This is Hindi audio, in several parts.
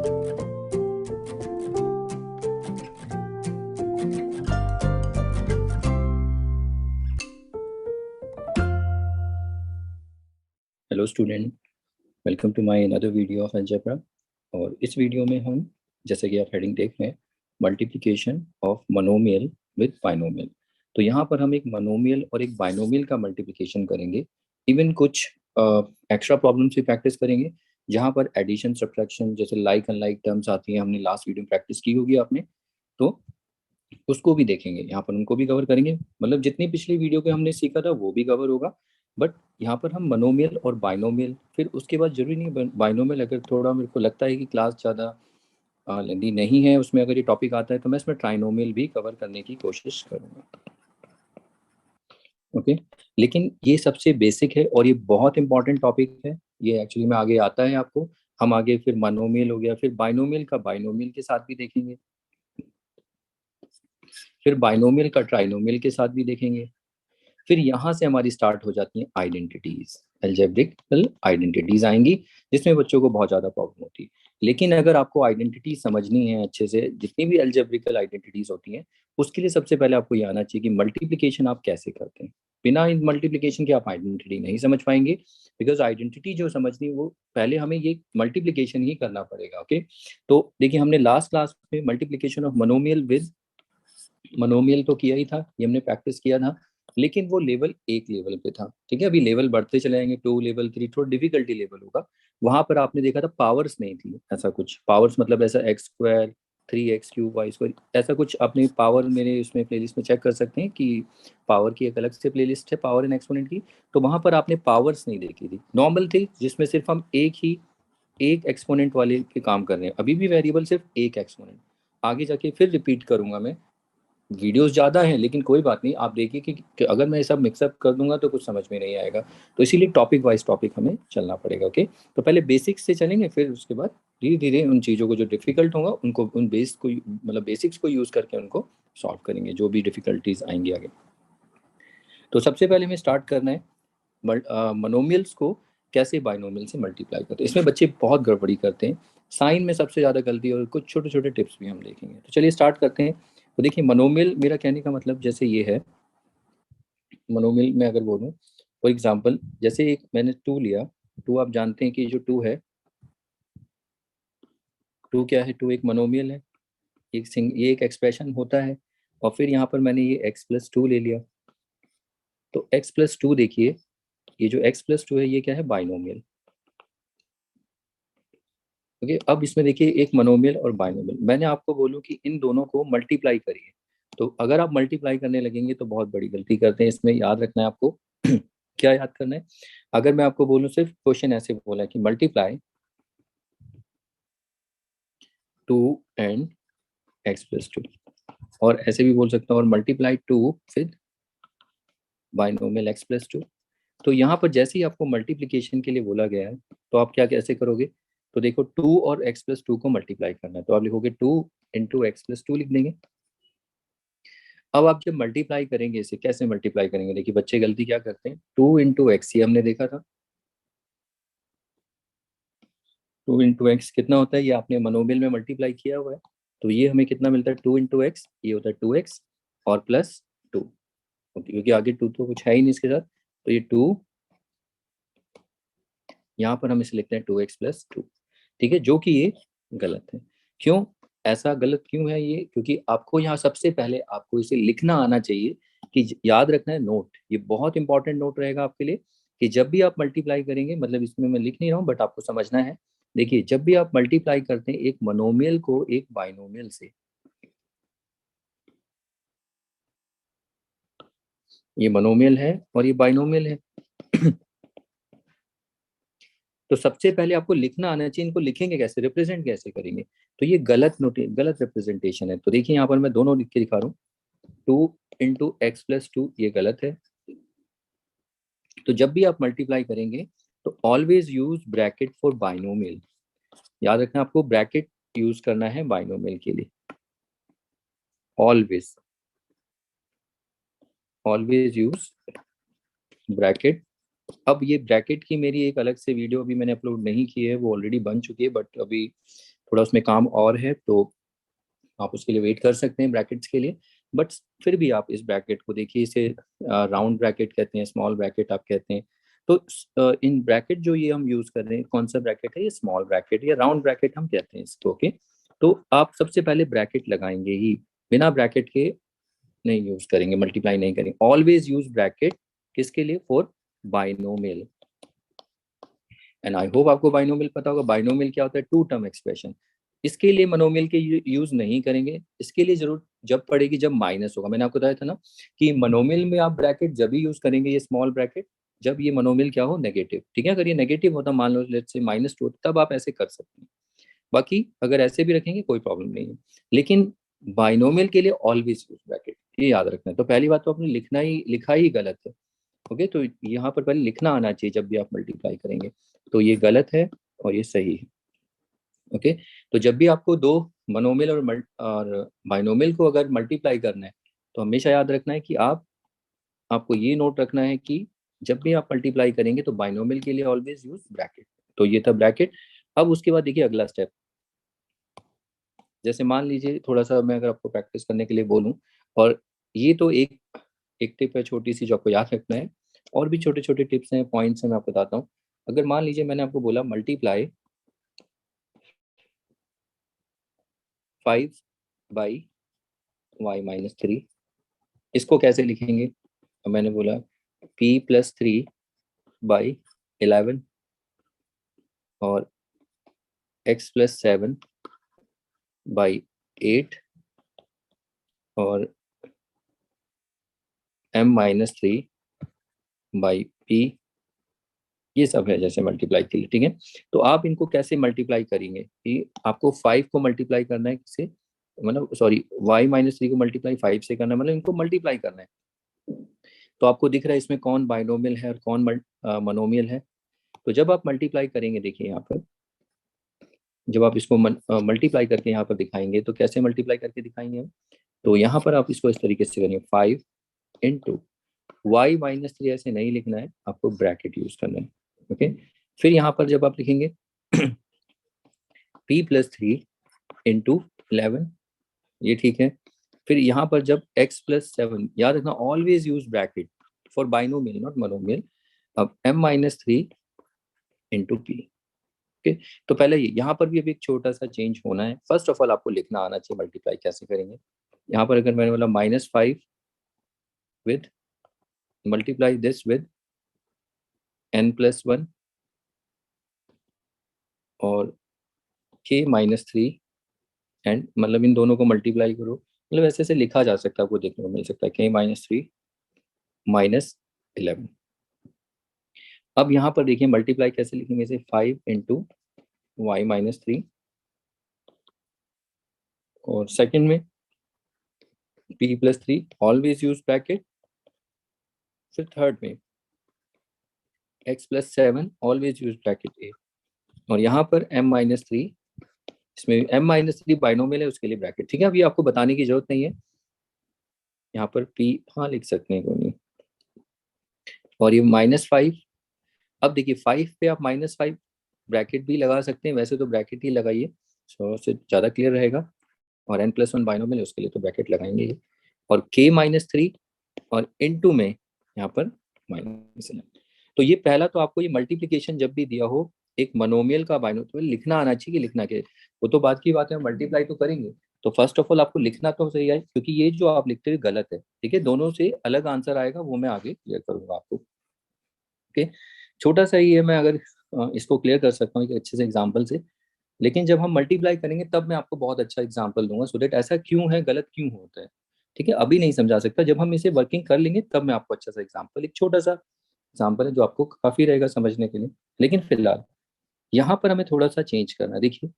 Hello student, welcome to my another video of algebra. और इस वीडियो में हम, जैसे कि आप हेडिंग देख रहे हैं, multiplication of monomial with binomial. तो यहाँ पर हम एक मोनोमियल और एक बाइनोमियल का मल्टीप्लिकेशन करेंगे। इवन कुछ एक्स्ट्रा प्रॉब्लम्स भी प्रैक्टिस करेंगे, जहाँ पर एडिशन सब्ट्रैक्शन जैसे लाइक अनलाइक टर्म्स आती हैं, हमने लास्ट वीडियो में प्रैक्टिस की होगी आपने, तो उसको भी देखेंगे। यहाँ पर उनको भी कवर करेंगे, मतलब जितनी पिछली वीडियो पे हमने सीखा था वो भी कवर होगा। बट यहाँ पर हम मोनोमियल और बाइनोमियल, फिर उसके बाद जरूरी नहीं बाइनोमियल, अगर थोड़ा मेरे को लगता है कि क्लास ज़्यादा लेंदी नहीं है उसमें, अगर ये टॉपिक आता है तो मैं इसमें ट्राइनोमियल भी कवर करने की कोशिश करूँगा। ओके, लेकिन ये सबसे बेसिक है और ये बहुत इंपॉर्टेंट टॉपिक है। ये एक्चुअली में आगे आता है आपको। हम आगे फिर मोनोमियल हो गया, फिर बाइनोमियल का बाइनोमियल के साथ भी देखेंगे, फिर बाइनोमियल का ट्राइनोमियल के साथ भी देखेंगे। फिर यहाँ से हमारी स्टार्ट हो जाती हैं आइडेंटिटीज, एल्जेब्रिकल आइडेंटिटीज आएंगी, जिसमें बच्चों को बहुत ज़्यादा प्रॉब्लम होती है। लेकिन अगर आपको आइडेंटिटी समझनी है अच्छे से, जितनी भी एल्जेब्रिकल आइडेंटिटीज होती हैं, उसके लिए सबसे पहले आपको ये आना चाहिए कि मल्टीप्लिकेशन आप कैसे करते हैं। बिना इन मल्टीप्लिकेशन के आप आइडेंटिटी नहीं समझ पाएंगे, बिकॉज आइडेंटिटी जो समझनी है वो पहले हमें ये मल्टीप्लिकेशन ही करना पड़ेगा। ओके, तो देखिए हमने लास्ट क्लास में multiplication of monomial with monomial तो किया ही था, ये हमने प्रैक्टिस किया था, लेकिन वो लेवल एक लेवल पे था। ठीक है, अभी लेवल बढ़ते चले जाएंगे, 2 लेवल 3, थोड़ा डिफिकल्टी लेवल होगा। वहां पर आपने देखा था पावर्स नहीं थी, ऐसा कुछ पावर्स मतलब ऐसा एक्स स्क्वायर 3x³ y², ऐसा कुछ अपनी पावर मेरे उसमें प्लेलिस्ट में चेक कर सकते हैं कि पावर की एक अलग से प्लेलिस्ट है पावर एंड एक्सपोनेंट की। तो वहां पर आपने पावर्स नहीं देखी थी, नॉर्मल थी जिसमें सिर्फ हम एक एक्सपोनेंट वाले पे काम कर रहे हैं। अभी भी वेरिएबल सिर्फ एक एक्सपोनेंट, आगे जाके फिर रिपीट करूंगा मैं। वीडियोस ज़्यादा हैं लेकिन कोई बात नहीं, आप देखिए कि अगर मैं ये सब मिक्सअप कर दूंगा तो कुछ समझ में नहीं आएगा। तो इसीलिए टॉपिक वाइज टॉपिक हमें चलना पड़ेगा। ओके, तो पहले बेसिक्स से चलेंगे, फिर उसके बाद धीरे धीरे उन चीज़ों को जो डिफिकल्ट होगा उनको, उन बेस को मतलब बेसिक्स को यूज़ करके उनको सॉल्व करेंगे, जो भी डिफिकल्टीज आएंगी आगे। तो सबसे पहले हमें स्टार्ट करना है मोनोमियल्स को कैसे बाइनोमियल से मल्टीप्लाई करते हैं। इसमें बच्चे बहुत गड़बड़ी करते हैं, साइन में सबसे ज़्यादा गलती, और कुछ छोटे छोटे टिप्स भी हम देखेंगे। तो चलिए स्टार्ट करते हैं। तो देखिए मोनोमियल, मेरा कहने का मतलब जैसे ये है, मोनोमियल में अगर बोलूँ फॉर एग्जांपल, जैसे एक मैंने 2 लिया। 2 आप जानते हैं कि जो 2 है, 2 क्या है, 2 एक मोनोमियल है, ये एक एक्सप्रेशन होता है। और फिर यहाँ पर मैंने ये x+2 ले लिया। तो x+2 देखिए, ये जो x+2 है ये क्या है, बाइनोमियल। ओके, अब इसमें देखिए एक मोनोमियल और बाइनोमियल, मैंने आपको बोलूं कि इन दोनों को मल्टीप्लाई करिए। तो अगर आप मल्टीप्लाई करने लगेंगे तो बहुत बड़ी गलती करते हैं। इसमें याद रखना है आपको क्या याद करना है। अगर मैं आपको बोलूं, सिर्फ क्वेश्चन ऐसे बोला है कि मल्टीप्लाई 2 and x+2, और ऐसे भी बोल सकता हूँ, और मल्टीप्लाई 2 विद बाइनोमियल x+2। तो यहाँ पर जैसे ही आपको मल्टीप्लिकेशन के लिए बोला गया है, तो आप क्या कैसे करोगे। तो देखो 2 और x+2 को मल्टीप्लाई करना है, तो आप लिखोगे 2 × x+2 लिख देंगे। अब आप जब मल्टीप्लाई करेंगे, इसे कैसे मल्टीप्लाई करेंगे, देखिए बच्चे गलती क्या करते हैं, 2 × x, ये हमने देखा था। 2 × x कितना होता है, ये आपने मनोमियल में मल्टीप्लाई किया हुआ है। तो ये हमें कितना मिलता है, 2 × x, ये होता है 2x और +2। क्योंकि आगे 2 तो कुछ है ही नहीं इसके साथ, तो ये 2, यहाँ पर हम इसे लिखते हैं 2x+2। ठीक है, जो कि ये गलत है। क्यों, ऐसा गलत क्यों है ये, क्योंकि आपको यहाँ सबसे पहले आपको इसे लिखना आना चाहिए। कि याद रखना है नोट, ये बहुत इंपॉर्टेंट नोट रहेगा आपके लिए, कि जब भी आप मल्टीप्लाई करेंगे, मतलब इसमें मैं लिख नहीं रहा हूँ बट आपको समझना है। देखिए जब भी आप मल्टीप्लाई करते हैं एक मोनोमियल को एक बाइनोमियल से, ये मोनोमियल है और ये बाइनोमियल है, तो सबसे पहले आपको लिखना आना चाहिए। इनको लिखेंगे कैसे, रिप्रेजेंट कैसे करेंगे। तो ये गलत रिप्रेजेंटेशन है। तो देखिए यहाँ पर मैं दोनों लिख के दिखा रहा हूँ। 2 × x+2 ये गलत है। तो जब भी आप मल्टीप्लाई करेंगे तो always use bracket for binomial. याद रखना आपको ब्रैकेट यूज करना है बाइनोमियल के लिए, ऑलवेज, ऑलवेज यूज ब्रैकेट। अब ये ब्रैकेट की मेरी एक अलग से वीडियो अभी मैंने अपलोड नहीं की है, वो ऑलरेडी बन चुकी है, बट अभी थोड़ा उसमें काम और है, तो आप उसके लिए वेट कर सकते हैं ब्रैकेट्स के लिए। बट फिर भी आप इस ब्रैकेट को देखिए, इसे राउंड ब्रैकेट कहते हैं, स्मॉल ब्रैकेट आप कहते हैं। तो इन ब्रैकेट जो ये हम यूज कर रहे हैं, कौन सा ब्रैकेट है, ये स्मॉल ब्रैकेट या राउंड ब्रैकेट हम कहते हैं इसको। ओके, तो आप सबसे पहले ब्रैकेट लगाएंगे ही, बिना ब्रैकेट के नहीं यूज करेंगे, मल्टीप्लाई नहीं करेंगे। ऑलवेज यूज ब्रैकेट, किसके लिए, for binomial. And I hope आपको बाइनोमियल पता होगा। बाइनोमियल क्या होता है, टू टर्म एक्सप्रेशन। इसके लिए मोनोमियल के यूज नहीं करेंगे, इसके लिए जरूरत जब पड़ेगी जब माइनस होगा। मैंने आपको बताया था ना कि मोनोमियल में आप ब्रैकेट जब भी यूज करेंगे, ये स्मॉल ब्रैकेट, जब ये मोनोमियल क्या हो, नेगेटिव। ठीक है, अगर ये नेगेटिव होता, मान लो लेट्स से -2, तब आप ऐसे कर सकते हैं। बाकी अगर ऐसे भी रखेंगे कोई प्रॉब्लम नहीं है, लेकिन बाइनोमियल के लिए ऑलवेज यूज ब्रैकेट, ये याद रखना है। तो पहली बात तो आपने लिखा ही गलत है। ओके, तो यहाँ पर पहले लिखना आना चाहिए जब भी आप मल्टीप्लाई करेंगे। तो ये गलत है और ये सही है। ओके, तो जब भी आपको दो मोनोमियल और बाइनोमियल को अगर मल्टीप्लाई करना है, तो हमेशा याद रखना है कि आपको ये नोट रखना है कि जब भी आप मल्टीप्लाई करेंगे तो बाइनोमियल के लिए ऑलवेज यूज ब्रैकेट। तो ये था ब्रैकेट। अब उसके बाद देखिए अगला स्टेप। जैसे मान लीजिए, थोड़ा सा मैं अगर आपको प्रैक्टिस करने के लिए बोलूं, और ये तो एक एक टिप है छोटी सी जो आपको याद रखना है। और भी छोटे छोटे टिप्स हैं, पॉइंट्स हैं, मैं आपको बताता हूँ। अगर मान लीजिए मैंने आपको बोला मल्टीप्लाई 5/y-3, इसको कैसे लिखेंगे। तो मैंने बोला p+3/11 और x+7/8 और m-3/p, ये सब है जैसे मल्टीप्लाई के लिए। ठीक है, तो आप इनको कैसे मल्टीप्लाई करेंगे कि आपको 5 को मल्टीप्लाई करना है किससे, मतलब सॉरी, y-3 को मल्टीप्लाई 5 से करना है, मतलब इनको मल्टीप्लाई करना है। तो आपको दिख रहा है इसमें कौन बाइनोमियल है और कौन मोनोमियल है। तो जब आप मल्टीप्लाई करेंगे, देखिए यहाँ पर जब आप इसको मल्टीप्लाई करके यहाँ पर दिखाएंगे, तो कैसे मल्टीप्लाई करके दिखाएंगे हम। तो यहाँ पर आप इसको इस तरीके से करेंगे, 5 × y-3, ऐसे नहीं लिखना है, आपको ब्रैकेट यूज करना है। ओके, फिर यहाँ पर जब आप लिखेंगे p+3 × 11, ये ठीक है। फिर यहाँ पर जब x+7, याद रखना always use bracket for binomial not monomial. अब m-3 × p। ओके, तो पहले यहाँ पर भी अभी एक छोटा सा चेंज होना है। फर्स्ट ऑफ ऑल आपको लिखना आना चाहिए मल्टीप्लाई कैसे करेंगे। यहाँ पर अगर मैंने बोला -5 with, multiply this with n+1 और k-3, एंड मतलब इन दोनों को मल्टीप्लाई करो, मतलब ऐसे ऐसे लिखा जा सकता है, आपको देखने को मिल सकता है k-3 -11। अब यहाँ पर देखिए मल्टीप्लाई कैसे लिखेंगे, इसे 5 × y-3, और सेकंड में p+3, ऑलवेज यूज ब्रैकेट। फिर थर्ड में x+7, ऑलवेज यूज ब्रैकेट ए। और यहाँ पर m-3, इसमें m-3 बाइनोमियल है, उसके लिए ब्रैकेट। ठीक है, अभी आपको बताने की जरूरत नहीं है। यहाँ पर p हाँ लिख सकते हैं, कोई नहीं। और ये -5, अब देखिए 5 पे आप -5 ब्रैकेट भी लगा सकते हैं, वैसे तो ब्रैकेट ही लगाइए, सो उससे ज़्यादा क्लियर रहेगा। और n+1 बाइनोमियल है, उसके लिए तो ब्रैकेट लगाएंगे ही। और k-3 और इनटू में यहाँ पर -11। तो ये पहला, तो आपको ये मल्टीप्लिकेशन जब भी दिया हो एक मोनोमियल का बाइनोमियल, तो लिखना आना चाहिए कि लिखना क्या है। वो तो बात की बात है, मल्टीप्लाई तो करेंगे, तो फर्स्ट ऑफ ऑल आपको लिखना तो सही है, क्योंकि ये जो आप लिखते हैं गलत है। ठीक है, दोनों से अलग आंसर आएगा, वो मैं आगे क्लियर करूंगा आपको। ओके, छोटा सा ही है, मैं अगर इसको क्लियर कर सकता हूँ एक अच्छे से एग्जाम्पल से। लेकिन जब हम मल्टीप्लाई करेंगे तब मैं आपको बहुत अच्छा एग्जाम्पल दूंगा, सो दैट ऐसा क्यों है, गलत क्यों होता है। ठीक है, अभी नहीं समझा सकता, जब हम इसे वर्किंग कर लेंगे तब मैं आपको अच्छा सा एग्जाम्पल, एक छोटा सा एग्जाम्पल है जो आपको काफी रहेगा समझने के लिए। लेकिन फिलहाल यहाँ पर हमें थोड़ा सा चेंज करना है। देखिए,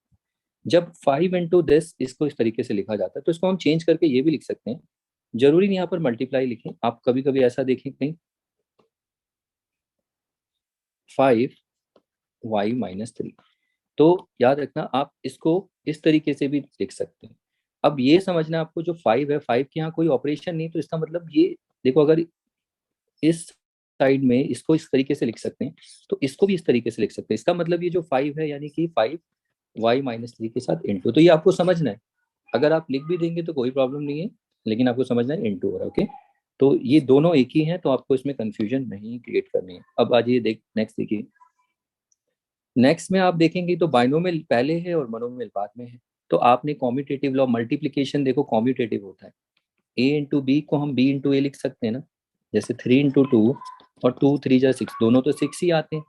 जब 5 × इसको इस तरीके से लिखा जाता है, तो इसको हम चेंज करके ये भी लिख सकते हैं। जरूरी नहीं यहाँ पर मल्टीप्लाई लिखें, आप कभी कभी ऐसा देखें कहीं 5y-3, तो याद रखना आप इसको इस तरीके से भी लिख सकते हैं। अब ये समझना आपको, जो 5 है, 5 के यहाँ कोई ऑपरेशन नहीं, तो इसका मतलब ये देखो, अगर इस साइड में इसको इस तरीके से लिख सकते हैं, तो इसको भी इस तरीके से लिख सकते हैं। इसका मतलब ये जो 5 है, यानी कि 5 y-3 के साथ इंटू। तो ये आपको समझना है, अगर आप लिख भी देंगे तो कोई प्रॉब्लम नहीं है, लेकिन आपको समझना है इंटू हो रहा है। ओके, तो ये दोनों एक ही हैं, तो आपको इसमें कंफ्यूजन नहीं क्रिएट करनी है। अब आज ये नेक्स्ट देखिए। नेक्स्ट में आप देखेंगे तो बाइनोमियल पहले है और मोनोमियल बाद में है। तो आपने कॉम्यूटेटिव लॉ, मल्टीप्लीकेशन देखो कॉम्यूटेटिव होता है, a इंटू बी को हम b इंटू ए लिख सकते हैं ना, जैसे 3 इंटू 2 और 2 3 जा 6, दोनों तो 6 ही आते हैं।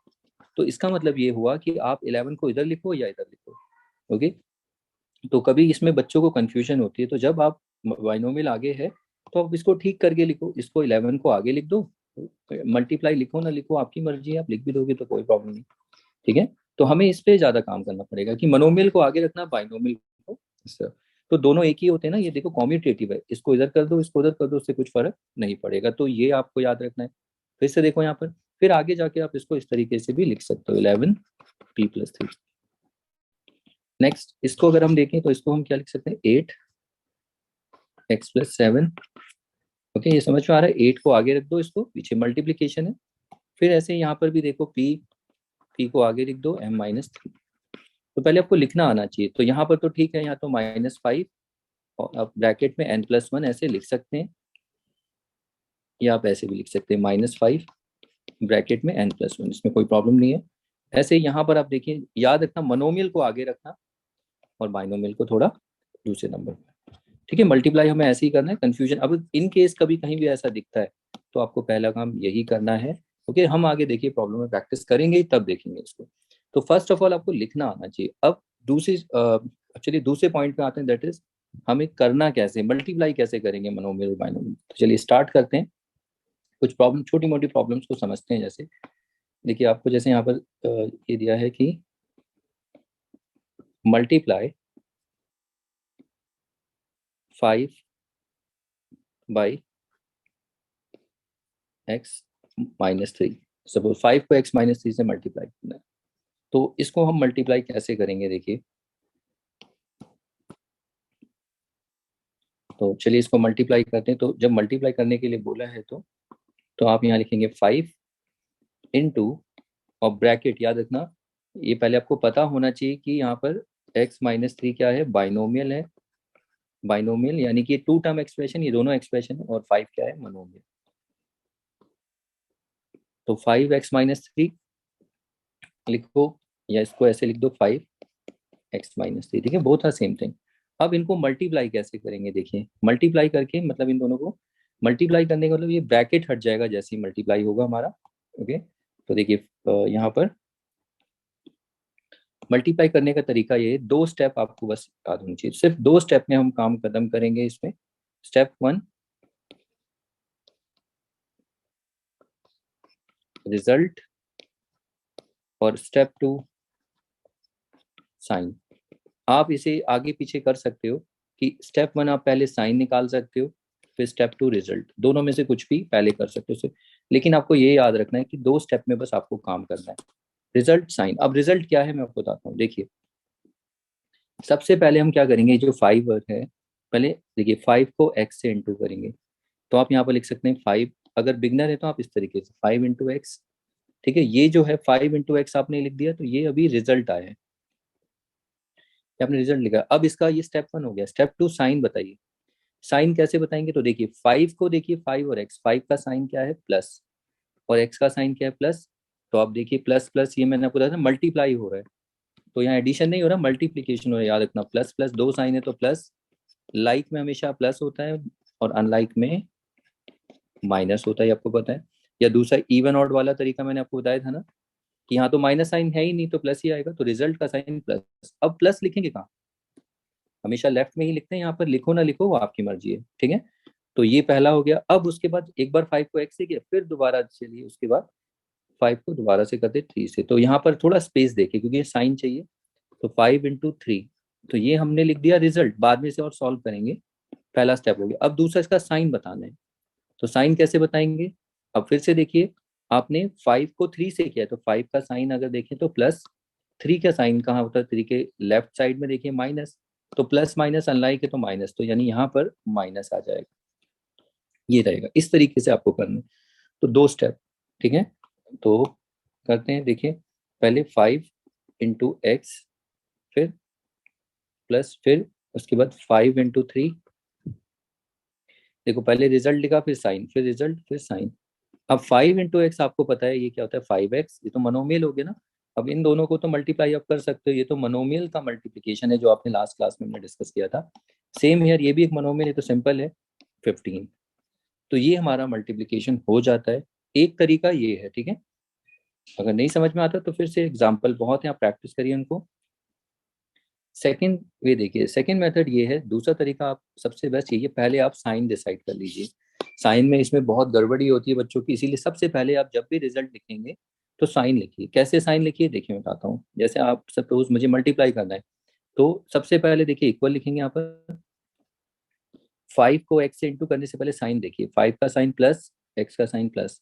तो इसका मतलब ये हुआ कि आप 11 को इधर लिखो या इधर लिखो। ओके, तो कभी इसमें बच्चों को कंफ्यूजन होती है, तो जब आप बाइनोमियल आगे है तो आप इसको ठीक करके लिखो, इसको 11 को आगे लिख दो, मल्टीप्लाई लिखो ना लिखो आपकी मर्जी है, आप लिख भी दोगे तो कोई प्रॉब्लम नहीं। ठीक है, तो हमें इस पे ज्यादा काम करना पड़ेगा कि मोनोमियल को आगे रखना, बाइनोमियल को इस तरफ। तो दोनों एक ही होते हैं ना, ये देखो कॉम्यूटेटिव है, इसको इधर कर दो इसको उधर कर दो, उससे कुछ फर्क नहीं पड़ेगा, तो ये आपको याद रखना है। फिर से देखो यहाँ पर, फिर आगे जाके आप इसको इस तरीके से भी लिख सकते हो, 11p+3। नेक्स्ट इसको अगर हम देखें तो इसको हम क्या लिख सकते हैं, 8x+7। ओके, ये समझ में आ रहा है, 8 को आगे रख दो, इसको पीछे मल्टीप्लीकेशन है। फिर ऐसे यहाँ पर भी देखो p को आगे लिख दो m-3। तो पहले आपको लिखना आना चाहिए, तो यहाँ पर तो ठीक है, यहाँ तो -5 और आप ब्रैकेट में n+1 ऐसे लिख सकते हैं, या आप ऐसे भी लिख सकते हैं -5 ब्रैकेट में n+1, इसमें कोई प्रॉब्लम नहीं है। ऐसे यहाँ पर आप देखिए, याद रखना मोनोमियल को आगे रखना और बाइनोमियल को थोड़ा दूसरे नंबर पर। ठीक है, मल्टीप्लाई हमें ऐसे ही करना है, कंफ्यूजन अब इन केस कभी कहीं भी ऐसा दिखता है तो आपको पहला काम यही करना है। ओके, हम आगे देखिए प्रॉब्लम में प्रैक्टिस करेंगे तब देखेंगे इसको। तो फर्स्ट ऑफ ऑल आपको लिखना आना चाहिए। अब दूसरी चलिए दूसरे पॉइंट पे आते हैं, दैट इज हमें करना कैसे, मल्टीप्लाई कैसे करेंगे मोनोमियल और बाइनोमियल। तो चलिए स्टार्ट करते हैं, कुछ प्रॉब्लम छोटी मोटी प्रॉब्लम्स को समझते हैं। जैसे देखिए आपको जैसे यहाँ पर ये दिया है कि मल्टीप्लाई 5/x-3। सपोज 5 को x-3 से मल्टीप्लाई करना है, तो इसको हम मल्टीप्लाई कैसे करेंगे देखिए। तो चलिए इसको मल्टीप्लाई करते हैं। तो जब मल्टीप्लाई करने के लिए बोला है तो आप यहाँ लिखेंगे 5 इंटू, और ब्रैकेट याद रखना, ये पहले आपको पता होना चाहिए कि यहाँ पर x-3 क्या है, बाइनोमियल है। बाइनोमियल यानी कि 2 टर्म एक्सप्रेशन, ये दोनों एक्सप्रेशन है, और 5 क्या है, मोनोमियल। तो 5x-3 लिखो, या इसको ऐसे लिख दो 5x-3। ठीक है, बोथ आर सेम थिंग। अब इनको मल्टीप्लाई कैसे करेंगे देखिए, मल्टीप्लाई करके मतलब इन दोनों को मल्टीप्लाई करने का मतलब ये ब्रैकेट हट जाएगा जैसे ही मल्टीप्लाई होगा हमारा। ओके, तो देखिए यहाँ पर मल्टीप्लाई करने का तरीका ये, 2 स्टेप आपको बस याद होनी चाहिए, सिर्फ 2 स्टेप में हम काम खत्म करेंगे इसमें। स्टेप 1 रिजल्ट, और स्टेप 2 साइन। आप इसे आगे पीछे कर सकते हो कि स्टेप 1 आप पहले साइन निकाल सकते हो, फिर स्टेप 2 रिजल्ट, दोनों में से कुछ भी पहले कर सकते हो। लेकिन आपको ये याद रखना है कि 2 स्टेप में बस आपको काम करना है, रिजल्ट साइन। अब रिजल्ट क्या है मैं आपको बताता हूँ। देखिए सबसे पहले हम क्या करेंगे, जो 5 है, पहले देखिए 5 को x से इंटू करेंगे। तो आप यहाँ पर लिख सकते हैं 5, अगर बिगनर है तो आप इस तरीके से 5 × x। ठीक है, ये जो है 5 × x आपने लिख दिया, तो ये अभी रिजल्ट आया है, आपने रिजल्ट लिखा। अब इसका ये स्टेप 1 हो गया। स्टेप 2 साइन बताइए, साइन कैसे बताएंगे। तो देखिए 5 को देखिए 5 और x, 5 का साइन क्या है प्लस, और x का साइन क्या है प्लस। तो आप देखिए प्लस प्लस, ये मैंने आपको बताया था मल्टीप्लाई हो रहा है, तो यहाँ एडिशन नहीं हो रहा, मल्टीप्लीकेशन हो रहा है। याद रखना प्लस प्लस, 2 साइन है तो प्लस, लाइक में हमेशा प्लस होता है और अनलाइक में माइनस होता है, आपको पता है। या दूसरा इवन ऑड वाला तरीका मैंने आपको बताया था ना, कि यहाँ तो माइनस साइन है ही नहीं तो प्लस ही आएगा, तो रिजल्ट का साइन प्लस। अब प्लस लिखेंगे कहाँ, हमेशा लेफ्ट में ही लिखते हैं, यहाँ पर लिखो ना लिखो वो आपकी मर्जी है। ठीक है, तो ये पहला हो गया। अब उसके बाद एक बार 5 को x से किया, फिर दोबारा चलिए उसके बाद 5 को दोबारा से करते 3 से। तो यहाँ पर थोड़ा स्पेस देखे क्योंकि ये साइन चाहिए, तो 5 × 3, तो ये हमने लिख दिया रिजल्ट, बाद में से और सॉल्व करेंगे। पहला स्टेप हो गया। अब दूसरा इसका साइन बताना है, तो साइन कैसे बताएंगे। अब फिर से देखिए, आपने 5 को 3 से किया, तो 5 का साइन अगर देखें तो प्लस, 3 का साइन कहाँ होता है, 3 के लेफ्ट साइड में देखिए माइनस, तो प्लस माइनस अनलाइक है तो माइनस, तो यानी यहाँ पर माइनस आ जाएगा, ये रहेगा। इस तरीके से आपको करना है, तो 2 स्टेप। ठीक है, तो करते हैं, देखिए पहले 5 × x, फिर प्लस, फिर उसके बाद 5 इंटू 3, देखो पहले रिजल्ट लिखा फिर साइन, फिर रिजल्ट फिर साइन। अब 5 इंटू एक्स आपको पता है ये क्या होता है 5x, ये तो मनोमियल हो गया ना। अब इन दोनों को तो मल्टीप्लाई आप कर सकते हो, ये तो मनोमियल का मल्टीप्लिकेशन है जो आपने लास्ट क्लास में हमने डिस्कस किया था। सेम हियर ये भी एक मनोमियल है, तो सिंपल है 15। तो ये हमारा मल्टीप्लिकेशन हो जाता है। एक तरीका ये है, ठीक है। अगर नहीं समझ में आता तो फिर से एग्जाम्पल बहुत है, आप प्रैक्टिस करिए उनको। सेकंड वे देखिए, सेकंड मेथड ये है, दूसरा तरीका आप सबसे बेस्ट यही है, पहले आप साइन डिसाइड कर लीजिए। साइन में इसमें बहुत गड़बड़ी होती है बच्चों की, इसीलिए सबसे पहले आप जब भी रिजल्ट लिखेंगे तो साइन लिखिए। कैसे साइन लिखिए देखिए, मैं बताता हूँ। जैसे आप सपोज मुझे मल्टीप्लाई करना है, तो सबसे पहले देखिए इक्वल लिखेंगे यहाँ पर। 5 को x से इंटू करने से पहले साइन देखिए, 5 का साइन प्लस, x का साइन प्लस।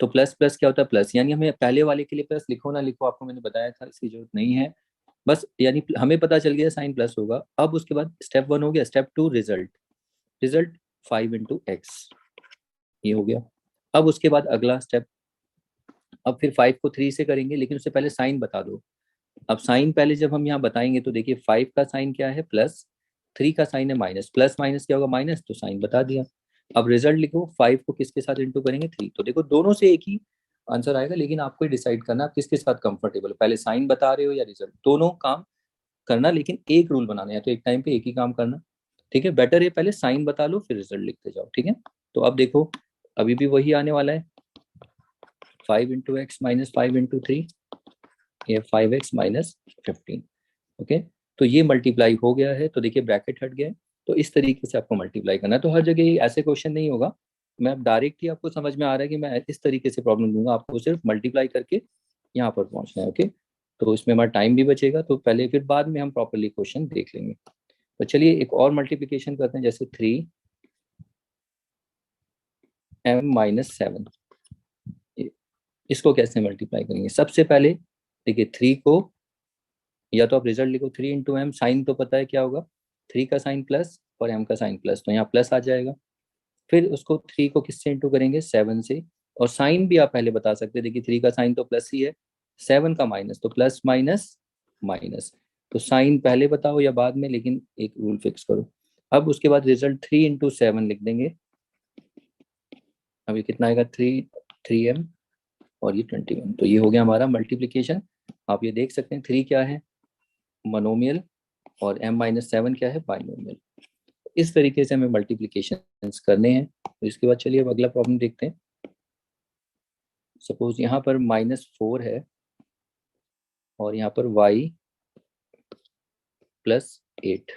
तो प्लस प्लस क्या होता है प्लस, यानी हमें पहले वाले के लिए प्लस लिखो ना लिखो आपको मैंने बताया था, इसकी जरूरत नहीं है। बस यानी हमें पता चल गया साइन प्लस होगा। अब उसके बाद स्टेप 1 हो गया, step 2 result, result 5 into x, ये हो गया। अब उसके बाद अगला स्टेप, अब फिर 5 को 3 से करेंगे, लेकिन उससे पहले साइन बता दो। अब साइन पहले जब हम यहाँ बताएंगे तो देखिए 5 का साइन क्या है प्लस, 3 का साइन है माइनस, प्लस माइनस क्या होगा माइनस, तो साइन बता दिया। अब रिजल्ट लिखो, 5 को किसके साथ इंटू करेंगे 3, तो देखो दोनों से एक ही आंसर आएगा, लेकिन आपको डिसाइड करना आप किसके साथ कंफर्टेबल हो, पहले साइन बता रहे हो या रिजल्ट, दोनों काम करना, लेकिन एक रूल बनाना है, तो एक टाइम पे एक ही काम करना। ठीक है, बेटर है पहले साइन बता लो फिर रिजल्ट लिखते जाओ, ठीक है। तो अब देखो अभी भी वही आने वाला है, 5 इंटू एक्स माइनस 5 इंटू 3, ये 5x माइनस 15। ओके, तो ये मल्टीप्लाई हो गया है, तो देखिए ब्रैकेट हट गया है। तो इस तरीके से आपको मल्टीप्लाई करना है, तो हर जगह ऐसे क्वेश्चन नहीं होगा। मैं अब डायरेक्ट ही आपको समझ में आ रहा है कि मैं इस तरीके से प्रॉब्लम दूंगा, आपको सिर्फ मल्टीप्लाई करके यहाँ पर पहुंचना है। ओके, तो इसमें हमारा टाइम भी बचेगा, तो पहले फिर बाद में हम प्रॉपरली क्वेश्चन देख लेंगे। तो चलिए एक और मल्टीप्लिकेशन करते हैं, जैसे 3m-7, इसको कैसे मल्टीप्लाई करेंगे। सबसे पहले देखिए 3 को, या तो आप रिजल्ट लिखो 3 इंटू एम, साइन तो पता है क्या होगा, 3 का साइन प्लस और m का साइन प्लस, तो यहाँ प्लस आ जाएगा। फिर उसको 3 को किससे इंटू करेंगे 7 से, और साइन भी आप पहले बता सकते हैं, देखिए 3 का साइन तो प्लस ही है, 7 का माइनस, तो प्लस माइनस माइनस। तो साइन पहले बताओ या बाद में, लेकिन एक रूल फिक्स करो। अब उसके बाद रिजल्ट 3 इंटू 7 लिख देंगे। अब ये कितना आएगा 3m और ये 21, तो ये हो गया हमारा मल्टीप्लीकेशन। आप ये देख सकते हैं 3 क्या है मनोमियल और m-7 क्या है बाइनोमियल। इस तरीके से हमें मल्टीप्लिकेशन करने हैं। तो इसके बाद चलिए अब अगला प्रॉब्लम देखते हैं। सपोज यहाँ पर -4 है और यहाँ पर y + 8,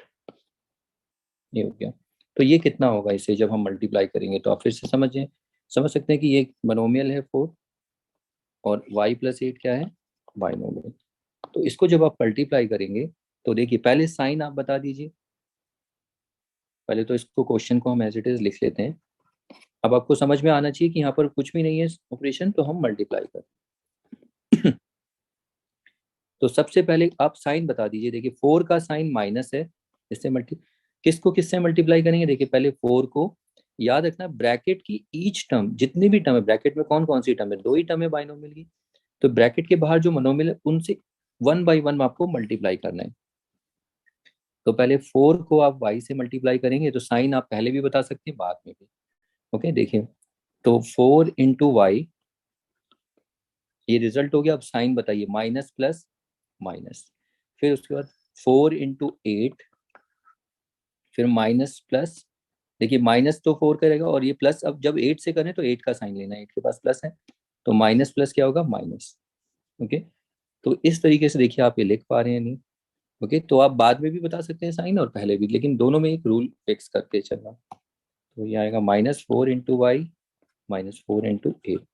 ये हो गया। तो ये कितना होगा, इसे जब हम मल्टीप्लाई करेंगे, तो आप फिर से समझ सकते हैं कि ये मोनोमियल है 4 और y + 8 क्या है बाइनोमियल। तो इसको जब आप मल्टीप्लाई करेंगे तो देखिए पहले साइन आप बता दीजिए। पहले तो इसको क्वेश्चन को हम एज इट इज लिख लेते हैं। अब आपको समझ में आना चाहिए कि यहाँ पर कुछ भी नहीं है ऑपरेशन, तो हम मल्टीप्लाई कर तो सबसे पहले आप साइन बता दीजिए। देखिए 4 का साइन माइनस है, इससे किसको किससे मल्टीप्लाई करेंगे, देखिए पहले 4 को, याद रखना ब्रैकेट की ईच टर्म, जितनी भी टर्म है ब्रैकेट में, कौन कौन सी टर्म है, दो ही टर्म है बाइनोमियल की, तो ब्रैकेट के बाहर जो मोनोमियल है उनसे 1 बाई 1 आपको मल्टीप्लाई करना है। तो पहले 4 को आप y से मल्टीप्लाई करेंगे, तो साइन आप पहले भी बता सकते हैं बाद में भी। ओके देखिए, तो 4 इंटू वाई, ये रिजल्ट हो गया। अब साइन बताइए, माइनस प्लस माइनस, फिर उसके बाद 4 इंटू 8, फिर माइनस प्लस, देखिए माइनस तो 4 करेगा और ये प्लस, अब जब 8 से करें तो 8 का साइन लेना है, 8 के पास प्लस है, तो माइनस प्लस क्या होगा माइनस। ओके, तो इस तरीके से देखिए आप ये लिख पा रहे हैं नहीं। ओके, तो आप बाद में भी बता सकते हैं साइन और पहले भी, लेकिन दोनों में एक रूल फिक्स करके चलना। तो ये आएगा -4 इंटू वाई -4 इंटू 8।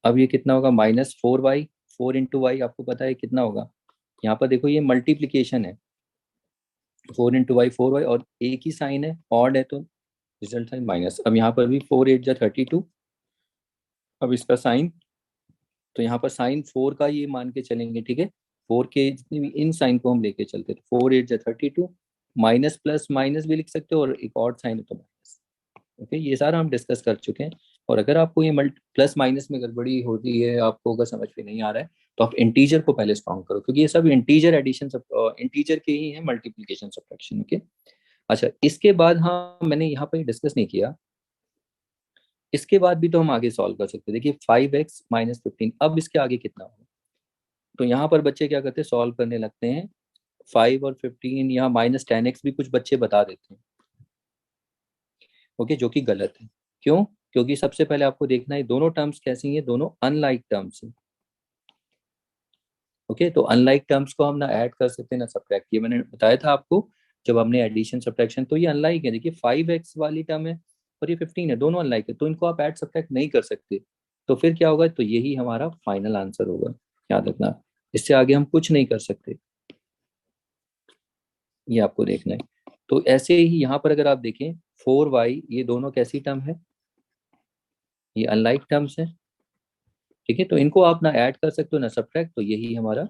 अब ये कितना होगा -4y, 4 इंटू वाई आपको पता है कितना होगा। यहाँ पर देखो ये मल्टीप्लीकेशन है, 4 इंटू वाई 4y, और एक ही साइन है ऑड है, तो रिजल्ट साइन माइनस। अब यहाँ पर भी 4 8 जा 32, अब इसका साइन, तो यहाँ पर साइन 4 का ये मान के चलेंगे, ठीक है। 4 के जितने भी इन साइन को हम लेके चलते, तो 4 8 जा 32, माइनस प्लस माइनस भी लिख सकते हो, और एक ऑड साइन है तो माइनस। ओके, ये सारा हम डिस्कस कर चुके हैं। और अगर आपको ये प्लस माइनस में गड़बड़ी होती है, आपको अगर समझ में नहीं आ रहा है, तो आप इंटीजर को पहले स्ट्रॉन्ग करो, क्योंकि ये सब इंटीजर एडिशन सब इंटीजर के ही है, मल्टीप्लीकेशन सब्ट्रैक्शन। ओके, अच्छा इसके बाद, हाँ मैंने यहाँ पर डिस्कस नहीं किया, इसके बाद भी तो हम आगे सॉल्व कर सकते हैं। देखिए 5x-15, अब इसके आगे कितना होगा? तो यहाँ पर बच्चे क्या करते हैं, सॉल्व करने लगते हैं 5 और 15, यहाँ -10x भी कुछ बच्चे बता देते हैं। ओके, जो कि गलत है। क्यों? क्योंकि सबसे पहले आपको देखना है दोनों टर्म्स कैसी हैं, दोनों अनलाइक टर्म्स हैं। ओके, तो अनलाइक टर्म्स को हम ना ऐड कर सकते हैं ना सब्ट्रैक्ट, ये मैंने बताया था आपको जब हमने एडिशन सब्ट्रैक्शन। तो ये अनलाइक है, देखिए 5x वाली टर्म है और ये 15 है, दोनों अनलाइक है, तो इनको आप ऐड सब्ट्रैक्ट नहीं कर सकते। तो फिर क्या होगा, तो यही हमारा फाइनल आंसर होगा, याद रखना। इससे आगे हम कुछ नहीं कर सकते, ये आपको देखना है। तो ऐसे ही यहाँ पर अगर आप देखें 4y, ये दोनों कैसी टर्म है, ये अनलाइक टर्म्स है। ठीक है, तो इनको आप ना ऐड कर सकते हो ना सब्ट्रैक्ट, तो यही हमारा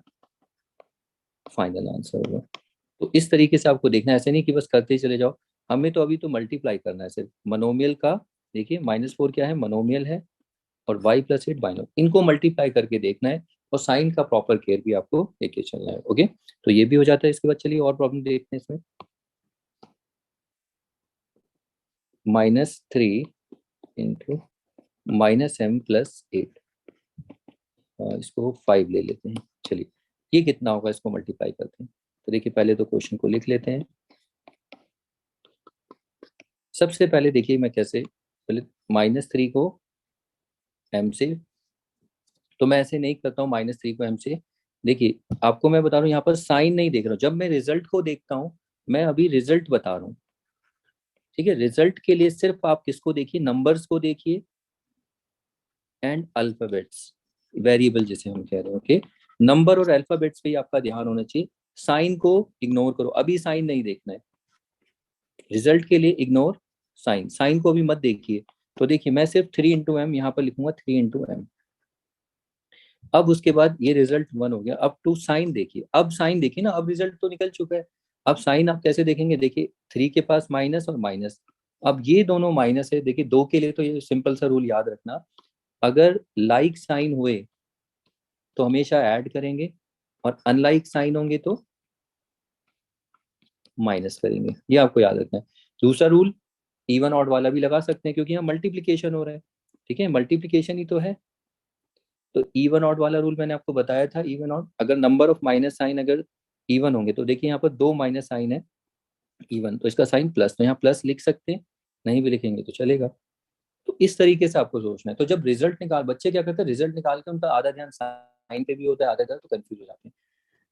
फाइनल आंसर होगा। तो इस तरीके से आपको देखना है, ऐसे नहीं कि बस करते ही चले जाओ। हमें तो अभी तो मल्टीप्लाई करना है सिर्फ मनोमियल का। देखिए -4 क्या है, मनोमियल है, और y+8 बाइनोम, इनको मल्टीप्लाई करके देखना है, और साइन का प्रॉपर केयर भी आपको लेके चलना है। ओके, तो ये भी हो जाता है। इसके बाद चलिए और प्रॉब्लम देखते हैं इसमें। -3 इंटू -m+8, इसको 5 ले लेते हैं। चलिए, ये कितना होगा, इसको मल्टीप्लाई करते हैं। तो देखिए पहले तो क्वेश्चन को लिख लेते हैं। सबसे पहले देखिए मैं कैसे, पहले -3 को m से, तो मैं ऐसे नहीं करता हूँ -3 को m से। देखिए आपको मैं बता रहा हूँ, यहाँ पर साइन नहीं देख रहा हूँ, जब मैं रिजल्ट को देखता हूँ, मैं अभी रिजल्ट बता रहा हूँ। ठीक है, रिजल्ट के लिए सिर्फ आप किसको देखिए, नंबर्स को देखिए एंड अल्फाबेट्स, वेरिएबल जिसे हम कह रहे हैं। ओके, नंबर और अल्फाबेट्स पे ही आपका ध्यान होना चाहिए, साइन को इग्नोर करो, अभी साइन नहीं देखना है। रिजल्ट के लिए इग्नोर साइन, साइन को भी मत देखिए। तो देखिए मैं सिर्फ 3 × m यहाँ पर लिखूंगा, 3 × m। अब उसके बाद ये रिजल्ट 1 हो गया। अब टू साइन देखिए, अब साइन देखिए ना, अब रिजल्ट तो निकल चुका है। अब साइन आप कैसे देखेंगे, देखिए 3 के पास माइनस और माइनस, अब ये दोनों माइनस है। देखिए 2 के लिए तो ये सिंपल सा रूल याद रखना, अगर लाइक साइन हुए तो हमेशा ऐड करेंगे, और अनलाइक साइन होंगे तो माइनस करेंगे, ये आपको याद रखना है। दूसरा रूल इवन ऑड वाला भी लगा सकते हैं, क्योंकि यहाँ मल्टीप्लीकेशन हो रहा है। ठीक है, मल्टीप्लीकेशन ही तो है। तो इवन ऑड वाला रूल मैंने आपको बताया था, इवन ऑड, अगर नंबर ऑफ माइनस साइन अगर इवन होंगे, तो देखिए यहाँ पर 2 माइनस साइन है इवन, तो इसका साइन प्लस, तो यहाँ प्लस लिख सकते हैं, नहीं भी लिखेंगे तो चलेगा। तो इस तरीके से आपको सोचना है। तो जब रिजल्ट निकाल, बच्चे क्या करते हैं, रिजल्ट निकाल के उनका आधा ध्यान साइन पे भी होता है, आधा ध्यान तो कंफ्यूज हो जाते हैं।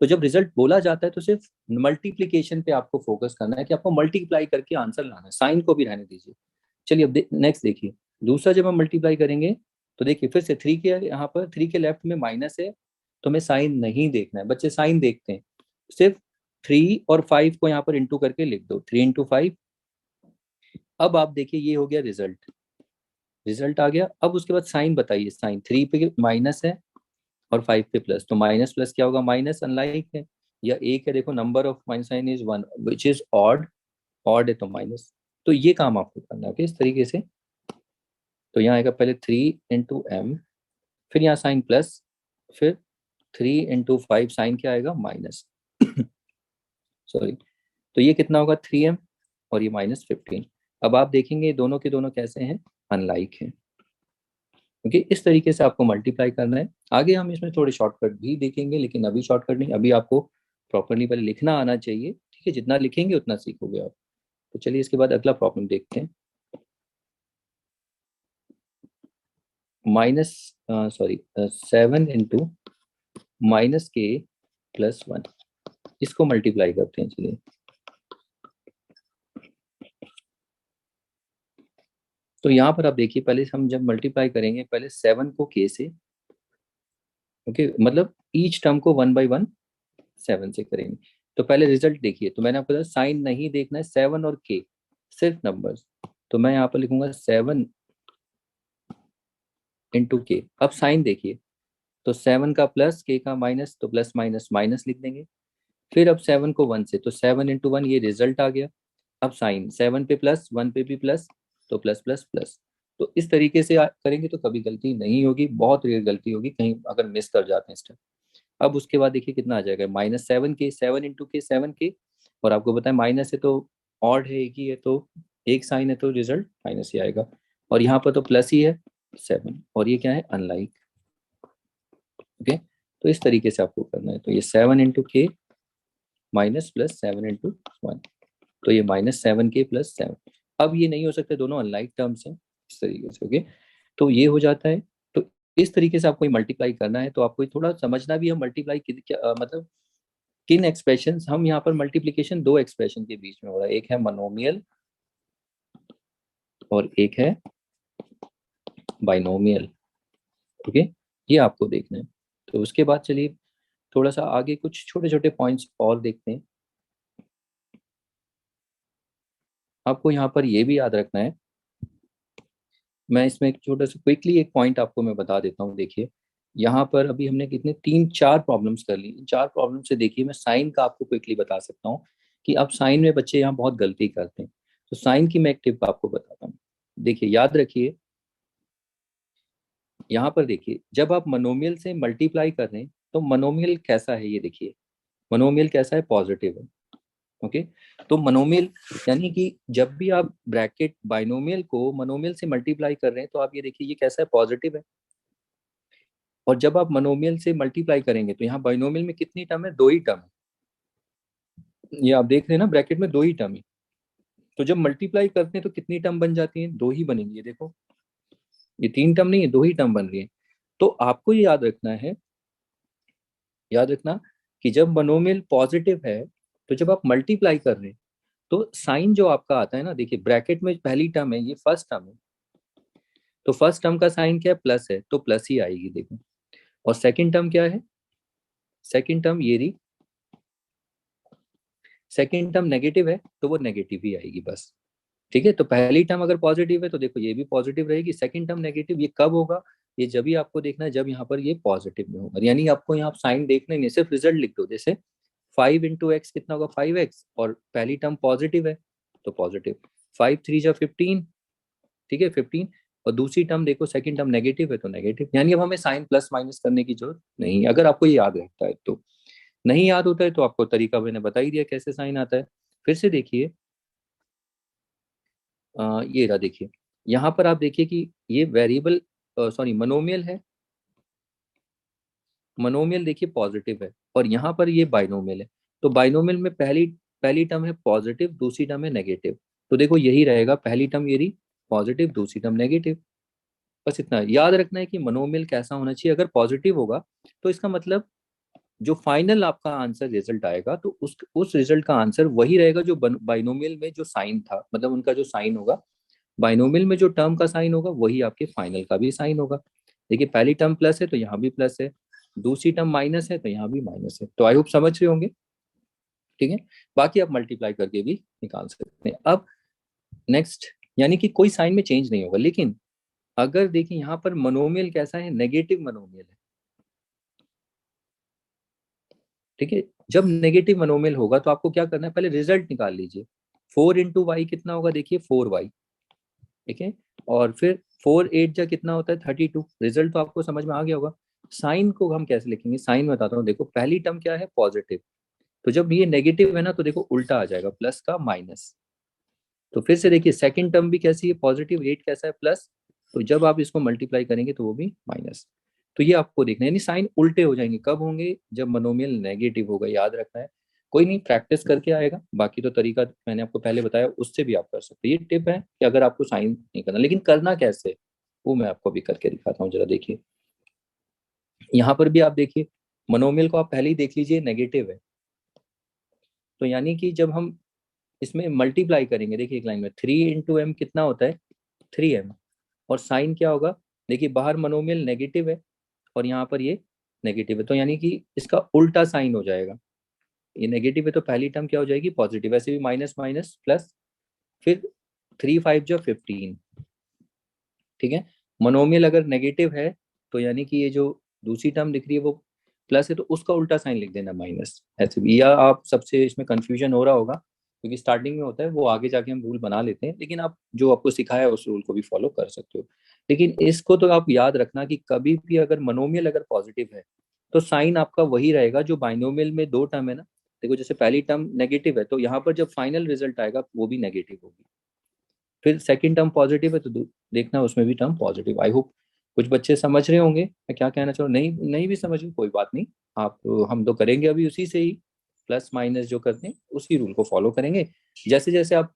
तो जब रिजल्ट बोला जाता है, तो सिर्फ मल्टीप्लीकेशन पे आपको फोकस करना है, कि आपको मल्टीप्लाई करके आंसर लाना है, साइन को भी रहने दीजिए। चलिए अब नेक्स्ट देखिए, दूसरा जब हम मल्टीप्लाई करेंगे, तो देखिए फिर से 3 के, यहाँ पर 3 के लेफ्ट में माइनस है, तो हमें साइन नहीं देखना है। बच्चे साइन देखते हैं, सिर्फ 3 और 5 को यहाँ पर इंटू करके लिख दो, 3 × 5। अब आप देखिए ये हो गया रिजल्ट, रिजल्ट आ गया। अब उसके बाद साइन बताइए, साइन 3 पे माइनस है और 5 पे प्लस, तो माइनस प्लस क्या होगा, माइनस अनलाइक है, या एक है, देखो number of minus sign is 1 which is odd, odd है तो माइनस। तो ये काम आपको करना है, ओके, इस तरीके से। तो यहाँ आएगा पहले 3 × m, फिर यहाँ साइन प्लस, फिर 3 × 5 साइन क्या आएगा, माइनस। सॉरी, तो ये कितना होगा, 3m, और ये -15। अब आप देखेंगे दोनों के दोनों कैसे हैं, अनलाइक हैं। ओके, इस तरीके से आपको मल्टीप्लाई करना है। आगे हम इसमें थोड़े शॉर्टकट भी देखेंगे, लेकिन अभी शॉर्टकट नहीं, अभी आपको प्रॉपरली पहले लिखना आना चाहिए। ठीक है, जितना लिखेंगे उतना सीखोगे आप। तो चलिए इसके बाद अगला प्रॉब्लम देखते हैं। माइनस, सॉरी, 7 × -k+1, इसको मल्टीप्लाई करते हैं। चलिए, तो यहाँ पर आप देखिए, पहले हम जब मल्टीप्लाई करेंगे, पहले 7 को k से, ओके, मतलब ईच टर्म को 1/1 7 से करेंगे। तो पहले रिजल्ट देखिए, तो मैंने आपको बताया साइन नहीं देखना है, 7 और k, सिर्फ नंबर्स। तो मैं यहाँ पर लिखूंगा 7 × k। अब साइन देखिए, तो 7 का प्लस, k का माइनस, तो प्लस माइनस माइनस लिख देंगे। फिर अब 7 को 1 से, तो 7 × 1, ये रिजल्ट आ गया। अब साइन 7 पे प्लस, 1 पे भी प्लस, तो प्लस प्लस प्लस। तो इस तरीके से करेंगे तो कभी गलती नहीं होगी, बहुत रेयर गलती होगी कहीं अगर मिस कर जाते हैं स्टेप। अब उसके बाद देखिए कितना आ जाएगा, -7k, 7 × k 7k, और आपको पता है माइनस है तो ऑड है, एक ही है तो एक साइन है तो रिजल्ट माइनस ही आएगा, और यहाँ पर तो प्लस ही है 7, और ये क्या है अनलाइक। ओके, तो इस तरीके से आपको करना है। तो ये 7 × k माइनस प्लस 7 × 1, तो ये -7k + 7। अब ये नहीं हो सकते, दोनों अनलाइक टर्म्स हैं इस तरीके से। ओके, तो ये हो जाता है। तो इस तरीके से आपको मल्टीप्लाई करना है, तो आपको थोड़ा समझना भी है मल्टीप्लाई मतलब किन एक्सप्रेशन, हम यहाँ पर मल्टीप्लीकेशन दो एक्सप्रेशन के बीच में हो रहा है, एक है मोनोमियल और एक है बाइनोमियल। ओके, ये आपको देखना है। तो उसके बाद चलिए थोड़ा सा आगे कुछ छोटे छोटे पॉइंट्स और देखते हैं। आपको यहाँ पर ये भी याद रखना है, मैं इसमें एक छोटा सा क्विकली एक पॉइंट आपको मैं बता देता हूँ। देखिए यहाँ पर अभी हमने कितने 3-4 प्रॉब्लम्स कर ली। इन 4 प्रॉब्लम से देखिए मैं साइन का आपको क्विकली बता सकता हूँ कि अब साइन में बच्चे यहाँ बहुत गलती करते हैं। तो साइन की मैं एक टिप आपको बताता हूँ। देखिए याद रखिए, यहाँ पर देखिए जब आप मनोमियल से मल्टीप्लाई कर रहे हैं तो मनोमियल कैसा है ये देखिए, मनोमियल कैसा है, पॉजिटिव है। ओके, तो मनोमियल यानी कि जब भी आप ब्रैकेट बाइनोमियल को मनोमियल से मल्टीप्लाई कर रहे हैं तो आप ये देखिए ये कैसा है, पॉजिटिव है। और जब आप मनोमियल से मल्टीप्लाई करेंगे तो यहाँ बाइनोमियल में कितनी टर्म है, दो ही टर्म है। ये आप देख रहे हैं ना ब्रैकेट में दो ही टर्म है। तो जब मल्टीप्लाई करते हैं तो कितनी टर्म बन जाती है, दो ही बनेंगी। ये देखो ये तीन टर्म नहीं है, दो ही टर्म बन रही है। तो आपको ये याद रखना है, याद रखना कि जब मनोमियल पॉजिटिव है तो जब आप मल्टीप्लाई कर रहे हैं तो साइन जो आपका आता है ना, देखिए ब्रैकेट में पहली टर्म है, ये फर्स्ट टर्म है, तो फर्स्ट टर्म का साइन क्या है, प्लस है, तो प्लस ही आएगी देखो। और सेकंड टर्म क्या है, सेकंड टर्म ये रही, सेकंड टर्म नेगेटिव है तो वो नेगेटिव ही आएगी बस। ठीक है, तो पहली टर्म अगर पॉजिटिव है तो देखो ये भी पॉजिटिव रहेगी, सेकंड टर्म नेगेटिव, ये कब होगा, ये जब भी आपको देखना है जब यहाँ पर ये पॉजिटिव में होगा। यानी आपको यहाँ साइन देखना ही नहीं, सिर्फ रिजल्ट लिख दो। जैसे 5 × x कितना होगा, 5x, और पहली टर्म पॉजिटिव है तो पॉजिटिव, 5 × 3 = 15, ठीक है 15, और दूसरी टर्म देखो सेकंड टर्म नेगेटिव है तो नेगेटिव। यानी अब हमें साइन प्लस माइनस करने की जरूरत नहीं है, अगर आपको ये याद रहता है तो। नहीं याद होता है तो आपको तरीका मैंने बता ही दिया कैसे साइन आता है। फिर से देखिए ये रहा, देखिए यहाँ पर आप देखिए कि ये वेरिएबल सॉरी मनोमियल है, मनोमियल देखिए पॉजिटिव है, और यहाँ पर ये बाइनोमियल है। तो बाइनोमियल में पहली पहली टर्म है पॉजिटिव, दूसरी टर्म है नेगेटिव, तो देखो यही रहेगा, पहली टर्म ये रही पॉजिटिव, दूसरी टर्म नेगेटिव। बस इतना याद रखना है कि मनोमियल कैसा होना चाहिए, अगर पॉजिटिव होगा तो इसका मतलब जो फाइनल आपका आंसर रिजल्ट आएगा तो उस रिजल्ट का आंसर वही रहेगा जो बाइनोमियल में जो साइन था, मतलब उनका जो साइन होगा, बाइनोमियल में जो टर्म का साइन होगा वही आपके फाइनल का भी साइन होगा। देखिए पहली टर्म प्लस है तो यहाँ भी प्लस है, दूसरी टर्म माइनस है तो यहाँ भी माइनस है। तो आई होप समझ रहे होंगे, ठीक है। बाकी आप मल्टीप्लाई करके भी निकाल सकते हैं। अब नेक्स्ट, यानी कि कोई साइन में चेंज नहीं होगा, लेकिन अगर देखिए यहाँ पर मनोमियल कैसा है, नेगेटिव मनोमियल है, ठीक है। जब नेगेटिव मनोमियल होगा तो आपको क्या करना है, पहले रिजल्ट निकाल लीजिए। 4 × y कितना होगा, देखिए 4y, ठीक है। और फिर 4 × 8 कितना होता है, 32। रिजल्ट तो आपको समझ में आ गया होगा। साइन को हम कैसे लिखेंगे, साइन बताता हूँ। देखो पहली टर्म क्या है, पॉजिटिव, तो जब ये नेगेटिव है ना तो देखो उल्टा आ जाएगा, प्लस का माइनस। तो फिर से देखिए सेकंड टर्म भी कैसी है, पॉजिटिव, 8 कैसा है, प्लस, तो जब आप इसको मल्टीप्लाई करेंगे तो वो भी माइनस। तो ये आपको देखना है, यानी साइन उल्टे हो जाएंगे, कब होंगे, जब मोनोमियल नेगेटिव होगा, याद रखना है। कोई नहीं, प्रैक्टिस करके आएगा, बाकी तो तरीका मैंने आपको पहले बताया उससे भी आप कर सकते हैं। ये टिप है कि अगर आपको साइन नहीं करना, लेकिन करना कैसे वो मैं आपको अभी करके दिखाता हूँ, जरा देखिए। यहाँ पर भी आप देखिए मोनोमियल को आप पहले ही देख लीजिए नेगेटिव है, तो यानी कि जब हम इसमें मल्टीप्लाई करेंगे, देखिए एक लाइन में 3 × m कितना होता है, 3m, और साइन क्या होगा, देखिए बाहर मनोमियल नेगेटिव है और यहाँ पर ये नेगेटिव है, तो यानी कि इसका उल्टा साइन हो जाएगा। ये नेगेटिव है तो पहली टर्म क्या हो जाएगी, पॉजिटिव, वैसे भी माइनस माइनस प्लस, फिर 3 × 5 = 15, ठीक है। मनोमियल अगर नेगेटिव है तो यानी कि ये जो दूसरी टर्म दिख रही है वो प्लस है, तो उसका उल्टा साइन लिख देना माइनस, ऐसे भी। या आप सबसे इसमें कंफ्यूजन हो रहा होगा क्योंकि स्टार्टिंग में होता है, वो आगे जाके हम रूल बना लेते हैं, लेकिन आप जो आपको सिखाया है उस रूल को भी फॉलो कर सकते हो। लेकिन इसको तो आप याद रखना कि कभी भी अगर मोनोमियल अगर पॉजिटिव है तो साइन आपका वही रहेगा जो बाइनोमियल में दो टर्म है ना। देखो जैसे पहली टर्म नेगेटिव है तो यहाँ पर जब फाइनल रिजल्ट आएगा वो भी नेगेटिव होगी। फिर सेकंड टर्म पॉजिटिव है तो देखना उसमें भी टर्म पॉजिटिव। आई होप कुछ बच्चे समझ रहे होंगे मैं क्या कहना चाह रहा हूँ। नहीं नहीं भी समझ रहे कोई बात नहीं, आप हम तो करेंगे अभी उसी से ही, प्लस माइनस जो करते हैं उसी रूल को फॉलो करेंगे। जैसे जैसे आप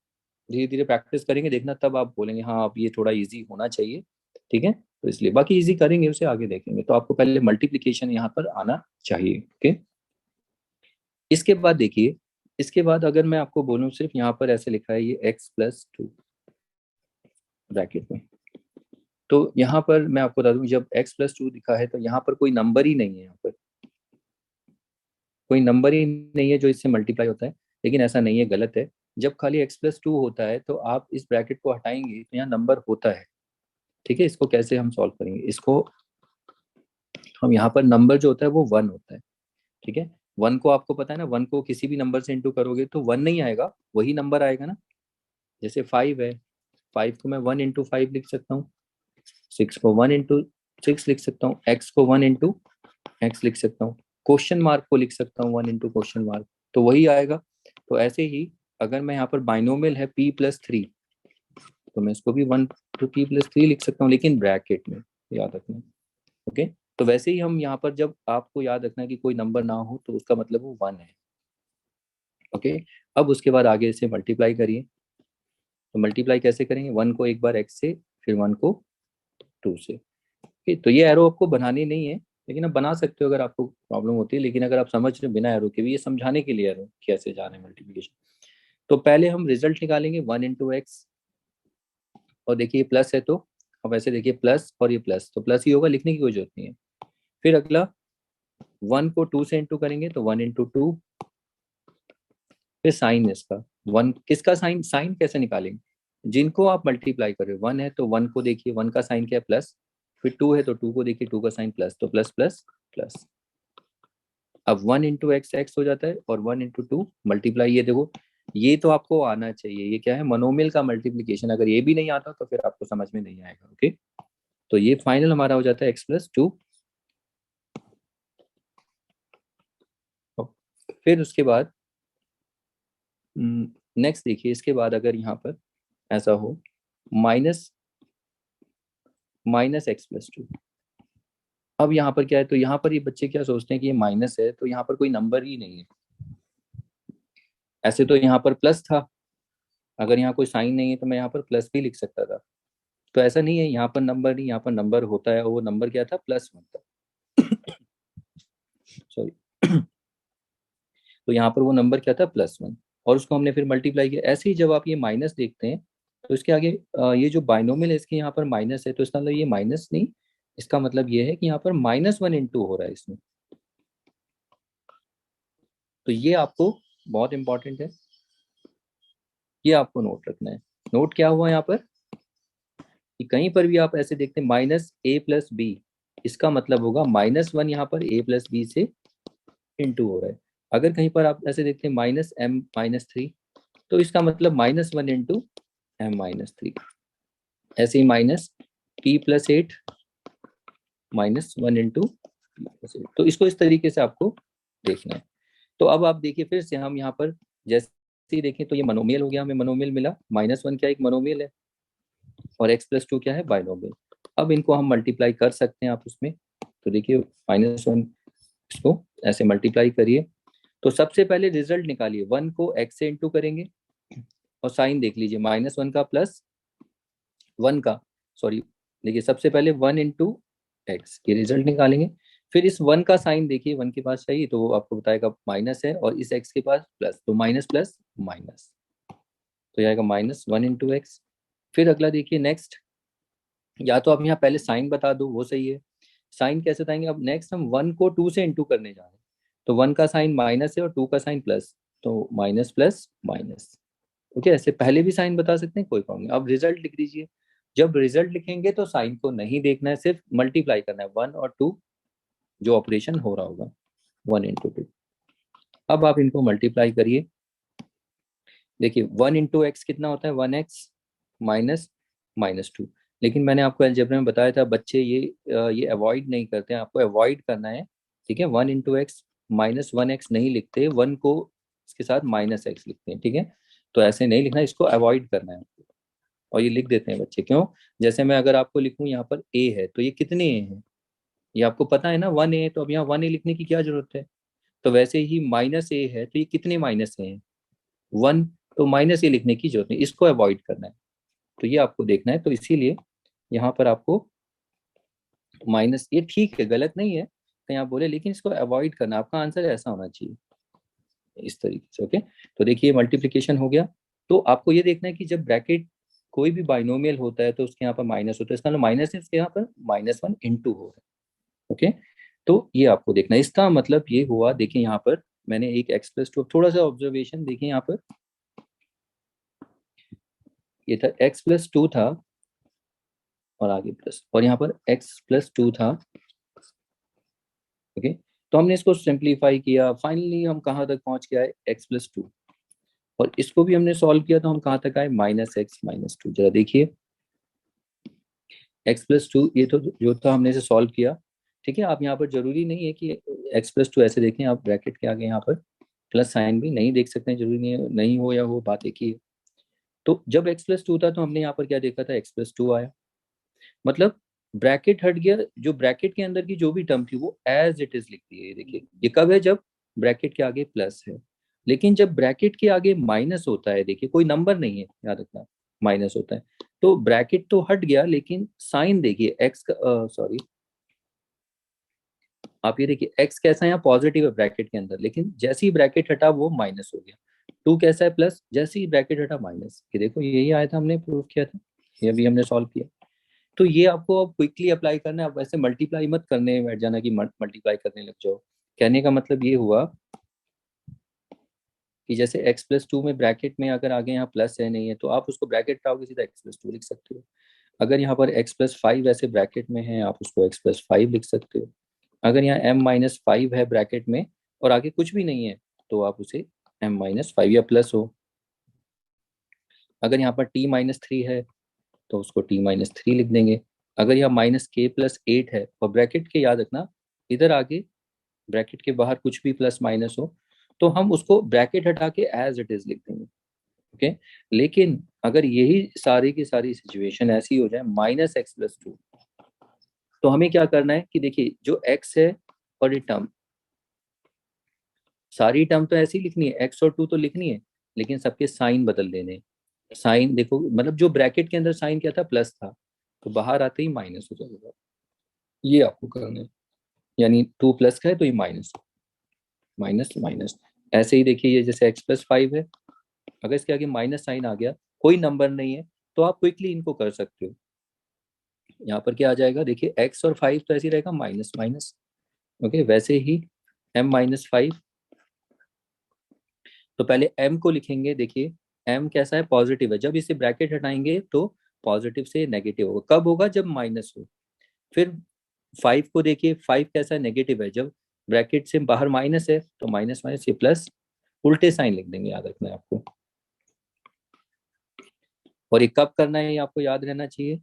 धीरे धीरे प्रैक्टिस करेंगे देखना तब आप बोलेंगे हाँ अब ये थोड़ा इजी होना चाहिए। ठीक है, तो इसलिए बाकी इजी करेंगे उसे आगे देखेंगे। तो आपको पहले मल्टीप्लीकेशन यहाँ पर आना चाहिए। ओके, इसके बाद देखिए, इसके बाद अगर मैं आपको बोलूँ सिर्फ यहाँ पर ऐसे लिखा है ये x+2 ब्रैकेट में, तो यहाँ पर मैं आपको बता दूं जब x+2 लिखा है तो यहाँ पर कोई नंबर ही नहीं है, यहाँ पर कोई नंबर ही नहीं है जो इससे मल्टीप्लाई होता है। लेकिन ऐसा नहीं है, गलत है। जब खाली x+2 होता है तो आप इस ब्रैकेट को हटाएंगे तो यहाँ नंबर होता है। ठीक है, इसको कैसे हम सॉल्व करेंगे, इसको हम यहाँ पर नंबर जो होता है वो 1 होता है। ठीक है, 1 को आपको पता है ना, 1 को किसी भी नंबर से इंटू करोगे तो 1 नहीं आएगा, वही नंबर आएगा ना। जैसे 5 है, 5 को मैं 1 × 5 लिख सकता हूँ, 6 को 1 × 6 लिख सकता हूँ, x को 1 × x लिख सकता हूँ, क्वेश्चन मार्क को लिख सकता हूँ 1 × क्वेश्चन मार्क, तो वही आएगा। तो ऐसे ही अगर मैं यहाँ पर बाइनोमियल है p+3 तो मैं इसको भी 1 × p+3 लिख सकता हूँ, लेकिन ब्रैकेट में, याद रखना। ओके, तो वैसे ही हम यहाँ पर जब आपको याद रखना कि कोई नंबर ना हो तो उसका मतलब वो 1 है। ओके, अब उसके बाद आगे इसे मल्टीप्लाई करिए। तो मल्टीप्लाई कैसे करेंगे, 1 को एक बार x से, फिर 1 को 2 से। ओके, तो ये एरो आपको बनानी नहीं है, लेकिन आप बना सकते हो अगर आपको प्रॉब्लम होती है। लेकिन अगर आप समझ रहे हो बिना एरो के भी, ये समझाने के लिए एरो कैसे जाना है मल्टीप्लिकेशन। तो पहले हम रिजल्ट निकालेंगे 1 × x, और देखिए प्लस है तो अब ऐसे देखिए प्लस और ये प्लस तो प्लस ही होगा, लिखने की कोई जरूरत नहीं है। फिर अगला 1 को 2 से इंटू करेंगे तो 1 × 2, फिर साइन इसका 1, किसका साइन, साइन कैसे निकालेंगे, जिनको आप मल्टीप्लाई कर रहे हो। 1 है तो 1 को देखिए 1 का साइन क्या है प्लस, फिर 2 है तो 2 को देखिए 2 का साइन प्लस, तो प्लस प्लस प्लस। अब 1 × x x हो जाता है और 1 × 2 मल्टीप्लाई, ये देखो ये तो आपको आना चाहिए, ये क्या है मोनोमियल का मल्टीप्लीकेशन। अगर ये भी नहीं आता तो फिर आपको समझ में नहीं आएगा। ओके, तो ये फाइनल हमारा हो जाता है x+2। फिर उसके बाद नेक्स्ट देखिए, इसके बाद अगर यहाँ पर ऐसा हो माइनस -x+2, अब यहाँ पर क्या है, तो यहाँ पर ये बच्चे क्या सोचते हैं कि ये माइनस है तो यहाँ पर कोई नंबर ही नहीं है। ऐसे तो यहाँ पर प्लस था, अगर यहाँ कोई साइन नहीं है तो मैं यहाँ पर प्लस भी लिख सकता था। तो ऐसा नहीं है, यहाँ पर नंबर नहीं, यहाँ पर नंबर होता है, और वो नंबर क्या था, +1 था। सॉरी। तो यहाँ पर वो नंबर क्या था, +1, और उसको हमने फिर मल्टीप्लाई किया। ऐसे ही जब आप ये माइनस देखते हैं तो इसके आगे ये जो बाइनोमियल है इसके यहाँ पर माइनस है, तो इसका मतलब ये माइनस नहीं, इसका मतलब ये है कि यहाँ पर -1 × हो रहा है इसमें। तो ये आपको बहुत इंपॉर्टेंट है, ये आपको नोट रखना है। नोट क्या हुआ यहाँ पर कि कहीं पर भी आप ऐसे देखते हैं -a+b, इसका मतलब होगा -1 यहाँ पर a+b से इंटू हो रहा है। अगर कहीं पर आप ऐसे देखते हैं -m−3, तो इसका मतलब -1 × m−3। ऐसे ही -p+8 -1 × p+8, तो इसको इस तरीके से आपको देखना है। तो अब आप देखिए फिर से हम यहाँ पर जैसे ही देखें तो ये मनोमियल हो गया, हमें मनोमियल मिला, -1 क्या एक मनोमियल है और x+2 क्या है, बाइनोमियल। अब इनको हम मल्टीप्लाई कर सकते हैं आप उसमें, तो देखिए -1 इसको ऐसे मल्टीप्लाई करिए। तो सबसे पहले रिजल्ट निकालिए, 1 को x से इंटू करेंगे और साइन देख लीजिए, -1 का प्लस 1 का, सॉरी देखिए सबसे पहले 1 × x, ये रिजल्ट निकालेंगे। फिर इस 1 का साइन देखिए, 1 के पास चाहिए तो वो आपको बताएगा माइनस है, और इस x के पास प्लस, तो माइनस प्लस माइनस, तो ये आएगा -1 × x। फिर अगला देखिए नेक्स्ट, या तो आप यहाँ पहले साइन बता दो वो सही है। साइन कैसे बताएंगे, अब नेक्स्ट हम 1 को 2 से इंटू करने जा रहे हैं, तो 1 का साइन माइनस है और 2 का साइन प्लस, तो माइनस प्लस माइनस। ओके, ऐसे पहले भी साइन बता सकते हैं, कोई प्रॉब्लम नहीं। अब रिजल्ट लिख दीजिए। जब रिजल्ट लिखेंगे तो साइन को नहीं देखना है, सिर्फ मल्टीप्लाई करना है 1 और 2, जो ऑपरेशन हो रहा होगा 1 × 2। अब आप इनको मल्टीप्लाई करिए। देखिए 1 × x कितना होता है, 1x माइनस -2। लेकिन मैंने आपको अलजेब्रा में बताया था बच्चे ये अवॉइड नहीं करते हैं, आपको अवॉइड करना है। ठीक है, 1 × x -1x नहीं लिखते, 1 को इसके साथ -x लिखते हैं। ठीक है, तो ऐसे नहीं लिखना, इसको अवॉइड करना है। और ये लिख देते हैं बच्चे, क्यों? जैसे मैं अगर आपको लिखूं यहाँ पर a है, तो ये कितने a हैं ये आपको पता है ना, 1a, तो अब यहाँ 1a लिखने की क्या जरूरत है। तो वैसे ही -a है, तो ये कितने माइनस a हैं, 1, तो -a लिखने की जरूरत नहीं, इसको अवॉइड करना है। तो ये आपको देखना है, तो इसीलिए यहाँ पर आपको माइनस, ये ठीक है, गलत नहीं है कहीं आप बोले, लेकिन इसको अवॉइड करना, आपका आंसर ऐसा होना चाहिए इस तरीके से। ओके, तो देखिए मल्टीप्लिकेशन हो गया। तो आपको ये देखना है कि जब ब्रैकेट कोई भी बाइनोमियल होता है तो उसके यहाँ पर माइनस होता है, इसका मतलब माइनस है, उसके यहाँ पर -1 × हो रहा है। ओके, तो ये आपको देखना है, इसका मतलब ये हुआ। देखिए यहाँ पर मैंने एक x+2, थोड़ा सा ऑब्जर्वेशन देखिए यहाँ पर, ये था x+2 था और आगे प्लस, और यहाँ पर x+2 था। ओके, तो हमने इसको सिंप्लीफाई किया, फाइनली हम कहाँ तक पहुंच के आए, x+2, और इसको भी हमने सॉल्व किया तो हम कहाँ तक आए, -x -2। जरा देखिए x+2, ये तो जो था हमने इसे सॉल्व किया। ठीक है, आप यहाँ पर जरूरी नहीं है कि x+2 ऐसे देखें, आप ब्रैकेट के आगे यहाँ पर प्लस साइन भी नहीं देख सकते हैं, जरूरी नहीं हो या हो, बात एक ही है। तो जब x+2 था तो हमने यहाँ पर क्या देखा था, x+2 आया, मतलब ब्रैकेट हट गया, जो ब्रैकेट के अंदर की जो भी टर्म थी वो एज इट इज लिख दी है। ये देखिए, ये कब है, जब ब्रैकेट के आगे प्लस है। लेकिन जब ब्रैकेट के आगे माइनस होता है, देखिए कोई नंबर नहीं है, याद रखना, माइनस होता है, तो ब्रैकेट तो हट गया, लेकिन साइन देखिए एक्स का, सॉरी, आप ये देखिए एक्स कैसा है, यहाँ पॉजिटिव है ब्रैकेट के अंदर, लेकिन जैसे ही ब्रैकेट हटा वो माइनस हो गया। 2 कैसा है, प्लस, जैसे ही ब्रैकेट हटा माइनस। ये देखो यही आया था, हमने प्रूव किया था, ये अभी हमने सॉल्व किया। तो ये आपको अब क्विकली अप्लाई करना है, आप वैसे मल्टीप्लाई मत करने बैठ जाना कि मल्टीप्लाई करने लग जाओ। कहने का मतलब ये हुआ कि जैसे x+2 में ब्रैकेट में अगर आगे यहाँ प्लस है नहीं है, तो आप उसको ब्रैकेट हटाओगे सीधा x+2 लिख सकते हो। अगर यहाँ पर x+5 ऐसे ब्रैकेट में है, आप उसको x+5 लिख सकते हो। अगर यहाँ m-5 है ब्रैकेट में और आगे कुछ भी नहीं है, तो आप उसे m-5 या प्लस हो। अगर यहाँ पर t-3 है तो उसको t-3 लिख देंगे। अगर यहाँ -k+8 है और ब्रैकेट के, याद रखना, इधर आगे ब्रैकेट के बाहर कुछ भी प्लस माइनस हो, तो हम उसको ब्रैकेट हटा के एज इट इज लिख देंगे। ओके, लेकिन अगर यही सारी की सारी सिचुएशन ऐसी हो जाए -x+2, तो हमें क्या करना है कि देखिए जो x है और ये टर्म, सारी टर्म तो ऐसी लिखनी है, x और 2 तो लिखनी है, लेकिन सबके साइन बदल देने। साइन देखो, मतलब जो ब्रैकेट के अंदर साइन क्या था, प्लस था, तो बाहर आते ही माइनस हो जाएगा, ये आपको करना है। यानी 2 प्लस का है तो ये माइनस, माइनस माइनस। ऐसे ही देखिए, ये जैसे x+5 है, अगर इसके आगे माइनस साइन आ गया, कोई नंबर नहीं है, तो आप क्विकली इनको कर सकते हो। यहाँ पर क्या आ जाएगा, देखिए x और 5 तो ऐसे ही रहेगा, माइनस माइनस। ओके, वैसे ही m-5, तो पहले m को लिखेंगे। देखिए m कैसा है, पॉजिटिव है, जब इसे ब्रैकेट हटाएंगे तो पॉजिटिव से नेगेटिव होगा, कब होगा, जब माइनस हो। फिर 5 को देखिए, 5 कैसा है, नेगेटिव है, जब ब्रैकेट से बाहर माइनस है तो माइनस माइनस ये प्लस, उल्टे साइन लिख देंगे, याद रखना है आपको। और ये कब करना है, ये आपको याद रहना चाहिए,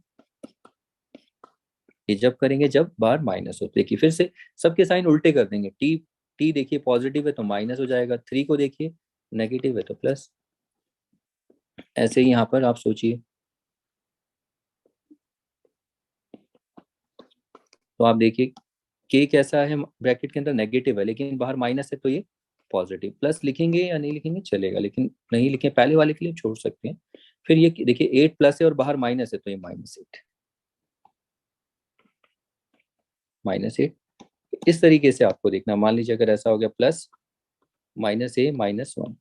ये जब करेंगे जब बाहर माइनस हो। देखिए फिर से सबके साइन उल्टे कर देंगे, टी देखिए पॉजिटिव है तो माइनस हो जाएगा, 3 को देखिए नेगेटिव है तो प्लस। ऐसे ही यहाँ पर आप सोचिए, तो आप देखिए के कैसा है, ब्रैकेट के अंदर नेगेटिव है लेकिन बाहर माइनस है, तो ये पॉजिटिव। प्लस लिखेंगे या नहीं लिखेंगे चलेगा, लेकिन नहीं लिखे पहले वाले के लिए छोड़ सकते हैं। फिर ये देखिए 8 प्लस है और बाहर माइनस है, तो ये -8, -8। इस तरीके से आपको देखना, मान लीजिए अगर ऐसा हो गया प्लस -a-1,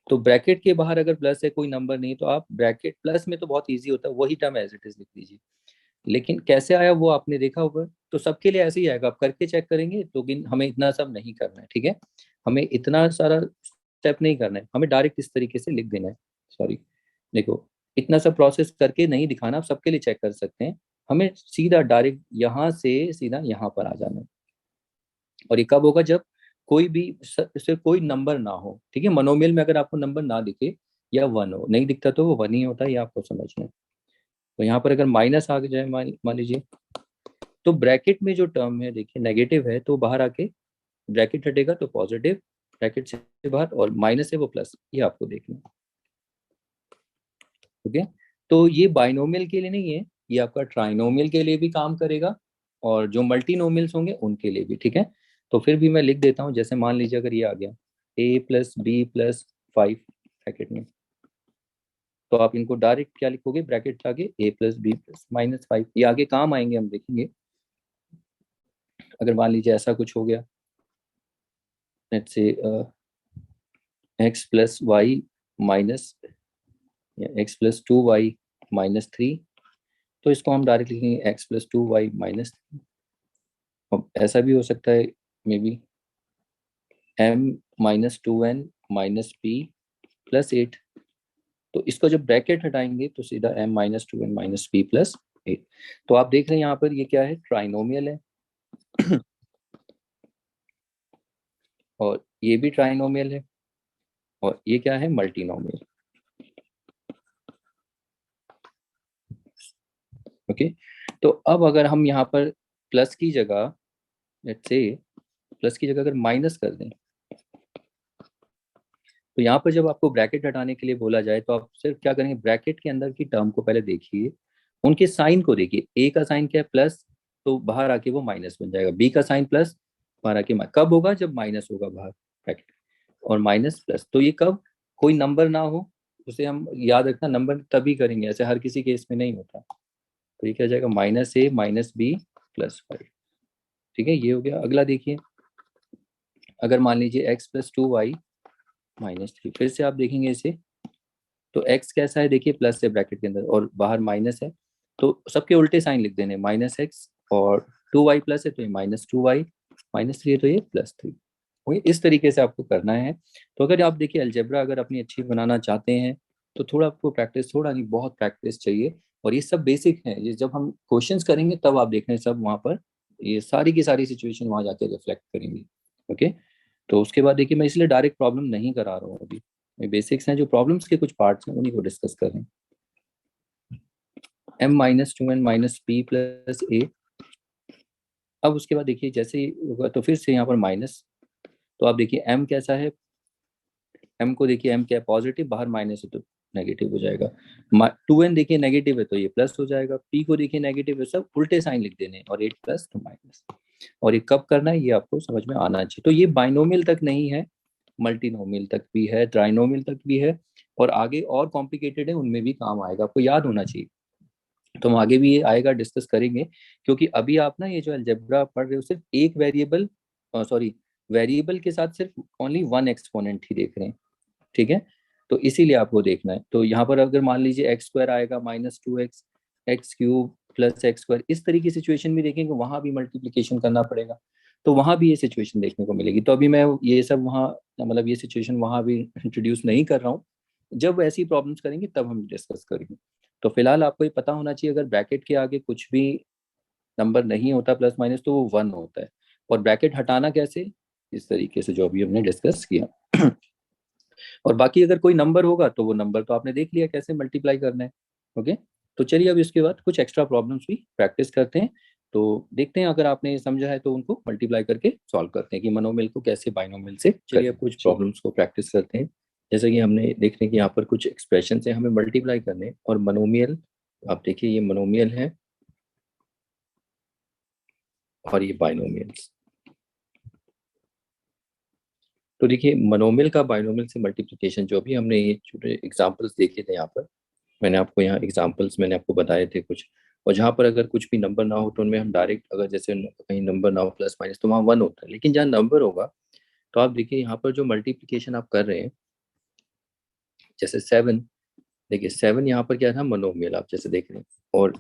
तो ब्रैकेट के बाहर अगर प्लस है, कोई नंबर नहीं, तो आप ब्रैकेट प्लस में तो बहुत इजी होता है, वही टर्म एज इट इज लिख दीजिए। लेकिन कैसे आया वो आपने देखा होगा, तो सबके लिए ऐसे ही आएगा, आप करके चेक करेंगे तो। लेकिन हमें इतना सब नहीं करना है, ठीक है, हमें इतना सारा स्टेप नहीं करना है, हमें डायरेक्ट इस तरीके से लिख देना है। सॉरी, देखो इतना सब प्रोसेस करके नहीं दिखाना, आप सबके लिए चेक कर सकते हैं। हमें सीधा डायरेक्ट यहाँ से सीधा यहाँ पर आ जाना है। और ये कब होगा, जब कोई भी सिर्फ कोई नंबर ना हो। ठीक है, मोनोमियल में अगर आपको नंबर ना दिखे, या 1 हो, नहीं दिखता तो वो 1 ही होता है, ये आपको समझना है। तो यहाँ पर अगर माइनस आ जाए, मान लीजिए, तो ब्रैकेट में जो टर्म है देखिए नेगेटिव है, तो बाहर आके ब्रैकेट हटेगा तो पॉजिटिव, ब्रैकेट से बाहर, और माइनस है वो प्लस, ये आपको देखना है। ओके, तो ये बाइनोमियल के लिए नहीं है, ये आपका ट्राइनोमियल के लिए भी काम करेगा, और जो मल्टीनोमियल्स होंगे उनके लिए भी, ठीक है। तो फिर भी मैं लिख देता हूँ, जैसे मान लीजिए अगर ये आ गया a+b+5 ब्रैकेट में, तो आप इनको डायरेक्ट क्या लिखोगे, ब्रैकेट के आगे a+b+-5, ये आगे काम आएंगे, हम देखेंगे। अगर मान लीजिए ऐसा कुछ हो गया, लेट्स से x+y माइनस, या x+2y-3, तो इसको हम डायरेक्ट लिखेंगे x+2y-3। अब ऐसा भी हो सकता है मे बी m-2n-p+8, तो इसको जब ब्रैकेट हटाएंगे तो सीधा m-2n-p+8। तो आप देख रहे हैं यहाँ पर ये क्या है, ट्राइनोमियल है और ये भी ट्राइनोमियल है, और ये क्या है, मल्टीनोमियल। ओके, तो अब अगर हम यहाँ पर प्लस की जगह, लेट्स से प्लस की जगह अगर माइनस कर दें, तो यहाँ पर जब आपको ब्रैकेट हटाने के लिए बोला जाए तो आप सिर्फ क्या करेंगे, ब्रैकेट के अंदर की टर्म को पहले देखिए, उनके साइन को देखिए। ए का साइन क्या है, प्लस, तो बाहर आके वो माइनस बन जाएगा। बी का साइन प्लस, बाहर आके कब होगा, जब माइनस होगा बाहर ब्रैकेट, और माइनस प्लस, तो ये कब, कोई नंबर ना हो, उसे हम याद रखना, नंबर तभी करेंगे, ऐसे हर किसी केस में नहीं होता। तो ये क्या हो जाएगा, -a-b+5। ठीक है, ये हो गया। अगला देखिए, अगर मान लीजिए x+2y-3, फिर से आप देखेंगे इसे, तो x कैसा है, देखिए प्लस है ब्रैकेट के अंदर और बाहर माइनस है, तो सबके उल्टे साइन लिख देने, -x, और 2y प्लस है तो ये -2y, -3 है तो ये +3। ओके, इस तरीके से आपको करना है। तो अगर आप देखिए अलजेब्रा अगर अपनी अच्छी बनाना चाहते हैं, तो थोड़ा आपको प्रैक्टिस, थोड़ा नहीं बहुत प्रैक्टिस चाहिए, और ये सब बेसिक है, ये जब हम क्वेश्चंस करेंगे तब आप देख रहे हैं सब वहाँ पर, ये सारी की सारी सिचुएशन वहाँ जाके रिफ्लेक्ट करेंगी। ओके, तो उसके बाद देखिए मैं इसलिए डायरेक्ट प्रॉब्लम नहीं करा रहा हूँ अभी, ये बेसिक्स हैं, जो प्रॉब्लम्स के कुछ पार्ट्स हैं उन्हीं को डिस्कस कर रहे हैं। m-2n-p+a, अब उसके बाद देखिए जैसे ही होगा तो फिर से यहाँ पर माइनस, तो आप देखिए m कैसा है, m को देखिए, m क्या है, पॉजिटिव, बाहर माइनस है तो नेगेटिव हो जाएगा। 2n देखिए नेगेटिव है तो ये प्लस हो जाएगा, p को देखिए नेगेटिव है, सब उल्टे साइन लिख देने, और 8 प्लस तो माइनस। और ये कब करना है ये आपको समझ में आना चाहिए। तो ये बाइनोमियल तक नहीं है, मल्टीनोमियल तक भी है, ट्राइनोमियल तक भी है, और आगे और कॉम्प्लिकेटेड है उनमें भी काम आएगा, आपको याद होना चाहिए। तो हम आगे भी ये आएगा, डिस्कस करेंगे, क्योंकि अभी आप ना ये जो अलजेब्रा पढ़ रहे हो सिर्फ एक वेरिएबल, सॉरी, वेरिएबल के साथ सिर्फ ओनली वन एक्सपोनेंट ही देख रहे हैं, ठीक है। तो इसीलिए आपको देखना है। तो यहाँ पर अगर मान लीजिए x² आएगा -2x, x³ + x², इस तरीके की सिचुएशन भी देखेंगे, वहां भी मल्टीप्लीकेशन करना पड़ेगा, तो वहां भी ये सिचुएशन देखने को मिलेगी। तो अभी मैं ये सब वहाँ, मतलब ये सिचुएशन वहां भी इंट्रोड्यूस नहीं कर रहा हूँ, जब ऐसी प्रॉब्लम्स करेंगे तब हम डिस्कस करेंगे। तो फिलहाल आपको ये पता होना चाहिए, अगर ब्रैकेट के आगे कुछ भी नंबर नहीं होता प्लस माइनस तो वो 1 होता है, और ब्रैकेट हटाना कैसे, इस तरीके से जो अभी हमने डिस्कस किया और बाकी अगर कोई नंबर होगा तो वो नंबर तो आपने देख लिया कैसे मल्टीप्लाई करना है। ओके, तो चलिए अब इसके बाद कुछ एक्स्ट्रा प्रॉब्लम्स भी प्रैक्टिस करते हैं। तो देखते हैं, अगर आपने ये समझा है तो उनको मल्टीप्लाई करके सॉल्व करते हैं कि मनोमिल को कैसे बाइनोमिल से। चलिए अब कुछ प्रॉब्लम्स को प्रैक्टिस करते हैं। जैसे कि हमने देखने कि यहाँ पर कुछ एक्सप्रेशन है हमें मल्टीप्लाई करने, और मनोमियल, आप देखिए ये मनोमियल है और ये बाइनोमियल्स। तो देखिए मनोमियल का बाइनोमियल से मल्टीप्लिकेशन, जो भी हमने ये छोटे एग्जांपल्स देखे थे यहाँ पर, मैंने आपको यहाँ एग्जांपल्स मैंने आपको बताए थे कुछ, और जहाँ पर अगर कुछ भी नंबर ना हो तो उनमें हम डायरेक्ट, अगर जैसे कहीं नंबर ना हो प्लस माइनस तो वहाँ 1 होता है, लेकिन जहाँ नंबर होगा तो आप देखिए यहाँ पर जो मल्टीप्लिकेशन आप कर रहे हैं, जैसे 7, देखिए 7 यहाँ पर क्या था, मनोमियल आप जैसे देख रहे हैं, और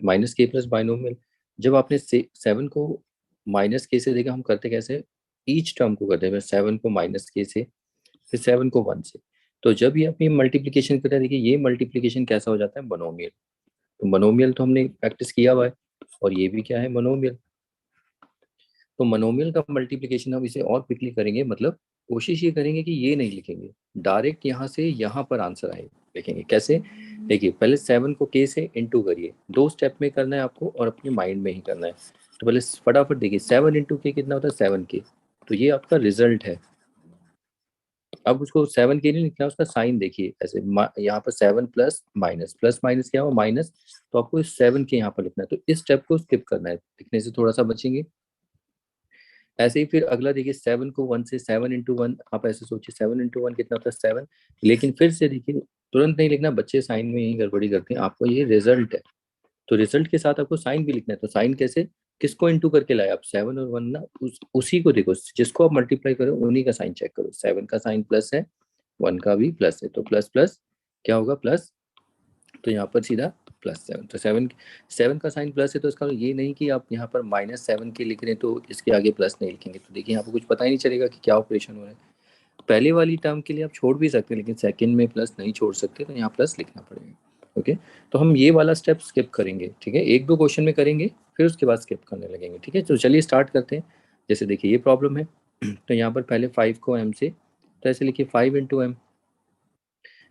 -k+ बाइनोमियल। जब आपने 7 को -k से देखा, हम करते कैसे, ईच टर्म को करते हैं, 7 को -k से, फिर 7 को 1 से। तो जब ये अपनी मल्टीप्लिकेशन करते हैं, देखिए ये मल्टीप्लिकेशन कैसा हो जाता है, मोनोमियल। तो मोनोमियल तो हमने प्रैक्टिस किया हुआ है, और ये भी क्या है, मोनोमियल। तो मोनोमियल का मल्टीप्लिकेशन हम इसे और क्विकली करेंगे, मतलब कोशिश ये करेंगे कि ये नहीं लिखेंगे, डायरेक्ट यहाँ से यहाँ पर आंसर आए लिखेंगे। कैसे? देखिए पहले 7 को k से इंटू करिए, 2 स्टेप में करना है आपको और अपने माइंड में ही करना है। तो पहले फटाफट देखिए 7 इंटू के कितना होता है 7k, तो ये आपका रिजल्ट है। अब उसको 7k नहीं लिखना, उसका साइन देखिए ऐसे यहाँ पर 7 प्लस माइनस क्या हो माइनस, तो आपको इस 7k यहाँ पर लिखना है, तो इस स्टेप को स्किप करना है, लिखने से थोड़ा सा बचेंगे। ऐसे ही फिर अगला देखिए 7 को 1 से 7 इंटू वन, आप ऐसे सोचिए 7 इंटू वन कितना होता है 7, लेकिन फिर से देखिए तुरंत नहीं लिखना, बच्चे साइन में ही गड़बड़ी करते हैं, आपको ये रिजल्ट है, तो रिजल्ट के साथ आपको साइन भी लिखना है। तो साइन कैसे, किसको इंटू करके लाए आप, 7 और 1 ना, उसी को देखो, जिसको आप मल्टीप्लाई करो उन्हीं का साइन चेक करो। 7 का साइन प्लस है, 1 का भी प्लस है, तो प्लस प्लस क्या होगा प्लस, तो यहाँ पर सीधा +7, तो 7 का साइन प्लस है, तो इसका मतलब ये नहीं कि आप यहाँ पर -7 के लिख रहे हैं तो इसके आगे प्लस नहीं लिखेंगे, तो देखिए यहाँ पर कुछ पता ही नहीं चलेगा कि क्या ऑपरेशन हो रहा है। पहले वाली टर्म के लिए आप छोड़ भी सकते हैं, लेकिन सेकंड में प्लस नहीं छोड़ सकते, तो यहाँ प्लस लिखना पड़ेगा। ओके, तो हम ये वाला स्टेप स्किप करेंगे, ठीक है, एक दो क्वेश्चन में करेंगे, फिर उसके बाद स्किप करने लगेंगे, ठीक है। तो चलिए स्टार्ट करते हैं। जैसे देखिए ये प्रॉब्लम है, तो यहाँ पर पहले 5 को m से, तो ऐसे लिखिए 5 इंटू एम,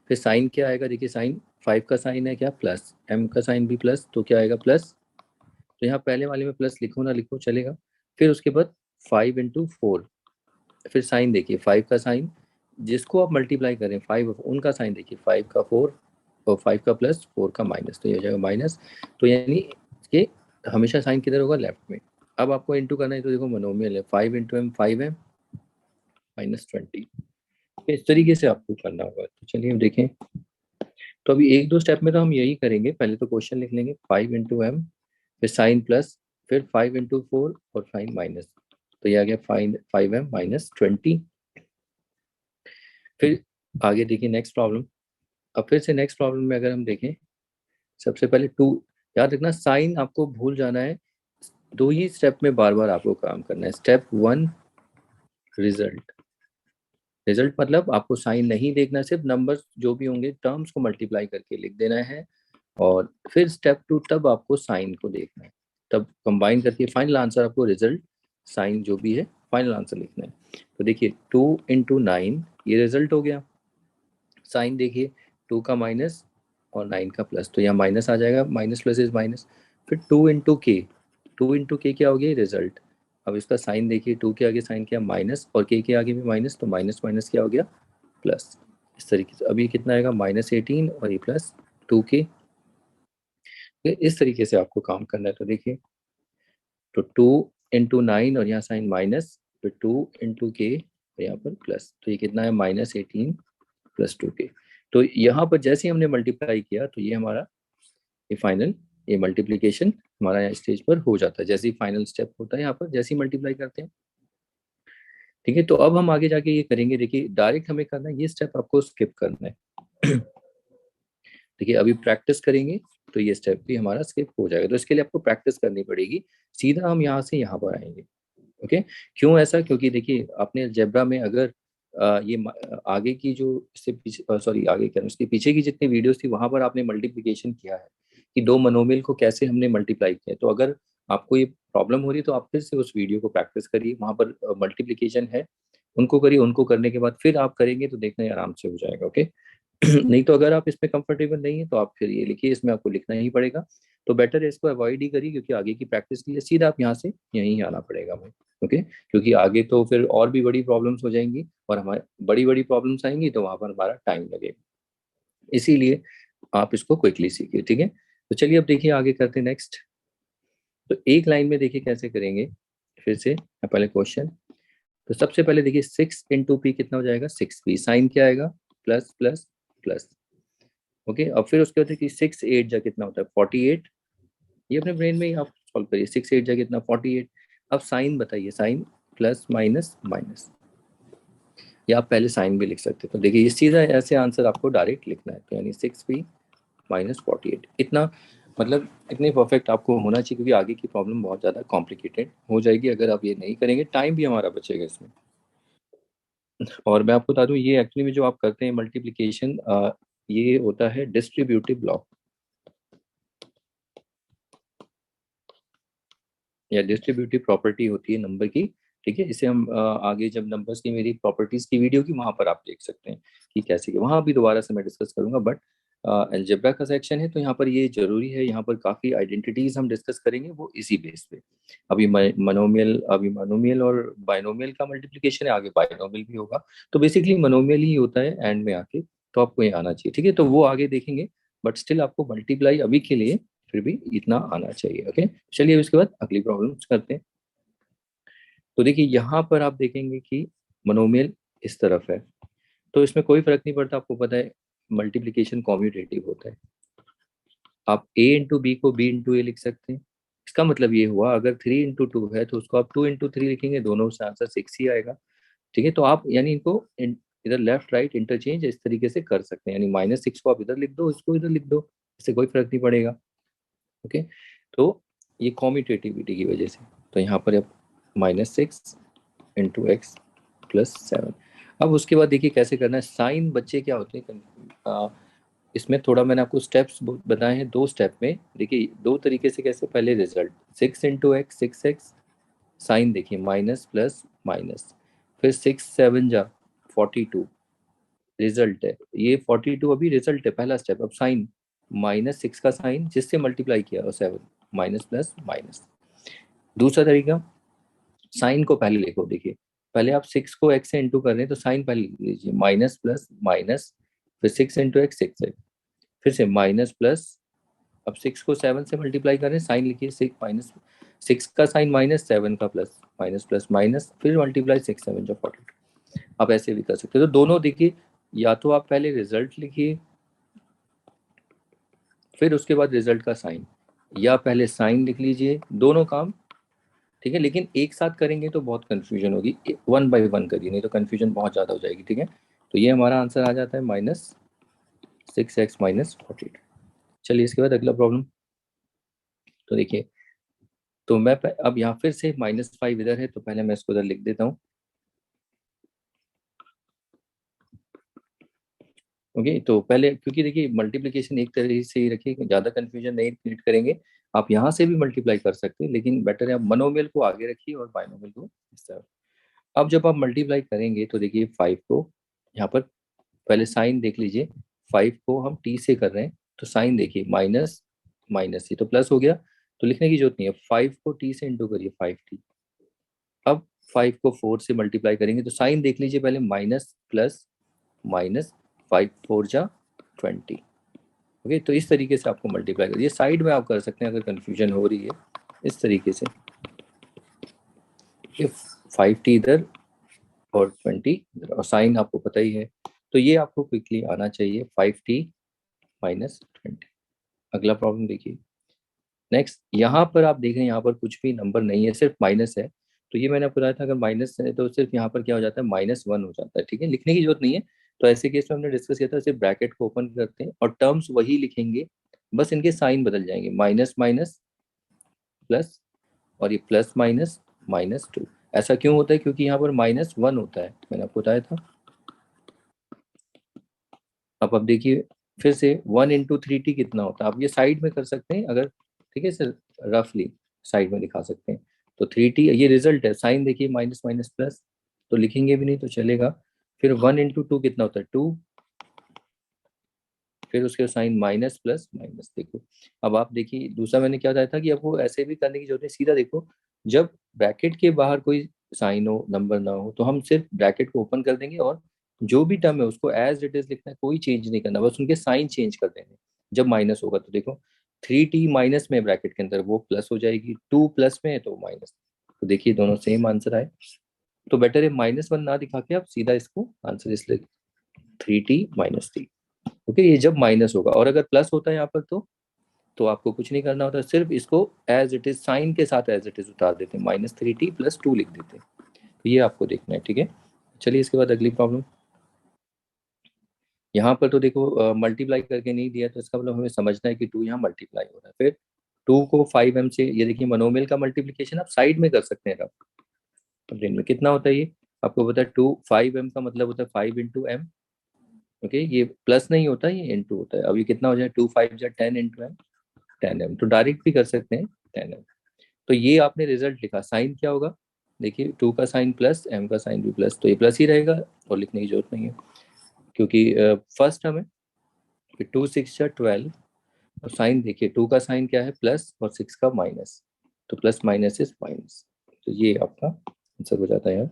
फिर साइन क्या आएगा, देखिए साइन 5 का साइन है क्या प्लस, m का साइन भी प्लस, तो क्या आएगा प्लस, तो यहाँ पहले वाले में प्लस लिखो ना लिखो चलेगा। फिर उसके बाद 5 इंटू फोर, फिर साइन देखिए 5 का साइन, जिसको आप मल्टीप्लाई करें 5 उनका साइन देखिए, 5 का 4 और 5 का प्लस 4 का माइनस, तो ये हो जाएगा माइनस, तो यानी कि हमेशा साइन किधर होगा लेफ्ट में। अब आपको इंटू करना है, तो देखो मोनोमियल है, 5 इंटू एम 5 है -20, इस तरीके से आपको करना होगा। तो चलिए अब देखें, तो अभी एक दो स्टेप में तो हम यही करेंगे, पहले तो क्वेश्चन लिख लेंगे 5 इंटू एम, फिर साइन प्लस, फिर 5 इंटू फोर और साइन माइनस, तो ये आ गया 5m -20। फिर आगे देखिए नेक्स्ट प्रॉब्लम, अब फिर से नेक्स्ट प्रॉब्लम में अगर हम देखें, सबसे पहले टू, याद रखना साइन आपको भूल जाना है, दो ही स्टेप में बार बार आपको काम करना है। स्टेप 1 रिजल्ट, रिजल्ट मतलब आपको साइन नहीं देखना, सिर्फ नंबर्स जो भी होंगे टर्म्स को मल्टीप्लाई करके लिख देना है, और फिर स्टेप 2 तब आपको साइन को देखना है, तब कंबाइन करके फाइनल आंसर आपको रिजल्ट साइन जो भी है फाइनल आंसर लिखना है। तो देखिए 2 इंटू 9 ये रिजल्ट हो गया, साइन देखिए 2 का माइनस और 9 का प्लस, तो यहाँ माइनस आ जाएगा, माइनस प्लस इज माइनस। फिर 2 इंटू के क्या हो गया रिजल्ट। अब इसका साइन देखिए, 2 के आगे साइन किया माइनस और के आगे भी माइनस, तो माइनस माइनस क्या हो गया प्लस, इस तरीके से। अब ये कितना आएगा -18 और ये +2k, इस तरीके से आपको काम करना है। तो देखिए, तो 2 इंटू 9 और यहाँ साइन माइनस, फिर 2 इंटू के और यहाँ पर प्लस, तो ये कितना है -18 +2k। तो यहाँ पर जैसे ही हमने मल्टीप्लाई किया, तो ये हमारा ये फाइनल, ये मल्टीप्लीकेशन हमारा यहाँ स्टेज पर हो जाता है, जैसे ही फाइनल स्टेप होता है यहाँ पर, जैसे ही मल्टीप्लाई करते हैं, ठीक है। तो अब हम आगे जाके ये करेंगे, देखिए डायरेक्ट हमें करना है, ये स्टेप आपको स्किप करना है। देखिए अभी प्रैक्टिस करेंगे तो ये स्टेप भी हमारा स्किप हो जाएगा, तो इसके लिए आपको प्रैक्टिस करनी पड़ेगी, सीधा हम यहाँ से यहाँ पर आएंगे। ओके, क्यों ऐसा, क्योंकि देखिए आपने अलजेब्रा में अगर आगे की जो इससे पीछे, सॉरी आगे क्या उसके पीछे की जितनी वीडियोस थी, वहां पर आपने मल्टीप्लिकेशन किया है कि दो मोनोमियल को कैसे हमने मल्टीप्लाई किया है, तो अगर आपको ये प्रॉब्लम हो रही है तो आप फिर से उस वीडियो को प्रैक्टिस करिए, वहां पर मल्टीप्लिकेशन है, उनको करिए, उनको करने के बाद फिर आप करेंगे तो देखना ये आराम से हो जाएगा। ओके। नहीं तो अगर आप इसमें कंफर्टेबल नहीं है तो आप फिर ये लिखिए, इसमें आपको लिखना ही पड़ेगा, तो बेटर है इसको अवॉइड ही करिए, क्योंकि आगे की प्रैक्टिस के लिए सीधा आप यहाँ से यहीं आना पड़ेगा हमें। ओके, क्योंकि आगे तो फिर और भी बड़ी प्रॉब्लम्स हो जाएंगी, और हमारे बड़ी बड़ी प्रॉब्लम्स आएंगी तो वहां पर हमारा टाइम लगेगा, इसीलिए आप इसको क्विकली सीखिए, ठीक है। तो चलिए अब देखिए आगे करते हैं नेक्स्ट। तो एक लाइन में देखिए कैसे करेंगे, फिर से पहले क्वेश्चन, तो सबसे पहले देखिए 6 इंटू पी कितना हो जाएगा 6p, साइन क्या आएगा प्लस प्लस प्लस। ओके, अब फिर उसके बाद कि 6 8 जा कितना होता है 48, ये अपने ब्रेन में ही आप सॉल्व करिए, 6 8 जा कितना 48। अब साइन बताइए, साइन प्लस माइनस माइनस, या आप पहले साइन भी लिख सकते हैं, तो देखिए इस सीधा ऐसे आंसर आपको डायरेक्ट लिखना है, तो यानी 6p -48, इतना मतलब इतने परफेक्ट आपको होना चाहिए, क्योंकि आगे की प्रॉब्लम बहुत ज़्यादा कॉम्प्लिकेटेड हो जाएगी अगर आप ये नहीं करेंगे, टाइम भी हमारा बचेगा इसमें। और मैं आपको बता दूं, ये एक्चुअली में जो आप करते हैं मल्टीप्लिकेशन, ये होता है डिस्ट्रीब्यूटिव ब्लॉक या डिस्ट्रीब्यूटिव प्रॉपर्टी होती है नंबर की, ठीक है, इसे हम आगे जब नंबर्स की मेरी प्रॉपर्टीज की वीडियो की वहां पर आप देख सकते हैं कि कैसे कि वहां भी दोबारा से मैं डिस्कस करूंगा, बट अलजेब्रा का सेक्शन है तो यहाँ पर ये जरूरी है, यहाँ पर काफी आइडेंटिटीज हम डिस्कस करेंगे वो इसी बेस पे। अभी मनोमियल और बाइनोमियल का मल्टीप्लिकेशन है, आगे बाइनोमियल भी होगा। तो बेसिकली मनोमियल ही होता है एंड में आके, तो आपको ये आना चाहिए, ठीक है, तो वो आगे देखेंगे। बट स्टिल आपको मल्टीप्लाई अभी के लिए फिर भी इतना आना चाहिए। ओके, चलिए उसके बाद अगली प्रॉब्लम करते हैं। तो देखिए यहाँ पर आप देखेंगे कि मोनोमियल इस तरफ है, तो इसमें कोई फर्क नहीं पड़ता, आपको पता है मल्टीप्लिकेशन कॉम्यूटेटिव होता है। आप a इंटू बी को b इंटू ए लिख सकते हैं। इसका मतलब ये हुआ अगर 3 इंटू 2 है तो उसको आप 2 इंटू 3 लिखेंगे, दोनों से आंसर 6 ही आएगा। ठीक है, तो आप यानी इनको इधर लेफ्ट राइट इंटरचेंज इस तरीके से कर सकते हैं, यानी -6 को आप इधर लिख दो, इसको इधर लिख दो, इससे कोई फर्क नहीं पड़ेगा। ओके, तो ये कॉम्यूटेटिविटी की वजह से, तो यहाँ पर आप -6 × x + 7। अब उसके बाद देखिए कैसे करना है, साइन बच्चे क्या होते हैं, इसमें थोड़ा मैंने आपको स्टेप्स बताए हैं, 2 स्टेप में देखिए 2 तरीके से कैसे, पहले रिजल्ट 6 × x 6x, साइन देखिए माइनस प्लस माइनस, फिर 6 × 7 = 42, रिजल्ट है ये 42, अभी रिजल्ट है पहला स्टेप। अब साइन -6 का साइन जिससे मल्टीप्लाई किया और 7, माइनस प्लस माइनस। दूसरा तरीका, साइन को पहले लिखो, देखिए पहले आप 6 को x से इंटू कर रहे हैं तो साइन पहले लिख लीजिए, माइनस प्लस माइनस, फिर 6 × x 6 है, फिर से माइनस प्लस, अब 6 को 7 से मल्टीप्लाई कर रहे हैं, साइन लिखिए 6 का साइन -7 का प्लस, माइनस प्लस माइनस, फिर मल्टीप्लाई 6 × 7 = 42। आप ऐसे भी कर सकते हो, तो दोनों देखिए, या तो आप पहले रिजल्ट लिखिए फिर उसके बाद रिजल्ट का साइन, या पहले साइन लिख लीजिए, दोनों काम ठीक है, लेकिन एक साथ करेंगे तो बहुत कंफ्यूजन होगी, 1 बाय 1 करिए, नहीं तो कंफ्यूजन बहुत ज़्यादा हो जाएगी। ठीक है, तो ये हमारा आंसर आ जाता है -6x - 42। चलिए इसके बाद अगला प्रॉब्लम, तो देखिए, तो मैं अब यहाँ फिर से -5 इधर है तो पहले मैं इसको इधर लिख देता हूँ। ओके, तो पहले क्योंकि देखिए मल्टीप्लिकेशन एक तरह से ही रखिए, ज़्यादा कंफ्यूजन नहीं क्रिएट करेंगे। आप यहाँ से भी मल्टीप्लाई कर सकते हैं, लेकिन बेटर है आप मोनोमियल को आगे रखिए और बाइनोमियल को इस तरफ। अब जब आप मल्टीप्लाई करेंगे तो देखिए 5 को यहाँ पर पहले साइन देख लीजिए, 5 को हम टी से कर रहे हैं तो साइन देखिए माइनस माइनस, ये तो प्लस हो गया, तो लिखने की जरूरत नहीं है, 5 को टी से इंटू करिए 5t। अब 5 को 4 से मल्टीप्लाई करेंगे तो साइन देख लीजिए पहले, माइनस प्लस माइनस, 5 × 4 = 20। ओके, तो इस तरीके से आपको मल्टीप्लाई करिए, साइड में आप कर सकते हैं अगर कंफ्यूजन हो रही है इस तरीके से, 5t इधर और 20 इधर, और साइन आपको पता ही है, तो ये आपको क्विकली आना चाहिए, 5t - 20। अगला प्रॉब्लम देखिए, नेक्स्ट यहाँ पर आप देख रहे हैं यहाँ पर कुछ भी नंबर नहीं है, सिर्फ माइनस है। तो ये मैंने आपको बताया था अगर माइनस है तो सिर्फ यहाँ पर क्या हो जाता है, -1 हो जाता है। ठीक है, लिखने की जरूरत नहीं है। तो ऐसे केस में हमने डिस्कस किया था, सिर्फ ब्रैकेट को ओपन करते हैं और टर्म्स वही लिखेंगे, बस इनके साइन बदल जाएंगे, माइनस माइनस प्लस, और ये प्लस माइनस -2। ऐसा क्यों होता है, क्योंकि यहाँ पर -1 होता है, मैंने आपको बताया था। अब देखिए फिर से 1 × 3t कितना होता है, आप ये साइड में कर सकते हैं अगर, ठीक है सर, रफली साइड में दिखा सकते हैं। तो 3t ये रिजल्ट है, साइन देखिए माइनस माइनस प्लस, तो लिखेंगे भी नहीं तो चलेगा। फिर 1 × 2 कितना होता है, 2, फिर उसके साइन माइनस प्लस माइनस, देखो। अब आप देखिए दूसरा मैंने क्या बताया था कि आपको ऐसे भी करने की जरूरत है, सीधा देखो, जब ब्रैकेट के बाहर कोई साइन हो नंबर ना हो तो हम सिर्फ ब्रैकेट को ओपन कर देंगे और जो भी टर्म है उसको एज इट इज लिखना है, कोई चेंज नहीं करना, बस उनके साइन चेंज कर देंगे। जब माइनस होगा तो देखो 3t माइनस में ब्रैकेट के अंदर वो प्लस हो जाएगी, 2 प्लस में है तो माइनस, तो देखिए दोनों सेम आंसर आए। तो बेटर है -1 ना दिखा के आप सीधा इसको आंसर इसलिए 3t - 3। ओके, ये जब माइनस होगा, और अगर प्लस होता है यहाँ पर तो आपको कुछ नहीं करना होता, सिर्फ इसको एज इट इज साइन के साथ एज इट इज उतार देते हैं, -3t + 2 लिख देते हैं। तो ये आपको देखना है, ठीक है। चलिए इसके बाद अगली प्रॉब्लम, यहाँ पर तो देखो मल्टीप्लाई करके नहीं दिया, तो इसका मतलब हमें समझना है कि 2 यहाँ मल्टीप्लाई हो रहा है। फिर 2 को 5m से, ये देखिए मनोमियल का मल्टीप्लीकेशन आप साइड में कर सकते हैं, अब दिन में कितना होता है ये आपको पता है, 5m का मतलब होता है 5 × m। ओके, ये प्लस नहीं होता, ये इंटू होता है। अब ये कितना हो जाए, 2 × 5 = 10 × m, 10m, तो डायरेक्ट भी कर सकते हैं 10m। तो ये आपने रिजल्ट लिखा, साइन क्या होगा, देखिए 2 का साइन प्लस, m का साइन भी प्लस, तो ये प्लस ही रहेगा और लिखने की जरूरत नहीं है क्योंकि फर्स्ट टर्म है। फिर 2 6 जा 12, और साइन देखिए 2 का साइन क्या है प्लस और 6 का माइनस, तो प्लस माइनस इज माइनस, तो ये आपका आंसर हो जाता है यार।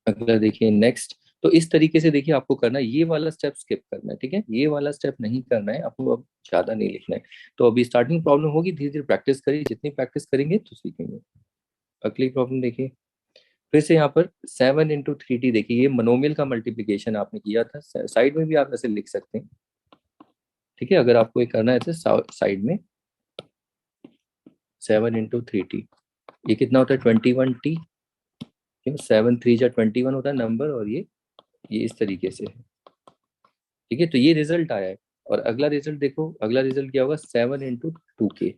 अगला देखिए नेक्स्ट। तो इस तरीके से देखिए आपको करना है, ये वाला स्टेप स्किप करना है, ठीक है, ये वाला स्टेप नहीं करना है आपको, अब ज्यादा नहीं लिखना है। तो अभी स्टार्टिंग प्रॉब्लम होगी, धीरे धीरे प्रैक्टिस करिए, जितनी प्रैक्टिस करेंगे तो सीखेंगे। अगली प्रॉब्लम देखिए, फिर से यहाँ पर 7 × 3t, देखिए ये मोनोमियल का मल्टीप्लीकेशन आपने किया था, साइड में भी आप ऐसे लिख सकते हैं, ठीक है, अगर आपको ये करना है तो साइड में 7 × 3t, ये कितना होता है 21t, क्यों 7 3 जा 21 होता है नंबर, और ये इस तरीके से है, ठीक है, तो ये रिजल्ट आया है। और अगला रिजल्ट देखो, अगला रिजल्ट क्या होगा 7 × 2k,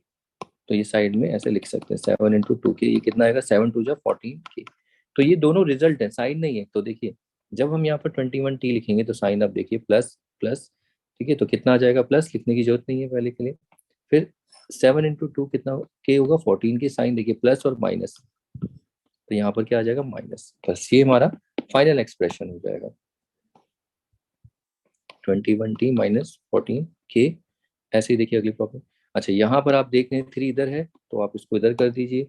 तो ये साइड में ऐसे लिख सकते हैं 7 × 2k, ये कितना आएगा 7 2 जा 14k। तो ये दोनों रिजल्ट है, साइन नहीं है। तो देखिए जब हम यहाँ पर 21t लिखेंगे तो साइन आप देखिए प्लस प्लस, ठीक है, तो कितना आ जाएगा प्लस, लिखने की जरूरत नहीं है पहले के लिए। फिर 7 × 2 कितना के होगा 14 के, साइन देखिए प्लस और माइनस, तो यहाँ पर क्या आ जाएगा माइनस, बस ये हमारा फाइनल एक्सप्रेशन हो जाएगा 21t माइनस 14k। ऐसे ही देखिए अगली प्रॉब्लम। अच्छा यहाँ पर आप देख रहे हैं 3 इधर है, तो आप इसको इधर कर दीजिए।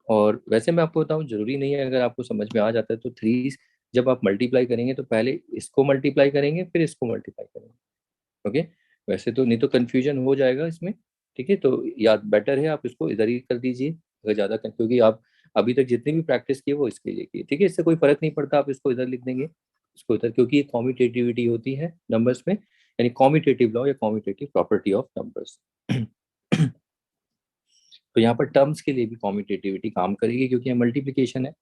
और वैसे मैं आपको बताऊं जरूरी नहीं है, अगर आपको समझ में आ जाता है तो 3 जब आप मल्टीप्लाई करेंगे तो पहले इसको मल्टीप्लाई करेंगे फिर इसको मल्टीप्लाई करेंगे, ओके। वैसे तो नहीं तो कंफ्यूजन हो जाएगा इसमें, ठीक है, तो याद बेटर है आप इसको इधर ही कर दीजिए, अगर ज़्यादा क्योंकि आप अभी तक जितनी भी प्रैक्टिस की है वो इसके लिए की, ठीक है, इससे कोई फर्क नहीं पड़ता, आप इसको इधर लिख देंगे, इसको इधर, क्योंकि ये कॉम्यूटेटिविटी होती है नंबर्स में, यानी कॉम्यूटेटिव लॉ या कॉम्यूटेटिव प्रॉपर्टी ऑफ नंबर्स। तो यहाँ पर टर्म्स के लिए भी कॉम्यूटेटिविटी काम करेगी, क्योंकि यहाँ मल्टीप्लिकेशन है,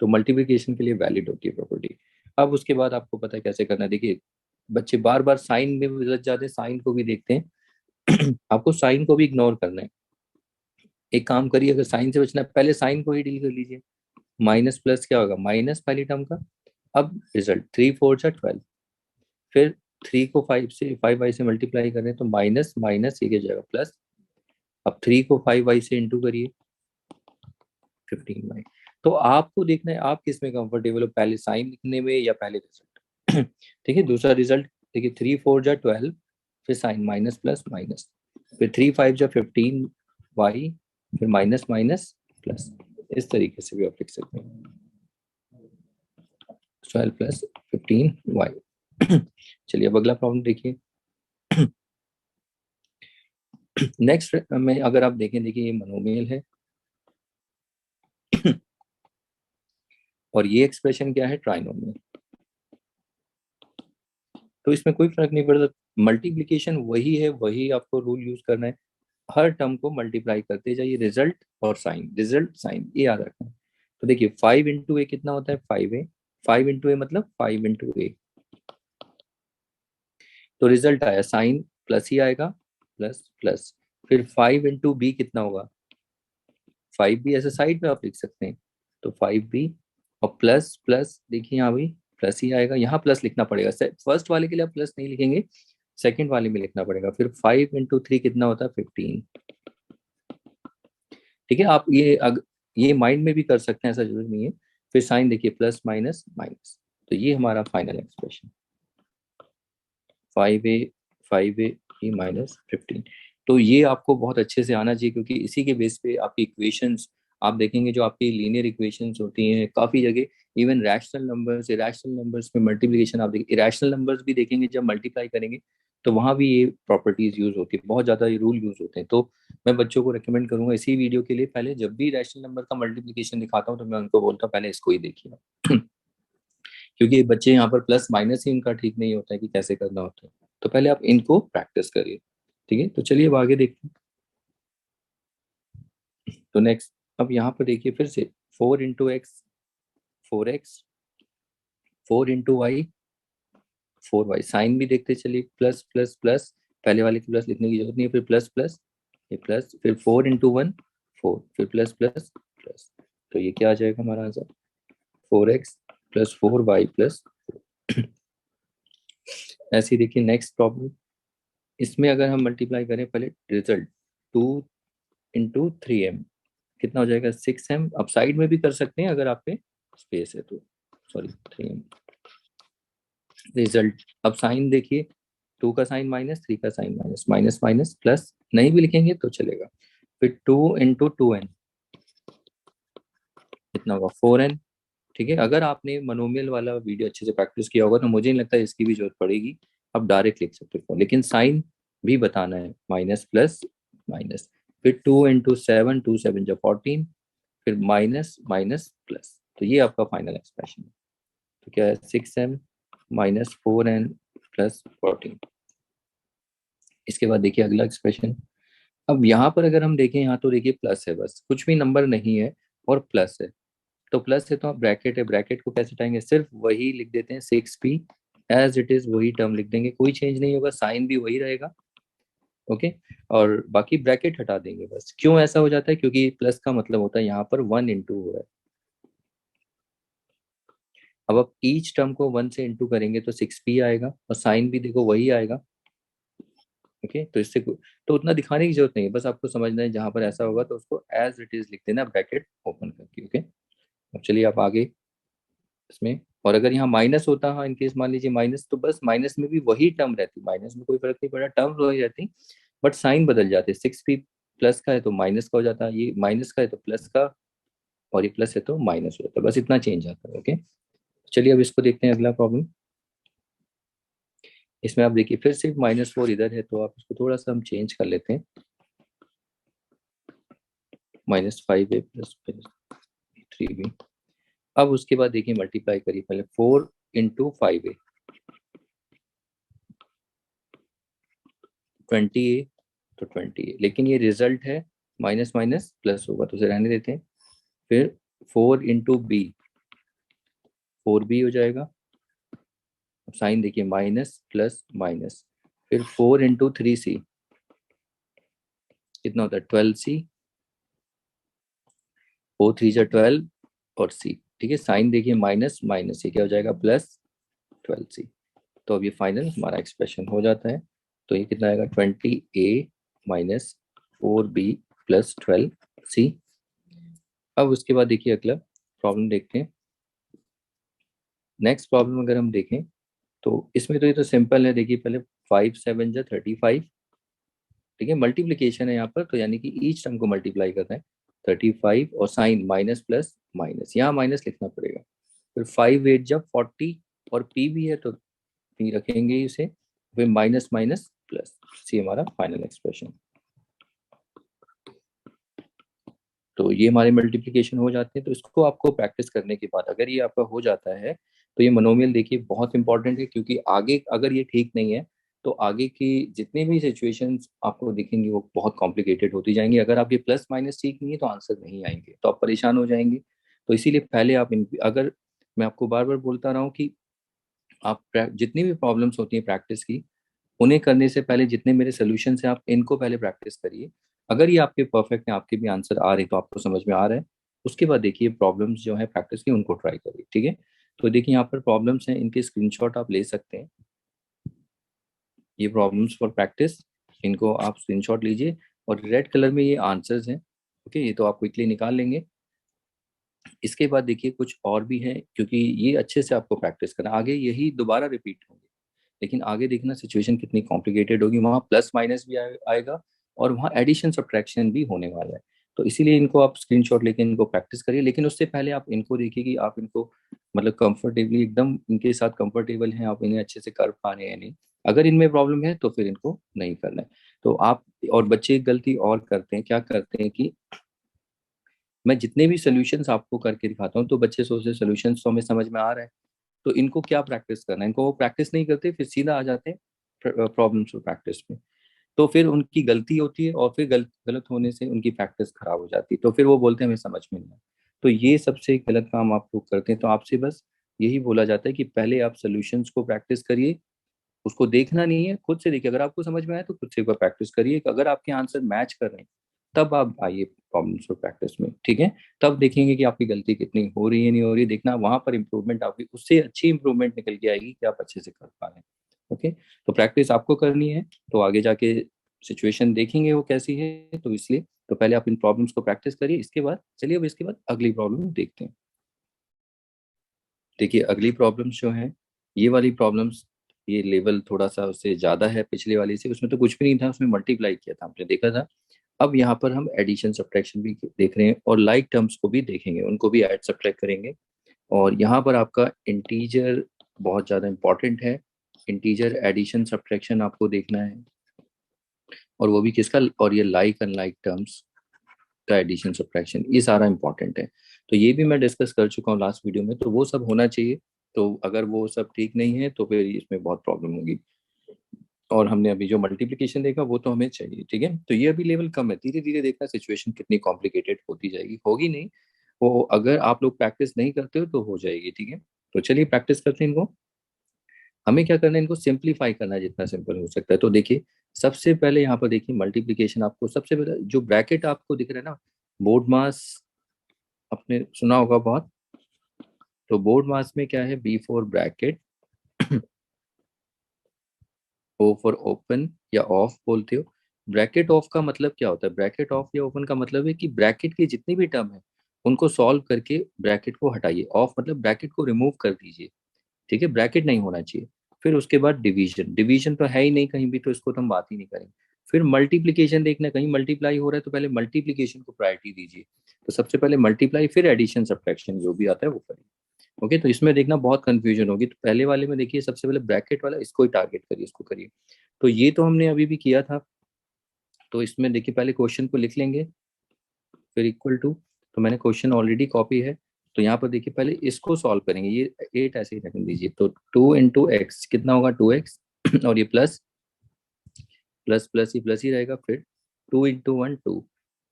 तो मल्टीप्लिकेशन के लिए वैलिड होती है प्रॉपर्टी। अब उसके बाद आपको पता है कैसे करना है, देखिए बच्चे बार बार साइन में उलझ जाते हैं, साइन को भी देखते हैं। आपको साइन को भी इग्नोर करना है। एक काम करिए, अगर साइन से बचना है पहले साइन को ही डील कर लीजिए, माइनस प्लस क्या होगा माइनस पहली टर्म का, अब रिजल्ट 3 4 जा 12, फिर 3 को 5 से मल्टीप्लाई करें तो माइनस माइनस ये क्या जाएगा प्लस, अब 3 को 5y से इंटू करिए 15y। तो आपको देखना है आप किस में कंफर्टेबल हो, पहले साइन लिखने में या पहले रिजल्ट। ठीक है, दूसरा रिजल्ट देखिए 3 4 जा 12, फिर साइन माइनस प्लस माइनस, फिर 3 5 जा 15y, फिर माइनस माइनस प्लस, इस तरीके से भी आप लिख सकते हैं 12 + 15y। चलिए अब अगला प्रॉब्लम देखिए। नेक्स्ट में अगर आप देखें, देखिए ये मोनोमियल है और ये एक्सप्रेशन क्या है ट्राइनोमियल, तो इसमें कोई फर्क नहीं पड़ता, मल्टीप्लिकेशन वही है, वही आपको रूल यूज करना है, हर टर्म को मल्टीप्लाई करते जाइए, रिजल्ट और साइन, रिजल्ट साइन, ये याद रखना है। तो देखिए 5 × a कितना होता है 5a, 5 × a मतलब 5 × a, तो रिजल्ट आया साइन प्लस ही आएगा, प्लस प्लस, फिर 5 × b कितना होगा 5b, ऐसे साइड में आप लिख सकते हैं, तो 5b और प्लस प्लस, देखिए यहाँ भी प्लस ही आएगा, यहाँ प्लस लिखना पड़ेगा, फर्स्ट वाले के लिए आप प्लस नहीं लिखेंगे, सेकंड वाले में लिखना पड़ेगा, फिर 5 × 3 कितना होता है 15, ठीक है, आप ये माइंड में भी कर सकते हैं, ऐसा जरूरी नहीं है। फिर साइन देखिए प्लस माइनस माइनस, तो ये हमारा फाइनल एक्सप्रेशन 5a माइनस 15। तो ये आपको बहुत अच्छे से आना चाहिए, क्योंकि इसी के बेस पे आपकी इक्वेशंस आप देखेंगे, जो आपकी लीनियर इक्वेशंस होती हैं काफ़ी जगह, even rational numbers, irrational numbers में मल्टीप्लिकेशन आप देखिए, इरैशनल नंबर्स भी देखेंगे जब मल्टीप्लाई करेंगे तो वहाँ भी ये प्रॉपर्टीज यूज होती है, बहुत ज़्यादा ये रूल यूज होते हैं। तो मैं बच्चों को रिकमेंड करूंगा इसी वीडियो के लिए, पहले जब भी रैशनल नंबर का मल्टीप्लिकेशन दिखाता हूँ तो मैं उनको बोलता हूँ पहले इसको ही देखिए। क्योंकि बच्चे यहाँ पर प्लस माइनस ही इनका ठीक नहीं होता है कि कैसे करना होता है, तो पहले आप इनको प्रैक्टिस करिए, ठीक है। तो चलिए अब आगे देखते हैं। तो नेक्स्ट अब यहाँ पर देखिए फिर से 4 × x 4x, 4 × y 4y, sign भी देखते चलिए प्लस प्लस प्लस, पहले वाले की प्लस लिखने की जरूरत नहीं है, फिर प्लस प्लस, ये प्लस, फिर 4 × 1 4, फिर प्लस प्लस प्लस, तो ये क्या आ जाएगा हमारा आंसर 4x + 4y +, ऐसे ही देखिए नेक्स्ट प्रॉब्लम, इसमें अगर हम मल्टीप्लाई करें पहले रिजल्ट 2 इंटू 3m कितना हो जाएगा 6m। अब साइड में भी कर सकते हैं अगर आप पे स्पेस है तो, सॉरी 3m। रिजल्ट अब साइन देखिए, 2 का साइन माइनस, 3 का sign minus, minus minus plus, नहीं भी लिखेंगे तो चलेगा। फिर 2 × 2n कितना होगा 4n। ठीक है, अगर आपने मोनोमियल वाला वीडियो अच्छे से प्रैक्टिस किया होगा तो मुझे नहीं लगता इसकी भी जरूरत पड़ेगी, आप डायरेक्ट लिख सकते हो, लेकिन साइन भी बताना है, माइनस प्लस माइनस। फिर 2 × 7, 2 × 7 = 14, फिर माइनस माइनस प्लस, तो ये आपका फाइनल एक्सप्रेशन है। तो क्या है 6m माइनस 4n प्लस 14। इसके बाद देखिए अगला एक्सप्रेशन। अब यहाँ पर अगर हम देखें, यहाँ तो देखिए प्लस है, बस कुछ भी नंबर नहीं है और प्लस है, तो प्लस है तो आप ब्रैकेट है, ब्रैकेट को कैसे हटाएंगे, सिर्फ वही लिख देते हैं 6p एज इट इज, वही टर्म लिख देंगे, कोई चेंज नहीं होगा, साइन भी वही रहेगा। ओके, और बाकी ब्रैकेट हटा देंगे बस। क्यों ऐसा हो जाता है, क्योंकि प्लस का मतलब होता है यहाँ पर 1 × हो रहा है। अब आप ईच टर्म को 1 से इंटू करेंगे तो 6p आएगा, और साइन भी देखो वही आएगा। ओके, तो इससे तो उतना दिखाने की जरूरत नहीं है, बस आपको समझना है जहां पर ऐसा होगा तो उसको एज इट इज लिख देना ब्रैकेट ओपन करके। ओके, अब चलिए आप आगे इसमें। और अगर यहाँ माइनस होता, हाँ इनकेस मान लीजिए माइनस, तो बस माइनस में भी वही टर्म रहती, माइनस में कोई फर्क नहीं पड़ा, टर्म वही रहती, बट साइन बदल जाते। 6p प्लस का है तो माइनस का हो जाता, ये माइनस का है तो प्लस का, और ये प्लस है तो माइनस हो जाता, बस इतना चेंज आता है। ओके, चलिए अब इसको देखते हैं अगला प्रॉब्लम। इसमें आप देखिए फिर सिर्फ -4 इधर है, तो आप इसको थोड़ा सा हम चेंज कर लेते हैं, -5a प्लस 3b। अब उसके बाद देखिए मल्टीप्लाई करिए, पहले 4 × 5a 20a, तो 20a, लेकिन ये रिजल्ट है माइनस माइनस प्लस होगा तो उसे रहने देते हैं। फिर 4 × b 4b हो जाएगा। अब साइन देखिए माइनस प्लस माइनस। फिर 4 × 3c कितना होता है 12c, 4 × 3 = 12 और c। ठीक है, साइन देखिए माइनस माइनस, ये क्या हो जाएगा +12c। तो अब ये फाइनल हमारा एक्सप्रेशन हो जाता है। तो ये कितना आएगा 20a minus 4b plus 12c। अब उसके बाद देखिए अगला प्रॉब्लम देखते हैं। नेक्स्ट प्रॉब्लम अगर हम देखें तो इसमें तो ये तो सिंपल है, देखिए पहले 5 × 7 = 35। ठीक है, मल्टीप्लीकेशन है यहाँ पर, तो यानी कि ईच टर्म को मल्टीप्लाई करना है 35, और साइन माइनस प्लस माइनस, यहाँ माइनस लिखना पड़ेगा। फिर 5 × 8 = 40, और पी भी है तो पी रखेंगे इसे, फिर माइनस माइनस प्लस, सी हमारा फाइनल एक्सप्रेशन। तो ये हमारे मल्टीप्लिकेशन हो जाते हैं। तो इसको आपको प्रैक्टिस करने के बाद अगर ये आपका हो जाता है तो ये मोनोमियल देखिए बहुत इंपॉर्टेंट है, क्योंकि आगे अगर ये ठीक नहीं है तो आगे की जितनी भी सिचुएशंस आपको दिखेंगी वो बहुत कॉम्प्लिकेटेड होती जाएंगी। अगर आपके प्लस माइनस ठीक नहीं है तो आंसर नहीं आएंगे, तो आप परेशान हो जाएंगे। तो इसीलिए पहले आप अगर मैं आपको बार बार बोलता रहा हूँ कि आप जितनी भी प्रॉब्लम्स होती हैं प्रैक्टिस की, उन्हें करने से पहले जितने मेरे सोल्यूशन है आप इनको पहले प्रैक्टिस करिए। अगर ये आपके परफेक्ट हैं, आपके भी आंसर आ रहे तो आपको समझ में आ रहा है, उसके बाद देखिए प्रॉब्लम्स जो है प्रैक्टिस की उनको ट्राई करिए। ठीक है, तो देखिए यहाँ पर प्रॉब्लम्स हैं, इनके स्क्रीनशॉट आप ले सकते हैं। ये प्रॉब्लम्स फॉर प्रैक्टिस, इनको आप स्क्रीनशॉट लीजिए, और रेड कलर में ये आंसर्स हैं। ओके, ये तो आप क्विकली निकाल लेंगे। इसके बाद देखिए कुछ और भी है, क्योंकि ये अच्छे से आपको प्रैक्टिस करना, आगे यही दोबारा रिपीट होंगे, लेकिन आगे देखना सिचुएशन कितनी कॉम्प्लिकेटेड होगी, वहाँ प्लस माइनस भी आएगा, और वहाँ एडिशन सब्ट्रैक्शन भी होने वाला है। तो इसीलिए इनको आप स्क्रीनशॉट लेके इनको प्रैक्टिस करिए, लेकिन उससे पहले आप इनको देखिए कि आप इनको मतलब कंफर्टेबली एकदम इनके साथ कंफर्टेबल हैं, आप इन्हें अच्छे से कर पा रहे हैं नहीं। अगर इनमें प्रॉब्लम है तो फिर इनको नहीं करना है। तो आप, और बच्चे एक गलती और करते हैं, क्या करते हैं कि मैं जितने भी सोल्यूशंस आपको करके दिखाता हूँ तो बच्चे सोचते हैं सोल्यूशंस तो हमें समझ में आ रहा है, तो इनको क्या प्रैक्टिस करना है, इनको वो प्रैक्टिस नहीं करते, फिर सीधा आ जाते हैं प्रॉब्लम्स और प्रैक्टिस में। तो फिर उनकी गलती होती है, और फिर गलत होने से उनकी प्रैक्टिस खराब हो जाती है, तो फिर वो बोलते हैं हमें समझ में नहीं आया। तो ये सबसे गलत काम आप लोग करते हैं। तो आपसे बस यही बोला जाता है कि पहले आप सोल्यूशंस को प्रैक्टिस करिए, उसको देखना नहीं है, खुद से देखिए, अगर आपको समझ में आए तो खुद से एक बार प्रैक्टिस करिए, अगर आपके आंसर मैच कर रहे हैं तब आप आइए प्रॉब्लम्स और प्रैक्टिस में। ठीक है, तब देखेंगे कि आपकी गलती कितनी हो रही है नहीं हो रही है, देखना वहां पर इंप्रूवमेंट, आपकी उससे अच्छी इंप्रूवमेंट निकल के आएगी कि आप अच्छे से कर पा रहे हैं। ओके, तो प्रैक्टिस आपको करनी है, तो आगे जाके सिचुएशन देखेंगे वो कैसी है, तो इसलिए तो पहले आप इन प्रॉब्लम्स को प्रैक्टिस करिए, इसके बाद चलिए अब इसके बाद अगली प्रॉब्लम देखते हैं। देखिए अगली प्रॉब्लम्स जो हैं, ये वाली प्रॉब्लम्स, ये लेवल थोड़ा सा उससे ज़्यादा है पिछले वाली से, उसमें तो कुछ भी नहीं था, उसमें मल्टीप्लाई किया था आपने देखा था। अब यहाँ पर हम एडिशन सब्ट्रैक्शन भी देख रहे हैं और लाइक टर्म्स को भी देखेंगे, उनको भी ऐड सब्ट्रैक्ट करेंगे। और यहाँ पर आपका इंटीजर बहुत ज़्यादा इंपॉर्टेंट है, इंटीजर एडिशन सब्ट्रैक्शन आपको देखना है, और वो भी किसका, और ये लाइक अनलाइक टर्म्स का एडिशन सब्ट्रैक्शन, ये सारा इंपॉर्टेंट है। तो ये भी मैं डिस्कस कर चुका हूँ लास्ट वीडियो में, तो वो सब होना चाहिए। तो अगर वो सब ठीक नहीं है तो फिर इसमें बहुत प्रॉब्लम होगी। और हमने अभी जो मल्टीप्लिकेशन देखा वो तो हमें चाहिए, ठीक है। तो ये अभी लेवल कम है, धीरे धीरे देखना सिचुएशन कितनी कॉम्प्लिकेटेड होती जाएगी, होगी नहीं वो, अगर आप लोग प्रैक्टिस नहीं करते हो तो हो जाएगी, ठीक है। तो चलिए प्रैक्टिस करते हैं इनको। हमें क्या करना है, इनको सिंप्लीफाई करना है जितना सिंपल हो सकता है। तो देखिए सबसे पहले यहाँ पर देखिए मल्टीप्लिकेशन, आपको सबसे पहले जो ब्रैकेट आपको दिख रहा है ना, बोर्ड मास आपने सुना होगा बहुत। तो बोर्ड मास में क्या है, B for bracket, O for open या ऑफ बोलते हो। ब्रैकेट ऑफ का मतलब क्या होता है, ब्रैकेट ऑफ या ओपन का मतलब है कि ब्रैकेट के जितने भी टर्म है उनको सॉल्व करके ब्रैकेट को हटाइए, ऑफ मतलब ब्रैकेट को रिमूव कर दीजिए, ठीक है, ब्रैकेट नहीं होना चाहिए। फिर उसके बाद डिवीजन, डिवीजन तो है ही नहीं कहीं भी, तो इसको तो हम बात ही नहीं करेंगे। फिर मल्टीप्लीकेशन देखना, कहीं मल्टीप्लाई हो रहा है तो पहले मल्टीप्लीकेशन को प्रायोरिटी दीजिए। तो सबसे पहले मल्टीप्लाई, फिर एडिशन सब्ट्रैक्शन जो भी आता है वो करिए। ओके, तो इसमें देखना बहुत कंफ्यूजन होगी, तो पहले वाले में देखिए सबसे पहले ब्रैकेट वाला, इसको ही टारगेट करिए, इसको करिए। तो ये तो हमने अभी भी किया था। तो इसमें देखिए पहले क्वेश्चन को लिख लेंगे, फिर इक्वल टू, तो मैंने क्वेश्चन ऑलरेडी कॉपी है। तो यहाँ पर देखिए पहले इसको सॉल्व करेंगे, ये 8 ऐसे ही रख दीजिए। तो 2 इंटू एक्स कितना होगा, 2x और ये प्लस प्लस प्लस ही प्लस ही रहेगा। फिर 2 इंटू 1 2,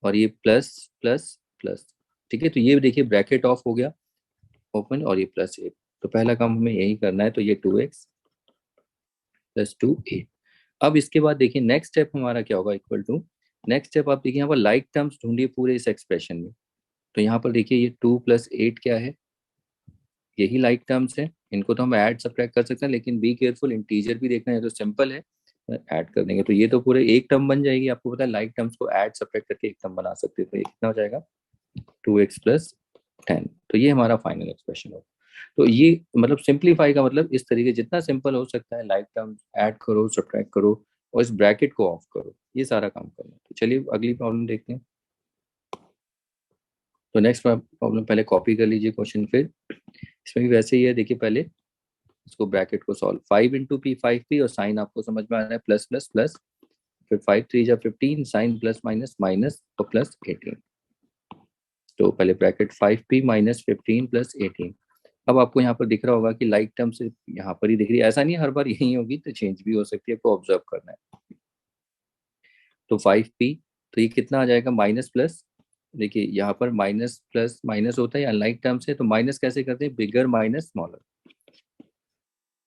और ये प्लस प्लस प्लस, ठीक है। तो ये देखिए ब्रैकेट ऑफ हो गया, ओपन, और ये +8। तो पहला काम हमें यही करना है, तो ये 2x + 2 8। अब इसके बाद देखिए नेक्स्ट स्टेप हमारा क्या होगा, इक्वल टू, नेक्स्ट स्टेप आप देखिए यहाँ पर लाइक टर्म्स ढूंढिए पूरे इस एक्सप्रेशन में। तो यहाँ पर देखिए ये 2 + 8 क्या है, यही लाइक टर्म्स है, इनको तो हम ऐड सब्ट्रैक्ट कर सकते हैं, लेकिन बी केयरफुल, इंटीजर भी देखना है तो सिंपल है, ऐड कर देंगे। तो ये तो पूरे एक टर्म बन जाएगी, आपको पता है लाइक टर्म्स को ऐड सब्ट्रैक्ट करके एक टर्म बना सकते हैं। तो ये कितना हो जाएगा, 2x + 10। तो ये हमारा फाइनल एक्सप्रेशन होगा। तो ये मतलब सिंप्लीफाई का मतलब इस तरीके, जितना सिंपल हो सकता है लाइक टर्म ऐड करो, सब्ट्रैक्ट करो और इस ब्रैकेट को ऑफ करो, ये सारा काम करना है। तो चलिए अगली प्रॉब्लम देखते हैं। तो नेक्स्ट प्रॉब्लम पहले कॉपी कर लीजिए क्वेश्चन, फिर इसमें भी वैसे ही है। देखिए पहले इसको ब्रैकेट को सॉल्व, 5 × p 5p, और साइन आपको समझ में आ रहा है, प्लस प्लस प्लस, फिर 5 × 3 = 15, साइन प्लस माइनस माइनस और +18। तो पहले ब्रैकेट 5p - 15 + 18। अब आपको यहाँ पर दिख रहा होगा कि लाइक टर्म से यहाँ पर ही दिख रही है, ऐसा नहीं हर बार यही होगी, तो चेंज भी हो सकती है, आपको ऑब्जर्व करना है। तो 5p, तो ये कितना आ जाएगा, माइनस प्लस, देखिए यहाँ पर माइनस प्लस माइनस होता है अनलाइक टर्म से, तो माइनस कैसे करते हैं, बिगर माइनस स्मॉलर,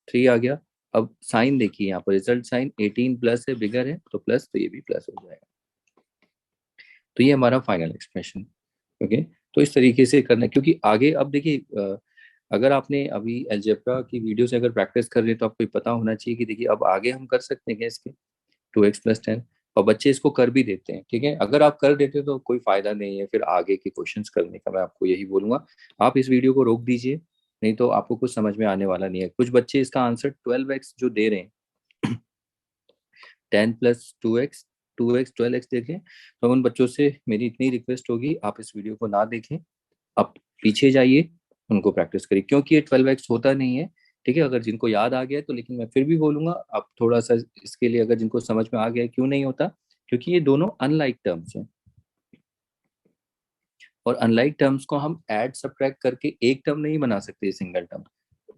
3 आ गया। अब साइन देखिए यहाँ पर रिजल्ट साइन 18 प्लस है, बिगर है तो प्लस, तो ये भी प्लस हो जाएगा। तो ये हमारा फाइनल एक्सप्रेशन। ओके, तो इस तरीके से करना है, क्योंकि आगे अब देखिए अगर आपने अभी अलजेब्रा की वीडियो से अगर प्रैक्टिस कर रहे हैं तो आपको पता होना चाहिए कि देखिए अब आगे हम कर सकते हैं क्या इसके, 2x + 10, और बच्चे इसको कर भी देते हैं, ठीक है। अगर आप कर देते हो तो कोई फायदा नहीं है फिर आगे के क्वेश्चंस करने का, मैं आपको यही बोलूंगा, आप इस वीडियो को रोक दीजिए, नहीं तो आपको कुछ समझ में आने वाला नहीं है। कुछ बच्चे इसका आंसर 12x जो दे रहे हैं 10 + 2x, 2x 12x देखें, तो उन बच्चों से मेरी इतनी रिक्वेस्ट होगी, आप इस वीडियो को ना देखें, आप पीछे जाइए, उनको प्रैक्टिस करिए, क्योंकि ये 12x होता नहीं है, ठीक है। अगर जिनको याद आ गया है तो, लेकिन मैं फिर भी बोलूंगा आप थोड़ा सा इसके लिए, अगर जिनको समझ में आ गया है क्यों नहीं होता, क्योंकि ये दोनों अनलाइक टर्म्स हैं, और अनलाइक टर्म्स को हम ऐड सब्ट्रैक्ट करके एक टर्म नहीं बना सकते सिंगल टर्म।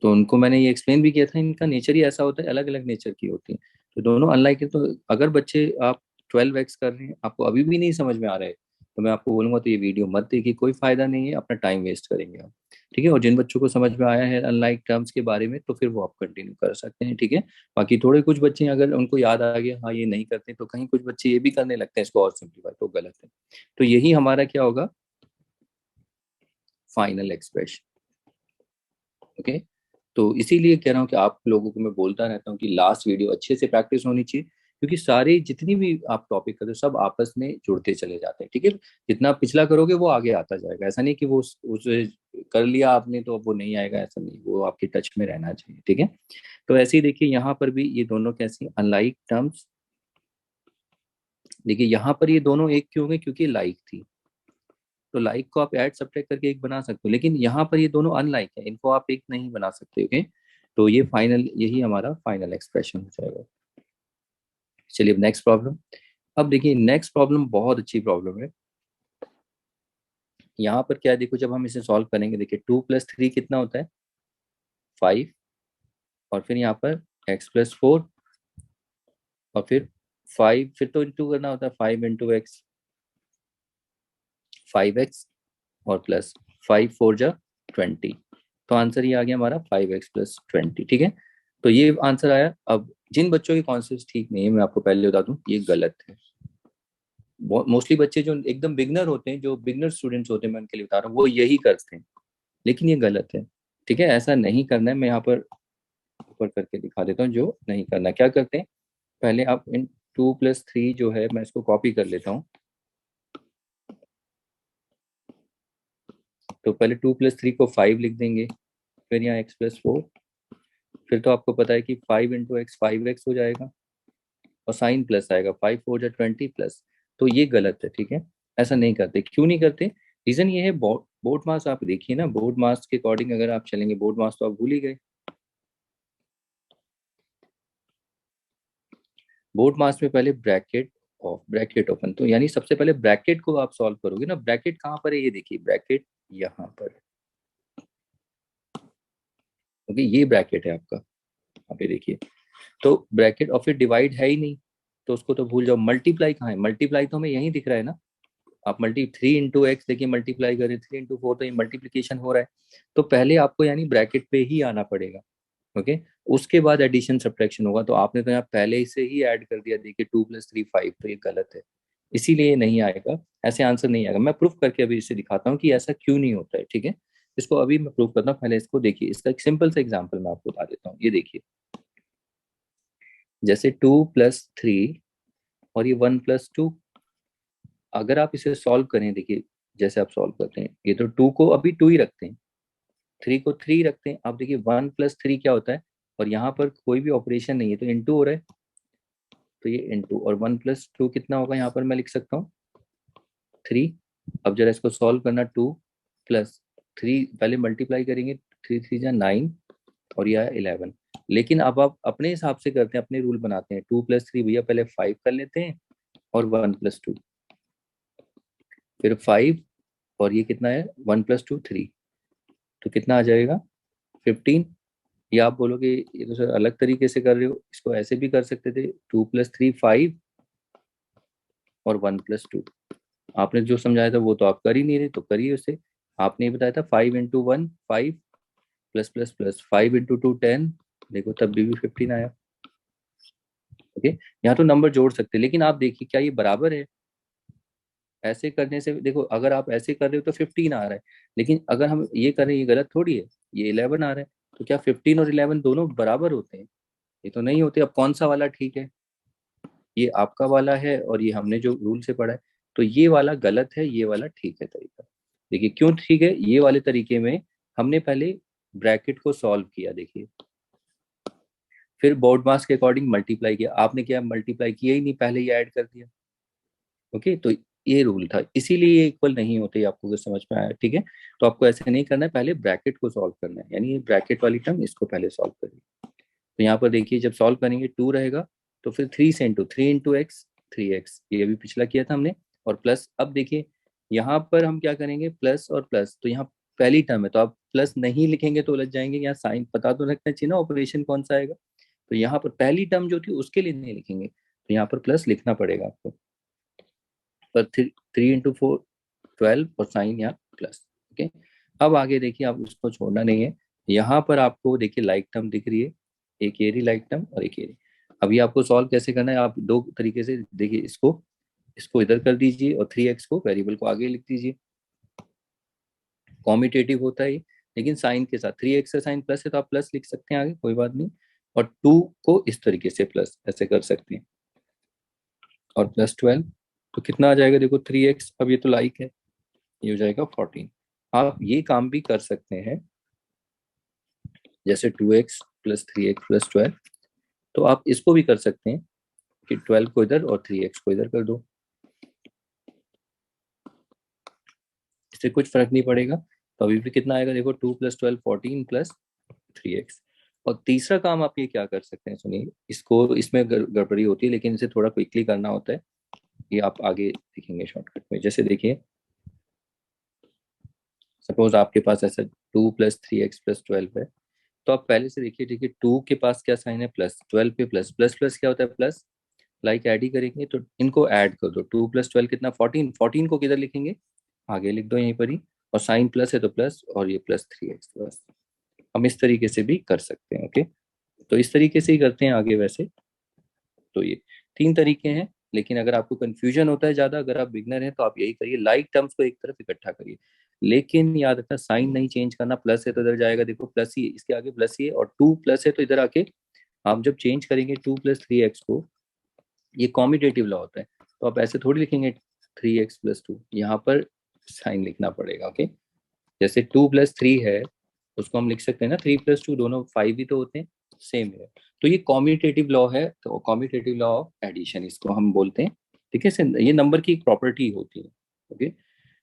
तो उनको मैंने ये एक्सप्लेन भी किया था, इनका नेचर ही ऐसा होता है, अलग अलग नेचर की होती है। तो दोनों अनलाइक है, तो अगर बच्चे आप 12x कर रहे हैं, आपको अभी भी नहीं समझ में आ रहा है, तो मैं आपको बोलूंगा तो ये वीडियो मत देखिए, कोई फायदा नहीं है, अपना टाइम वेस्ट करेंगे आप, ठीक है। और जिन बच्चों को समझ में आया है अनलाइक टर्म्स के बारे में, तो फिर वो आप कंटिन्यू कर सकते हैं, ठीक है। बाकी थोड़े कुछ बच्चे अगर उनको याद आ गया, हाँ ये नहीं करते, तो कहीं कुछ बच्चे ये भी करने लगते हैं इसको और सिंप्लीफाई, तो गलत है। तो यही हमारा क्या होगा, फाइनल एक्सप्रेशन। ओके, तो इसीलिए कह रहा हूँ कि आप लोगों को मैं बोलता रहता हूँ कि लास्ट वीडियो अच्छे से प्रैक्टिस होनी चाहिए, क्योंकि सारे जितनी भी आप टॉपिक करते हो सब आपस में जुड़ते चले जाते हैं, ठीक है। जितना पिछला करोगे वो आगे आता जाएगा, ऐसा नहीं कि वो उस कर लिया आपने तो अब वो नहीं आएगा, ऐसा नहीं, वो आपके टच में रहना चाहिए, ठीक है। तो ऐसे ही देखिए यहाँ पर भी ये दोनों कैसी अनलाइक टर्म्स, देखिए यहाँ पर ये दोनों एक क्यों गए, क्योंकि लाइक थी, तो लाइक को आप ऐड सब्ट्रैक्ट करके एक बना सकते हो, लेकिन यहाँ पर ये दोनों अनलाइक है, इनको आप एक नहीं बना सकते, ओके। तो ये फाइनल, यही हमारा फाइनल एक्सप्रेशन हो जाएगा। चलिए अब नेक्स्ट प्रॉब्लम। अब देखिए नेक्स्ट प्रॉब्लम बहुत अच्छी प्रॉब्लम है। यहाँ पर क्या है, देखो जब हम इसे सॉल्व करेंगे, देखिए 2 + 3 कितना होता है 5, और फिर यहाँ पर x + 4, और फिर 5, फिर तो इंटू करना होता है 5 × x, 5x, और प्लस 5 × 4 = 20, तो आंसर ये आ गया हमारा 5x + 20, ठीक है। तो ये आंसर आया। अब जिन बच्चों के कॉन्सेप्ट ठीक नहीं है, मैं आपको पहले बता दूं ये गलत है। मोस्टली बच्चे जो एकदम बिगनर होते हैं, जो बिगनर स्टूडेंट्स होते हैं, मैं उनके लिए बता रहा हूँ, वो यही करते हैं, लेकिन ये गलत है, ठीक है। ऐसा नहीं करना है। मैं यहाँ पर ऊपर करके दिखा देता हूँ जो नहीं करना। क्या करते हैं, पहले आप इन 2 + 3 जो है, मैं इसको कॉपी कर लेता हूँ। तो पहले 2 + 3 को 5 लिख देंगे, फिर यहाँ x + 4, फिर तो आपको पता है कि 5 × x 5x हो जाएगा, और साइन प्लस आएगा, 5 × 4 = 20 प्लस। तो ये गलत है, ठीक है। ऐसा नहीं करते। क्यों नहीं करते, रीजन ये है, बोर्ड मास आप देखिए ना, बोर्ड मास के अकॉर्डिंग अगर आप चलेंगे, बोर्ड मास तो आप भूल ही गए। बोर्ड मास में पहले ब्रैकेट ऑफ, ब्रैकेट ओपन, तो यानी सबसे पहले ब्रैकेट को आप सॉल्व करोगे ना। ब्रैकेट कहाँ पर है, ये देखिए ब्रैकेट यहाँ पर, ओके, ये ब्रैकेट है आपका, यहाँ पे देखिए। तो ब्रैकेट, और फिर डिवाइड है ही नहीं, तो उसको तो भूल जाओ। मल्टीप्लाई कहाँ है, मल्टीप्लाई तो हमें यहीं दिख रहा है ना। आप 3 × x देखिए, मल्टीप्लाई करें 3 × 4, तो ये मल्टीप्लीकेशन हो रहा है। तो पहले आपको यानी ब्रैकेट पे ही आना पड़ेगा, ओके। उसके बाद एडिशन सब्ट्रैक्शन होगा। तो आपने तो यहाँ पहले से ही ऐड कर दिया, देखिए 2 + 3 5, तो ये गलत है, इसीलिए ये नहीं आएगा, ऐसे आंसर नहीं आएगा। मैं प्रूफ करके अभी इसे दिखाता हूँ कि ऐसा क्यों नहीं होता है, ठीक है। इसको अभी मैं प्रूफ करता हूँ, पहले इसको देखिए। इसका एक सिंपल सा एग्जाम्पल मैं आपको बता देता हूँ, ये देखिए। जैसे 2 + 3 और ये 1 + 2, अगर आप इसे सॉल्व करें, देखिए जैसे आप सॉल्व करते हैं, ये तो 2 को अभी 2 ही रखते हैं, 3 को 3 रखते हैं। आप देखिए 1 + 3 क्या होता है, और यहाँ पर कोई भी ऑपरेशन नहीं है, तो इंटू हो रहा है, तो ये इंटू, और 1 + 2 कितना होगा, यहाँ पर मैं लिख सकता हूँ 3। अब जरा इसको सॉल्व करना, 2 + 3, पहले मल्टीप्लाई करेंगे, 3 × 3 = 9, और यह है 11। लेकिन अब आप अपने हिसाब से करते हैं, अपने रूल बनाते हैं। 2 + 3 भैया पहले 5 कर लेते हैं, और 1 + 2, फिर 5, और ये कितना है 1 + 2 3, तो कितना आ जाएगा 15। या आप बोलोगे ये तो सर अलग तरीके से कर रहे हो, इसको ऐसे भी कर सकते थे, 2 + 3 5, और 1 + 2। आपने जो समझाया था वो तो आप कर ही नहीं रहे, तो करिए उसे। आपने ये बताया था 5 × 1 5, प्लस प्लस प्लस 5 × 2 10, देखो तब भी 15 आया, ओके। यहाँ तो नंबर जोड़ सकते हैं, लेकिन आप देखिए क्या ये बराबर है। ऐसे करने से देखो, अगर आप ऐसे कर रहे हो तो 15 आ रहा है, लेकिन अगर हम ये कर रहे हैं, ये गलत थोड़ी है, ये 11 आ रहा है। तो क्या 15 और 11 दोनों बराबर होते हैं, ये तो नहीं होते। अब कौन सा वाला ठीक है, ये आपका वाला है, और ये हमने जो रूल से पढ़ा है, तो ये वाला गलत है, ये वाला ठीक है तरीका। देखिए क्यों ठीक है, ये वाले तरीके में हमने पहले ब्रैकेट को सॉल्व किया, देखिए, फिर बोर्ड मास के अकॉर्डिंग मल्टीप्लाई किया। आपने क्या मल्टीप्लाई किया ही नहीं, पहले ही ऐड कर दिया, ओके। तो ये रूल था, इसीलिए ये इक्वल नहीं होते, आपको अगर समझ में आया, ठीक है। तो आपको ऐसे नहीं करना है, पहले ब्रैकेट को सॉल्व करना है, यानी ये ब्रैकेट वाली टर्म इसको पहले सॉल्व करिए। तो यहाँ पर देखिए जब सॉल्व करेंगे 2 रहेगा, तो फिर 3 से इंटू, 3 × x 3x, ये अभी पिछला किया था हमने, और प्लस। अब देखिए यहाँ पर हम क्या करेंगे, प्लस और प्लस, तो यहाँ पहली टर्म है, तो आप प्लस नहीं लिखेंगे तो उलझ जाएंगे। यहाँ साइन पता तो रखना चाहिए ना, ऑपरेशन कौन सा आएगा। तो यहाँ पर पहली टर्म जो थी उसके लिए नहीं लिखेंगे, तो यहाँ पर प्लस लिखना पड़ेगा आपको। पर 3 × 4 12, और साइन यहाँ प्लस, ओके। अब आगे देखिए, आप उसको छोड़ना नहीं है। यहाँ पर आपको देखिए लाइक टर्म दिख रही है, एक ये रही लाइक टर्म, और एक ये रही। अभी आपको सॉल्व कैसे करना है, आप दो तरीके से देखिए, इसको इसको इधर कर दीजिए, और 3x को वेरिएबल को आगे लिख दीजिए। कॉम्यूटेटिव होता है ये, लेकिन साइन के साथ, 3x का साइन प्लस है तो आप प्लस लिख सकते हैं आगे, कोई बात नहीं। और 2 को इस तरीके से प्लस ऐसे कर सकते हैं, और प्लस 12, तो कितना आ जाएगा देखो 3x, अब ये तो लाइक है, ये हो जाएगा 14। आप ये काम भी कर सकते हैं, जैसे 2x प्लस 3x प्लस 12, तो आप इसको भी कर सकते हैं कि 12 को इधर और 3x को इधर कर दो, इससे कुछ फर्क नहीं पड़ेगा। तो अभी भी कितना आएगा देखो, 2 प्लस 12 14 प्लस 3x। और तीसरा काम आप ये क्या कर सकते हैं, सुनिए, इसको इसमें गड़बड़ी होती है लेकिन इसे थोड़ा क्विकली करना होता है, ये आप आगे देखेंगे शॉर्टकट में। जैसे देखिए, सपोज आपके पास ऐसा 2 प्लस 3x प्लस 12 है, तो आप पहले से देखिए, ठीक है, 2 के पास क्या साइन है प्लस, 12 पे प्लस, प्लस प्लस क्या होता है प्लस, लाइक ऐड ही करेंगे, तो इनको ऐड कर दो, 2 प्लस 12 कितना 14, 14 को किधर लिखेंगे, आगे लिख दो यहीं पर ही, और साइन प्लस है तो प्लस, और ये प्लस 3x प्लस। हम इस तरीके से भी कर सकते हैं, ओके। तो इस तरीके से ही करते हैं आगे वैसे। तो ये 3 तरीके हैं, लेकिन अगर आपको कंफ्यूजन होता है ज़्यादा, अगर आप बिगनर हैं तो आप यही करिए, लाइक टर्म्स को एक तरफ इकट्ठा करिए, लेकिन याद रखना साइन नहीं चेंज करना, प्लस है तो इधर जाएगा, देखो प्लस ही इसके आगे प्लस ही है, और 2 प्लस है तो इधर आके आप जब चेंज करेंगे 2 प्लस 3x को, ये कॉम्यूटेटिव लॉ होता है, तो आप ऐसे थोड़ी लिखेंगे 3x+2, यहाँ पर साइन लिखना पड़ेगा, ओके। जैसे 2+3 है, उसको हम लिख सकते हैं ना 3+2, दोनों 5 ही तो होते हैं, सेम है। तो ये कॉम्यूटेटिव लॉ है, तो कॉम्यूटेटिव लॉ ऑफ एडिशन इसको हम बोलते हैं, ठीक है। ये नंबर की एक प्रॉपर्टी होती है, ओके।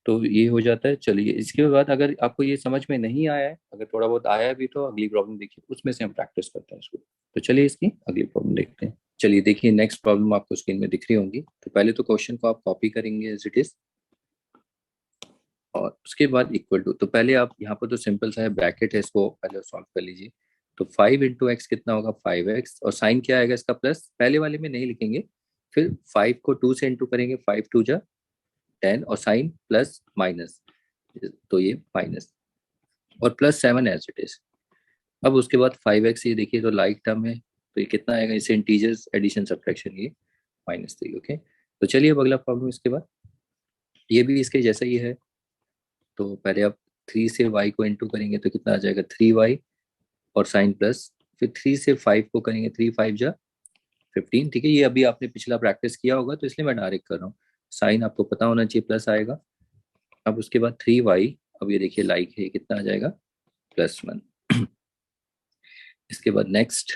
तो ये हो जाता है। चलिए, इसके बाद अगर आपको ये समझ में नहीं आया है, अगर थोड़ा बहुत आया भी, तो अगली प्रॉब्लम देखिए, उसमें से हम प्रैक्टिस करते हैं इसको। तो चलिए इसकी अगली प्रॉब्लम देखते हैं। चलिए देखिए, नेक्स्ट प्रॉब्लम आपको स्क्रीन में दिख रही होंगी। तो पहले तो क्वेश्चन को आप कॉपी करेंगे एज इट इज, और उसके बाद इक्वल टू, तो पहले आप यहाँ पर तो सिंपल सा है, ब्रैकेट है, इसको पहले सॉल्व कर लीजिए। तो 5 इंटू एक्स कितना होगा 5x, और साइन क्या आएगा इसका प्लस, पहले वाले में नहीं लिखेंगे, फिर 5 को 2 से इंटू करेंगे, 5 2 जा 10, और साइन प्लस माइनस, तो ये माइनस, और प्लस 7 एज इट इज। अब उसके बाद 5x, ये देखिए तो लाइक टर्म है, तो ये कितना आएगा, इसे इंटीजर्स एडिशन सब्ट्रैक्शन, ये -3, ओके। तो चलिए अब अगला प्रॉब्लम इसके बाद, ये भी इसके जैसा ही है। तो पहले आप 3 से y को इंटू करेंगे तो कितना आ जाएगा 3y, और साइन प्लस, फिर 3 से 5 को करेंगे, 3 5 जा 15, ठीक है। ये अभी आपने पिछला प्रैक्टिस किया होगा तो इसलिए मैं डायरेक्ट कर रहा हूँ, साइन आपको पता होना चाहिए प्लस आएगा। अब उसके बाद 3y, अब ये देखिए लाइक है, कितना आ जाएगा +1। इसके बाद नेक्स्ट,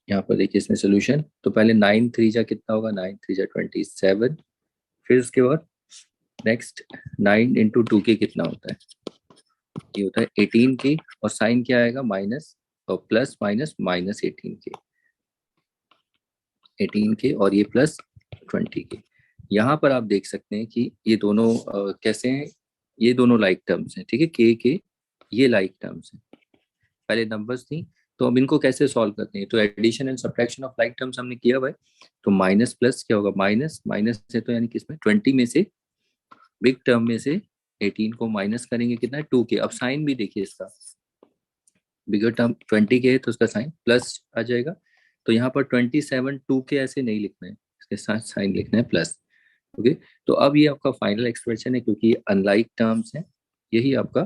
यहाँ पर देखिए इसमें सोल्यूशन, तो पहले 9 3 जा कितना होगा, 9 3 जा 27, फिर उसके बाद नेक्स्ट 9 इंटू 2 के कितना होता है, ये होता है 18 के, और साइन क्या आएगा माइनस, और प्लस माइनस माइनस 18 के, और ये प्लस 20 के। यहाँ पर आप देख सकते हैं कि ये दोनों कैसे हैं, ये दोनों लाइक टर्म्स हैं, ठीक है, के ये लाइक टर्म्स हैं, पहले नंबर्स थी। तो अब इनको कैसे सॉल्व करते हैं, तो addition and subtraction of like terms हमने किया हुआ है। तो माइनस प्लस क्या होगा, माइनस माइनस है, तो यानी कि इसमें 20 में से, बिग टर्म में से 18 को माइनस करेंगे, कितना है 2 के। अब साइन भी देखिए इसका, बिगर टर्म 20 के है तो उसका साइन प्लस आ जाएगा। तो यहाँ पर 27 2 के ऐसे नहीं लिखना है, इसके साथ साइन लिखना है प्लस, ओके। तो अब ये आपका फाइनल एक्सप्रेशन है, क्योंकि ये अनलाइक टर्म्स है, यही आपका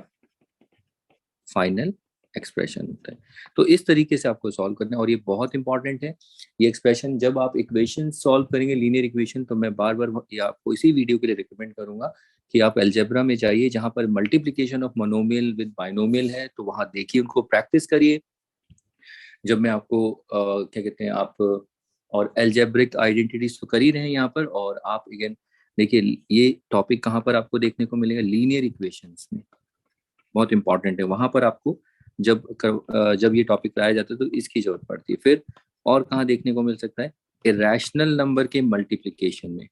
फाइनल एक्सप्रेशन होता है। तो इस तरीके से आपको सॉल्व करना है, और ये बहुत इंपॉर्टेंट है। ये एक्सप्रेशन जब आप इक्वेशन सॉल्व करेंगे, लीनियर इक्वेशन, तो मैं बार बार ये आपको इसी वीडियो के लिए रिकमेंड करूंगा कि आप अलजेब्रा में जाइए, जहां पर multiplication of monomial with binomial है, तो वहां देखिए, उनको प्रैक्टिस करिए। जब मैं आपको क्या कहते हैं आप, और एल्जेब्रिक आइडेंटिटीज तो कर ही रहे हैं यहाँ पर, और आप अगेन देखिए ये टॉपिक कहाँ पर आपको देखने को मिलेगा, लीनियर इक्वेशंस में, बहुत इंपॉर्टेंट है। वहां पर आपको जब ये टॉपिक कराया जाता है तो इसकी जरूरत पड़ती है। फिर और कहाँ देखने को मिल सकता है, इरेशनल नंबर के मल्टीप्लिकेशन में,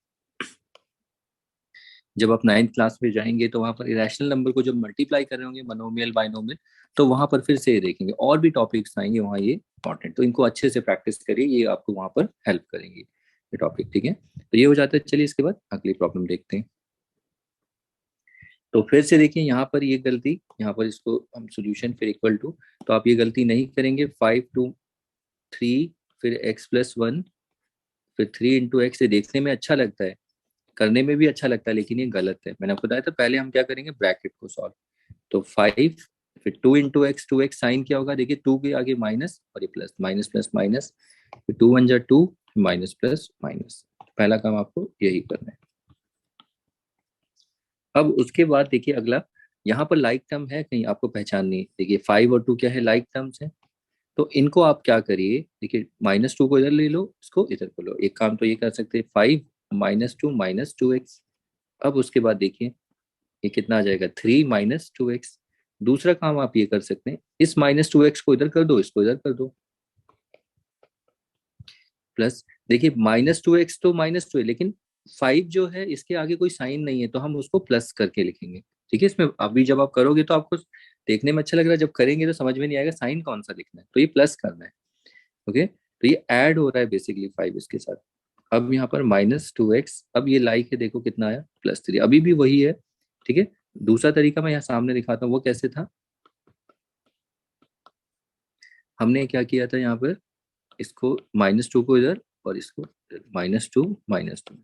जब आप 9th क्लास में जाएंगे तो वहां पर इरेशनल नंबर को जब मल्टीप्लाई कर रहे होंगे, मोनोमियल बाइनोमियल, तो वहां पर फिर से ये देखेंगे, और भी टॉपिक्स आएंगे वहाँ, ये इंपॉर्टेंट, तो इनको अच्छे से प्रैक्टिस करिए, ये आपको वहां पर हेल्प करेंगे ये टॉपिक, ठीक है। तो ये हो जाता है। चलिए इसके बाद अगली प्रॉब्लम देखते हैं। तो फिर से देखिए यहाँ पर ये गलती, यहाँ पर इसको हम सोल्यूशन फिर इक्वल टू, तो आप ये गलती नहीं करेंगे, 5 2 3, फिर x+1, फिर 3 इंटू एक्स, ये देखने में अच्छा लगता है, करने में भी अच्छा लगता है, लेकिन ये गलत है। मैंने आपको बताया था, पहले हम क्या करेंगे, ब्रैकेट को सॉल्व। तो 5, फिर 2 इंटू एक्स, 2x साइन क्या होगा, देखिए 2 के आगे माइनस, और ये प्लस, माइनस प्लस माइनस, फिर 2 1 जा 2, माइनस प्लस माइनस, पहला काम आपको यही करना है। अब उसके बाद देखिए अगला, यहाँ पर लाइक टर्म है कहीं आपको पहचाननी, देखिए 5 और 2 क्या है, लाइक टर्म्स है। तो इनको आप क्या करिए, देखिए -2 को इधर ले लो, इसको इधर कर लो। एक काम तो ये कर सकते हैं, 5 -2 -2x। अब उसके बाद देखिए ये कितना आ जाएगा, 3 -2x। दूसरा काम आप ये कर सकते हैं, इस -2x को इधर कर दो, इसको इधर कर दो, प्लस। देखिए -2x तो -2 है, लेकिन 5 जो है इसके आगे कोई साइन नहीं है, तो हम उसको प्लस करके लिखेंगे। ठीक है, इसमें अभी जब आप करोगे तो आपको देखने में अच्छा लग रहा है, जब करेंगे तो समझ में नहीं आएगा साइन कौन सा लिखना है, तो ये प्लस करना है। ओके, तो ये ऐड हो रहा है बेसिकली 5 इसके साथ। अब यहाँ पर -2x, अब ये लाइक है, देखो कितना आया, +3, अभी भी वही है। ठीक है, दूसरा तरीका मैं यहाँ सामने दिखाता हूँ, वो कैसे था। हमने क्या किया था यहाँ पर, इसको -2 को इधर और इसको -2 -2,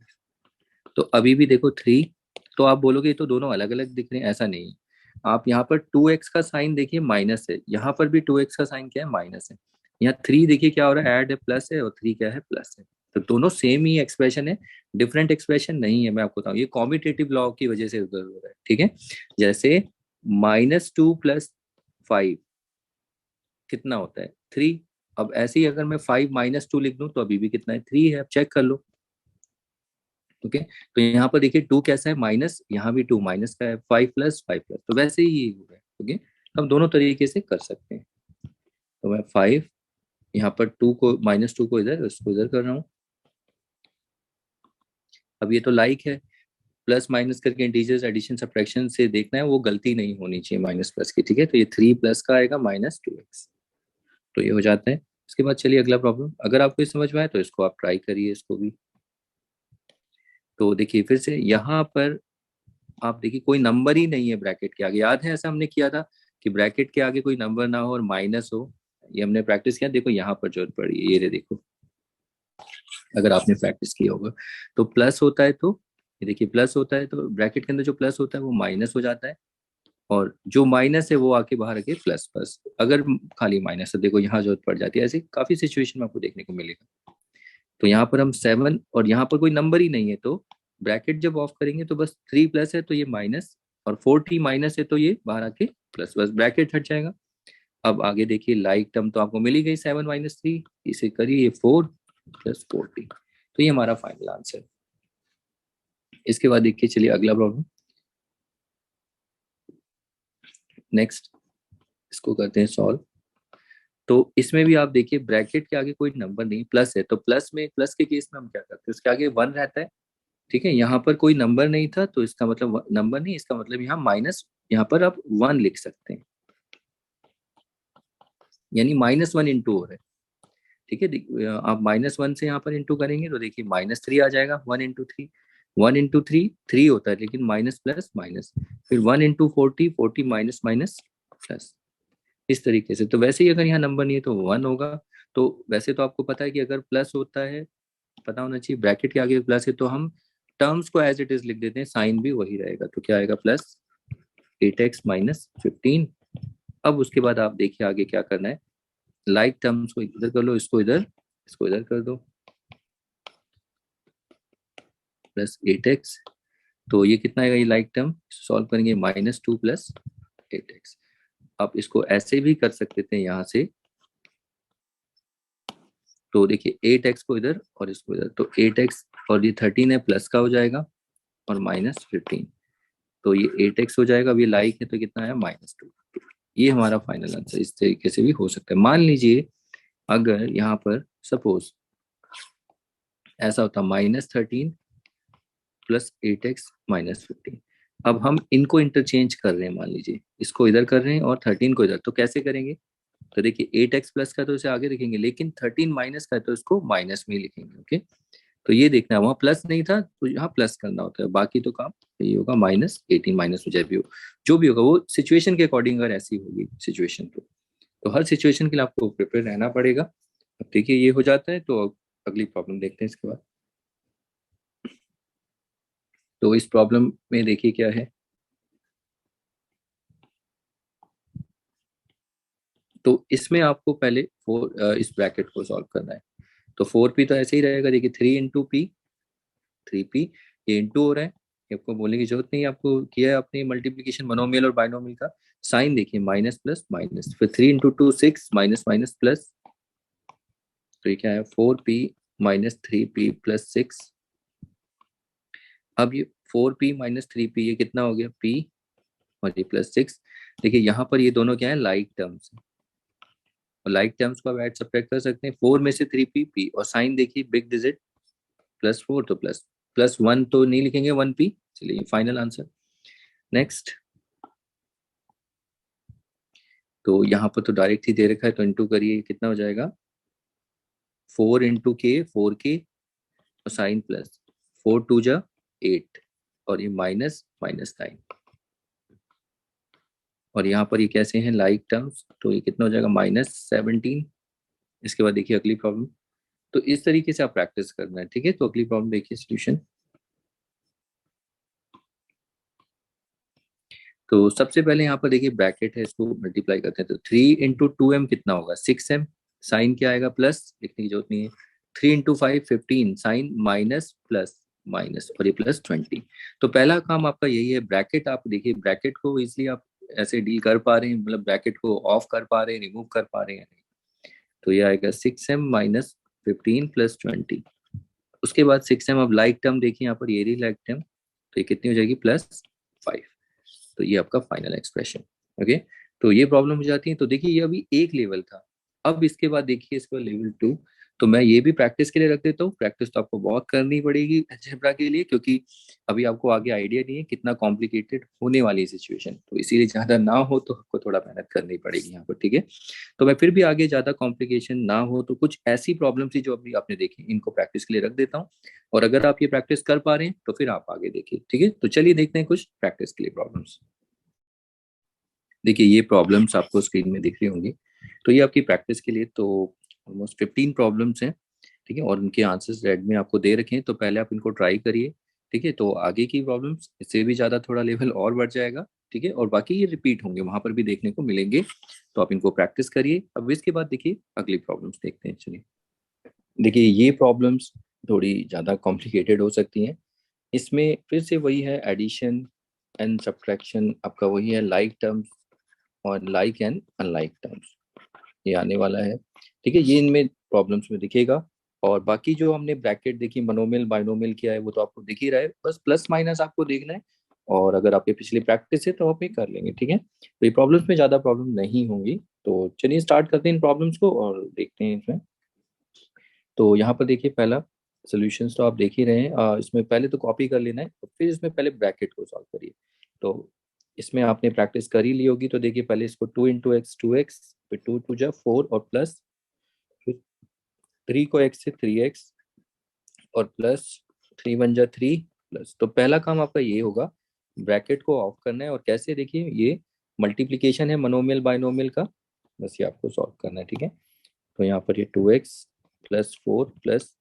तो अभी भी देखो 3। तो आप बोलोगे ये तो दोनों अलग अलग दिख रहे हैं, ऐसा नहीं है। आप यहाँ पर 2x का साइन देखिए माइनस है, यहाँ पर भी 2x का साइन क्या है, माइनस है। यहाँ 3 देखिए क्या हो रहा है, ऐड है, प्लस है, और 3 क्या है, प्लस है। तो दोनों सेम ही एक्सप्रेशन है, डिफरेंट एक्सप्रेशन नहीं है। मैं आपको बताऊँ, ये कॉम्पिटेटिव लॉ की वजह से उधर हो रहा है। ठीक है, जैसे -2 + 5 कितना होता है, 3। अब ऐसे ही अगर मैं 5 -2 लिख दूं तो अभी भी कितना है, 3 है। अब चेक कर लो। ओके, तो यहाँ पर देखिए 2 कैसा है, माइनस, यहाँ भी 2 माइनस का है, 5 + 5 +, तो वैसे ही ये हो रहा है। ओके, हम दोनों तरीके से कर सकते हैं। तो मैं 5 यहाँ पर 2 को, -2 को इधर, उसको इधर कर रहा हूँ। अब ये तो लाइक है, प्लस माइनस करके इंटीजर्स एडिशन सब्ट्रैक्शन से देखना है, वो गलती नहीं होनी चाहिए माइनस प्लस की। ठीक है, तो ये 3 प्लस का आएगा -2x, तो ये हो जाता है। इसके बाद चलिए अगला प्रॉब्लम, अगर आपको ये समझ में आए तो इसको आप ट्राई करिए, इसको भी। तो देखिए फिर से यहाँ पर आप देखिए कोई नंबर ही नहीं है ब्रैकेट के आगे, याद है ऐसा हमने किया था कि ब्रैकेट के आगे कोई नंबर ना हो और माइनस हो। ये हमने प्रैक्टिस किया, देखो यहाँ पर जरूरत पड़ी है, ये रे देखो, अगर आपने प्रैक्टिस किया होगा तो प्लस होता है, तो ये देखिए प्लस होता है, तो ब्रैकेट के अंदर जो प्लस होता है वो माइनस हो जाता है, और जो माइनस है वो आके बाहर आके प्लस प्लस। अगर खाली माइनस है, देखो यहाँ जरूरत पड़ जाती है, ऐसी काफी सिचुएशन में आपको देखने को मिलेगा। तो यहाँ पर हम 7, और यहाँ पर कोई नंबर ही नहीं है, तो ब्रैकेट जब ऑफ करेंगे तो बस 3 प्लस है तो ये माइनस, और 40 माइनस है तो ये बाहर आके प्लस, बस ब्रैकेट हट जाएगा। अब आगे देखिए लाइक टर्म तो आपको मिल ही गई, 7 - 3, इसे करिए, ये 4 + 40, तो ये हमारा फाइनल आंसर। इसके बाद देखिए चलिए अगला प्रॉब्लम, नेक्स्ट, इसको करते हैं सॉल्व। तो इसमें भी आप देखिए ब्रैकेट के आगे कोई नंबर नहीं, प्लस है, तो प्लस में, प्लस के केस में हम क्या करते हैं, उसके आगे 1 रहता है। ठीक है, यहाँ पर कोई नंबर नहीं था तो इसका मतलब नंबर नहीं, इसका मतलब यहाँ माइनस, यहाँ पर आप 1 लिख सकते हैं, यानी -1 इंटू हो रहा है। ठीक है, आप -1 से यहाँ पर इंटू करेंगे तो देखिए -3 आ जाएगा, 1 × 3, 1 × 3 3 होता है, लेकिन माइनस प्लस माइनस, फिर 1 × 40, 40 माइनस माइनस प्लस, इस तरीके से। तो वैसे ही अगर यहाँ नंबर नहीं है तो 1 होगा। तो वैसे तो आपको पता है कि अगर प्लस होता है, पता होना चाहिए ब्रैकेट के आगे प्लस है, तो हम टर्म्स को एज इट इज लिख देते हैं, साइन भी वही रहेगा, तो क्या आएगा, +8x - 15। अब उसके बाद आप देखिए आगे क्या करना है, लाइक टर्म्स को इधर कर लो, इसको इधर, इसको इधर कर दो, +8x। तो ये कितना आएगा, ये लाइक टर्म सॉल्व करेंगे, -2 + 8x। आप इसको ऐसे भी कर सकते थे यहाँ से, तो देखिए 8x को इधर और इसको इधर, तो 8x, और ये 13 है, प्लस का हो जाएगा, और -15, तो ये 8x हो जाएगा। अब ये लाइक है तो कितना है, -2। ये हमारा फाइनल आंसर, इस तरीके से भी हो सकता है। मान लीजिए अगर यहाँ पर सपोज ऐसा होता, -13 + 8x - 15। अब हम इनको इंटरचेंज कर रहे हैं, मान लीजिए इसको इधर कर रहे हैं और 13 को इधर, तो कैसे करेंगे, तो देखिए 8x प्लस का तो इसे आगे लिखेंगे, लेकिन 13 माइनस का है तो इसको माइनस में ही लिखेंगे। ओके, तो ये देखना है, वहाँ प्लस नहीं था तो यहाँ प्लस करना होता है, बाकी तो काम यही होगा, -18 माइनस हो जाए भी हो, जो भी होगा वो सिचुएशन के अकॉर्डिंग, अगर ऐसी होगी सिचुएशन तो हर सिचुएशन के लिए आपको प्रिपेयर रहना पड़ेगा। अब देखिए ये हो जाता है, तो अगली प्रॉब्लम देखते हैं इसके बाद। तो इस प्रॉब्लम में देखिए क्या है, तो इसमें आपको पहले इस ब्रैकेट को सॉल्व करना है। तो 4p तो ऐसे ही रहेगा, देखिए 3 × p, 3p, ये इंटू हो रहा है, ये आपको बोलने की जरूरत नहीं है, आपको किया है आपने मल्टीप्लीकेशन मोनोमियल और बाइनोमियल का। साइन देखिए माइनस प्लस माइनस, फिर 3 × 2 6, माइनस माइनस प्लस, तो ये क्या है 4p माइनस 3p प्लस 6। अब ये 4p माइनस 3p ये कितना हो गया p, और ये प्लस 6। देखिए यहाँ पर ये दोनों क्या है लाइक टर्म्स, और लाइक टर्म्स को आप ऐड सब्ट्रैक्ट कर सकते हैं। 4 में से 3p p, और साइन देखिए बिग डिजिट +4 तो +1 तो नहीं लिखेंगे 1p। चलिए फाइनल आंसर। नेक्स्ट, तो यहाँ पर तो डायरेक्ट ही दे रखा है, तो इंटू करिए कितना हो जाएगा 4 × k 4k, और साइन प्लस 4 × 2 = 8, और ये माइनस माइनस 9, और यहाँ पर ये कैसे हैं लाइक टर्म्स, तो ये कितना हो जाएगा -17। इसके बाद देखिए अगली प्रॉब्लम, तो इस तरीके से आप प्रैक्टिस करना है, ठीक है। तो अगली प्रॉब्लम देखिए सोल्यूशन। तो सबसे पहले यहाँ पर देखिए ब्रैकेट है, इसको मल्टीप्लाई करते हैं, तो 3 × 2m कितना होगा 6m, साइन क्या आएगा प्लस, लिखने की जरूरत नहीं है। 3 × 5 15, साइन माइनस प्लस माइनस, और ये +20। तो पहला काम आपका यही है, ब्रैकेट आप देखिए, ब्रैकेट को इसलिए आप ऐसे डील कर पा रहे हैं, मतलब ब्रैकेट को ऑफ कर पा रहे हैं, रिमूव कर पा रहे हैं। तो ये आएगा 6m माइनस 15 प्लस 20। उसके बाद 6m, अब लाइक टर्म देखिए यहाँ पर, ये रही लाइक टर्म, तो ये कितनी हो जाएगी +5। तो ये आपका फाइनल एक्सप्रेशन। ओके, तो ये प्रॉब्लम हो जाती है। तो देखिए ये अभी एक लेवल था, अब इसके बाद देखिए इसका लेवल 2। तो मैं ये भी प्रैक्टिस के लिए रख देता हूँ, प्रैक्टिस तो आपको बहुत करनी पड़ेगी अलजेब्रा के लिए, क्योंकि अभी आपको आगे आइडिया नहीं है कितना कॉम्प्लिकेटेड होने वाली है सिचुएशन, तो इसीलिए ज्यादा ना हो तो आपको थोड़ा मेहनत करनी पड़ेगी यहाँ पर, ठीक है। तो मैं फिर भी आगे ज्यादा कॉम्प्लिकेशन ना हो तो कुछ ऐसी प्रॉब्लम थी जो अभी आपने देखी, इनको प्रैक्टिस के लिए रख देता हूँ, और अगर आप ये प्रैक्टिस कर पा रहे हैं तो फिर आप आगे देखिए, ठीक है। तो चलिए देखते हैं कुछ प्रैक्टिस के लिए प्रॉब्लम्स। देखिए ये प्रॉब्लम्स आपको स्क्रीन में दिख रही होंगी, तो ये आपकी प्रैक्टिस के लिए, तो ऑलमोस्ट 15 प्रॉब्लम्स हैं, ठीक है, और उनके आंसर्स रेड में आपको दे रखे हैं, तो पहले आप इनको ट्राई करिए, ठीक है। तो आगे की प्रॉब्लम्स इससे भी ज़्यादा थोड़ा लेवल और बढ़ जाएगा, ठीक है, और बाकी ये रिपीट होंगे, वहां पर भी देखने को मिलेंगे, तो आप इनको प्रैक्टिस करिए। अब इसके बाद देखिए अगली प्रॉब्लम्स देखते हैं, चलिए। देखिए ये प्रॉब्लम्स थोड़ी ज़्यादा कॉम्प्लिकेटेड हो सकती हैं, इसमें फिर से वही है एडिशन एंड सब्ट्रैक्शन, आपका वही है लाइक टर्म्स और लाइक एंड अनलाइक टर्म्स, ये आने वाला है, ठीक है, ये इनमें प्रॉब्लम्स में दिखेगा। और बाकी जो हमने ब्रैकेट देखी, मोनोमियल बाइनोमियल किया है, वो तो आपको दिख ही रहा है, बस प्लस माइनस आपको देखना है, और अगर आपकी पिछली प्रैक्टिस है तो आप ये कर लेंगे, ठीक है। तो ये प्रॉब्लम्स में ज़्यादा प्रॉब्लम नहीं होंगी, तो चलिए स्टार्ट करते हैं इन प्रॉब्लम्स को और देखते हैं इसमें। तो यहाँ पर देखिए पहला सॉल्यूशंस तो आप देख ही रहे हैं, इसमें पहले तो कॉपी कर लेना है, और फिर इसमें पहले ब्रैकेट को सॉल्व करिए। तो इसमें आपने प्रैक्टिस कर ही ली होगी, तो देखिए पहले इसको 2 × x 2x, फिर 2 × 2 = 4, और प्लस फिर 3 को x से 3x, और प्लस 3 × 1 = 3 प्लस। तो पहला काम आपका ये होगा, ब्रैकेट को ऑफ करना है, और कैसे देखिए ये मल्टीप्लीकेशन है मोनोमियल बाइनोमियल का, बस ये आपको सॉल्व करना है, ठीक है। तो यहाँ पर ये 2x + 4 +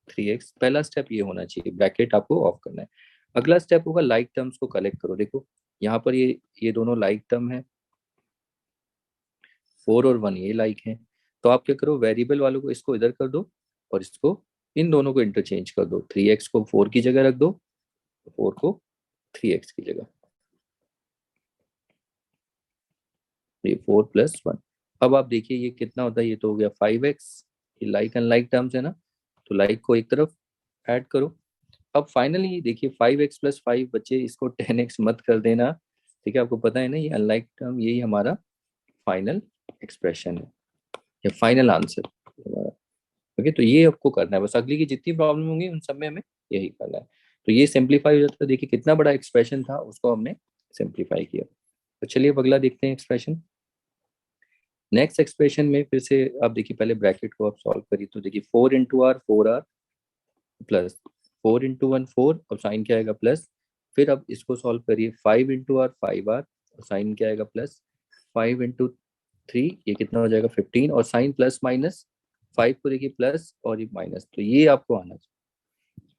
3x, पहला स्टेप ये होना चाहिए, ब्रैकेट आपको ऑफ करना है। अगला स्टेप होगा लाइक टर्म्स को कलेक्ट करो। देखो यहाँ पर ये दोनों लाइक टर्म है, 4 और 1 ये लाइक है, तो आप क्या करो, वेरिएबल वालों को इसको इधर कर दो, और इसको इन दोनों को इंटरचेंज कर दो, 3x को 4 की जगह रख दो, 4 को 3x की जगह, ये 4 + 1। अब आप देखिए ये कितना होता है, ये तो हो गया 5x, ये लाइक अनलाइक टर्म्स है ना, तो लाइक को एक तरफ ऐड करो। अब फाइनली देखिए 5x + 5 बच्चे, इसको 10x मत कर देना, ठीक है, आपको पता है ना ये अनलाइक टर्म, यही हमारा फाइनल एक्सप्रेशन है या फाइनल आंसर हमारा। ओके, तो ये आपको करना है, बस अगली की जितनी प्रॉब्लम होंगी उन सब में हमें यही करना है। तो ये सिंप्लीफाई हो जाता है, देखिए कितना बड़ा एक्सप्रेशन था, उसको हमने सिंप्लीफाई किया। तो चलिए अब अगला देखते हैं एक्सप्रेशन। नेक्स्ट एक्सप्रेशन में फिर से आप देखिए, पहले ब्रैकेट को आप सॉल्व करिए, तो देखिए 4 × r 4r प्लस 4 × 1 4, और साइन क्या आएगा प्लस। फिर अब इसको सॉल्व करिए, 5 × r 5r, और साइन क्या आएगा प्लस। 5 × 3 ये कितना हो जाएगा 15, और साइन प्लस माइनस, 5 को देखिए प्लस और ये माइनस, तो ये आपको आना चाहिए।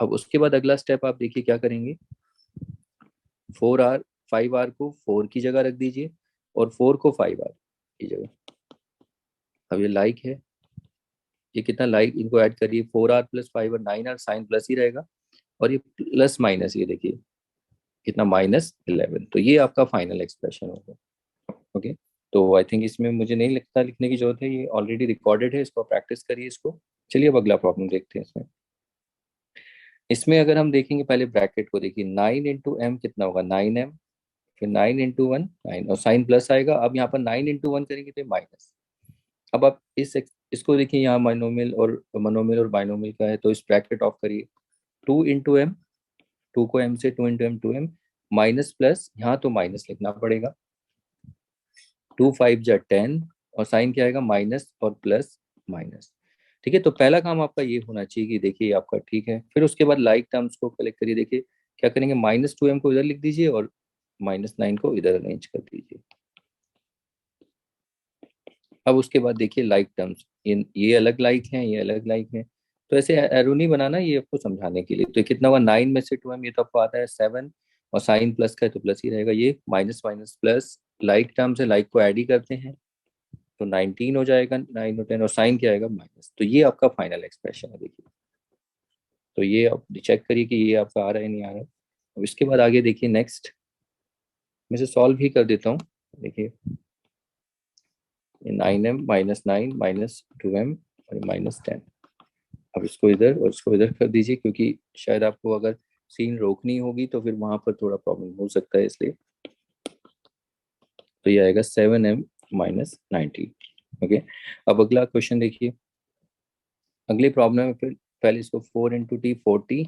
अब उसके बाद अगला स्टेप आप देखिए क्या करेंगे, 4r 5r को 4 की जगह रख दीजिए, और 4 को 5r की जगह। अब ये लाइक है, ये कितना लाइक, इनको ऐड करिए 4r + 5r 9r, sign plus ही रहेगा, और ये प्लस माइनस, ये देखिए कितना -11। तो ये आपका फाइनल एक्सप्रेशन होगा। ओके, तो आई थिंक इसमें मुझे नहीं लगता लिखने की जरूरत है, ये ऑलरेडी रिकॉर्डेड है, इसको प्रैक्टिस करिए इसको। चलिए अब अगला प्रॉब्लम देखते हैं। इसमें इसमें अगर हम देखेंगे, पहले ब्रैकेट को देखिए, 9 × m कितना होगा, 9m, फिर 9 × 1 9, और साइन प्लस आएगा। अब यहाँ पर 9 × 1 करेंगे तो माइनस। अब आप इसको देखिए, यहाँ मोनोमियल और बाइनोमियल का है, तो इस ब्रैकेट ऑफ करिए। 2 × m, 2 को m से, 2 × m 2m, माइनस प्लस, यहाँ तो माइनस लिखना पड़ेगा। 2 5 जा 10, और साइन क्या आएगा, माइनस और प्लस माइनस। ठीक है, तो पहला काम आपका ये होना चाहिए कि देखिए आपका ठीक है। फिर उसके बाद लाइक टर्म्स को कलेक्ट करिए। देखिए क्या करेंगे, -2m को इधर लिख दीजिए और -9 को इधर अरेंज कर दीजिए। अब उसके बाद देखिए लाइक टर्म्स, ये अलग लाइक हैं, ये अलग लाइक हैं, तो ऐसे एरो नहीं बनाना, ये आपको समझाने के लिए। तो कितना हुआ, 9 में से 2m, ये तो आपको आता है 7, और साइन प्लस का है तो प्लस ही रहेगा। ये minus minus plus, like terms है, लाइक को ऐड ही करते हैं, तो 19 हो जाएगा, 9 और 10, और साइन क्या आएगा, माइनस। तो ये आपका फाइनल एक्सप्रेशन है। देखिए, तो ये आप चेक करिए कि ये आपका आ रहा है नहीं आ रहा है। अब इसके बाद आगे देखिए, नेक्स्ट मैं से सॉल्व भी कर देता हूँ। देखिए 9m -9 -2m और -10। अब इसको इधर और इसको इधर कर दीजिए, क्योंकि शायद आपको अगर सीन रोकनी होगी तो फिर वहां पर थोड़ा प्रॉब्लम हो सकता है, इसलिए। तो ये आएगा 7m -19। ओके, अब अगला क्वेश्चन देखिए। अगली प्रॉब्लम में फिर पहले इसको 4 × t 40,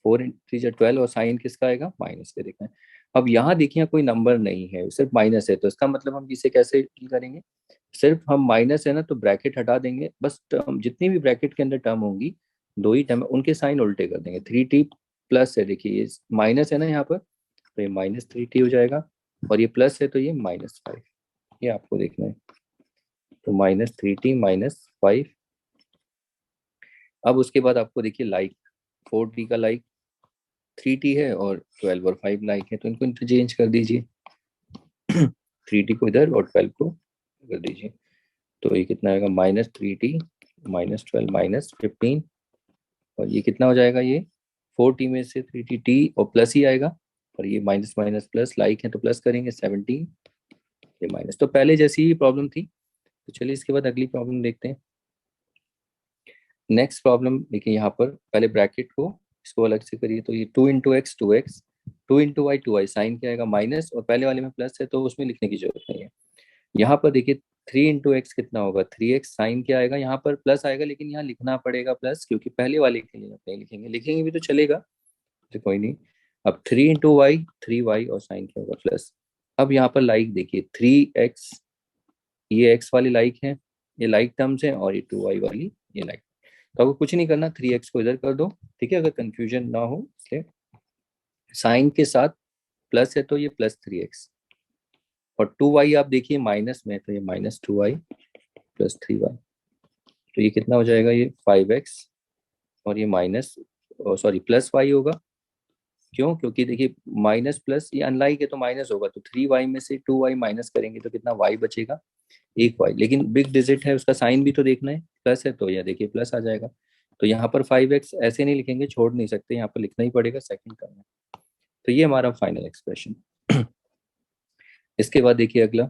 4 × 3 = 12, और साइन किसका आएगा, माइनस के, देखना है। अब यहाँ देखिए कोई नंबर नहीं है, सिर्फ माइनस है, तो इसका मतलब हम इसे कैसे डील करेंगे। सिर्फ हम माइनस है ना, तो ब्रैकेट हटा देंगे, बस टर्म जितनी भी ब्रैकेट के अंदर टर्म होंगी, दो ही टर्म, उनके साइन उल्टे कर देंगे। 3t प्लस है, देखिए ये माइनस है ना यहाँ पर, तो ये -3t हो जाएगा, और ये प्लस है तो ये -5, ये आपको देखना है। तो -3t -5। अब उसके बाद आपको देखिए लाइक, 4t का लाइक 3t है, और 12 और 5 लाइक है, तो इनको इंटरचेंज कर दीजिए। 3t को इधर और 12 को कर दीजिए, तो ये कितना आएगा, -3t -12 -15, और ये कितना हो जाएगा, ये 4t में से 3t t और प्लस ही आएगा, और ये माइनस माइनस प्लस, लाइक है तो प्लस करेंगे 17, ये माइनस। तो पहले जैसी ही प्रॉब्लम थी। तो चलिए इसके बाद अगली प्रॉब्लम देखते हैं। नेक्स्ट प्रॉब्लम देखिए, यहाँ पर पहले ब्रैकेट को इसको अलग से करिए। तो ये 2 × x 2x, 2 × y 2y, sign क्या आएगा, माइनस, और पहले वाले में प्लस है तो उसमें लिखने की जरूरत नहीं है। यहाँ पर देखिए 3 × x कितना होगा, 3x, साइन क्या आएगा, यहाँ पर प्लस आएगा, लेकिन यहाँ लिखना पड़ेगा प्लस, क्योंकि पहले वाले के लिए नहीं लिखेंगे, लिखेंगे भी तो चलेगा, तो कोई नहीं। अब 3 × y 3y, और साइन क्या होगा, प्लस। अब यहाँ पर लाइक देखिए 3x, ये x वाली लाइक है, ये लाइक टर्म्स है, और ये 2y वाली ये लाइक। तो आपको कुछ नहीं करना, 3x को इधर कर दो, ठीक है, अगर कंफ्यूजन ना हो इसलिए। साइन के साथ प्लस है तो ये +3x, और 2y आप देखिए माइनस में, तो ये -2y +3y, तो ये कितना हो जाएगा, ये 5x, और ये माइनस, सॉरी +y होगा। क्यों, क्योंकि देखिए माइनस प्लस, ये अनलाइक है तो माइनस होगा, तो 3y में से 2y माइनस करेंगे तो कितना y बचेगा, 1y। लेकिन बिग डिजिट है, उसका साइन भी तो देखना है, प्लस है तो यह देखिए प्लस आ जाएगा। तो यहाँ पर 5x ऐसे नहीं लिखेंगे, छोड़ नहीं सकते, यहाँ पर लिखना ही पड़ेगा सेकंड टर्म में। तो ये हमारा फाइनल एक्सप्रेशन। इसके बाद देखिए अगला,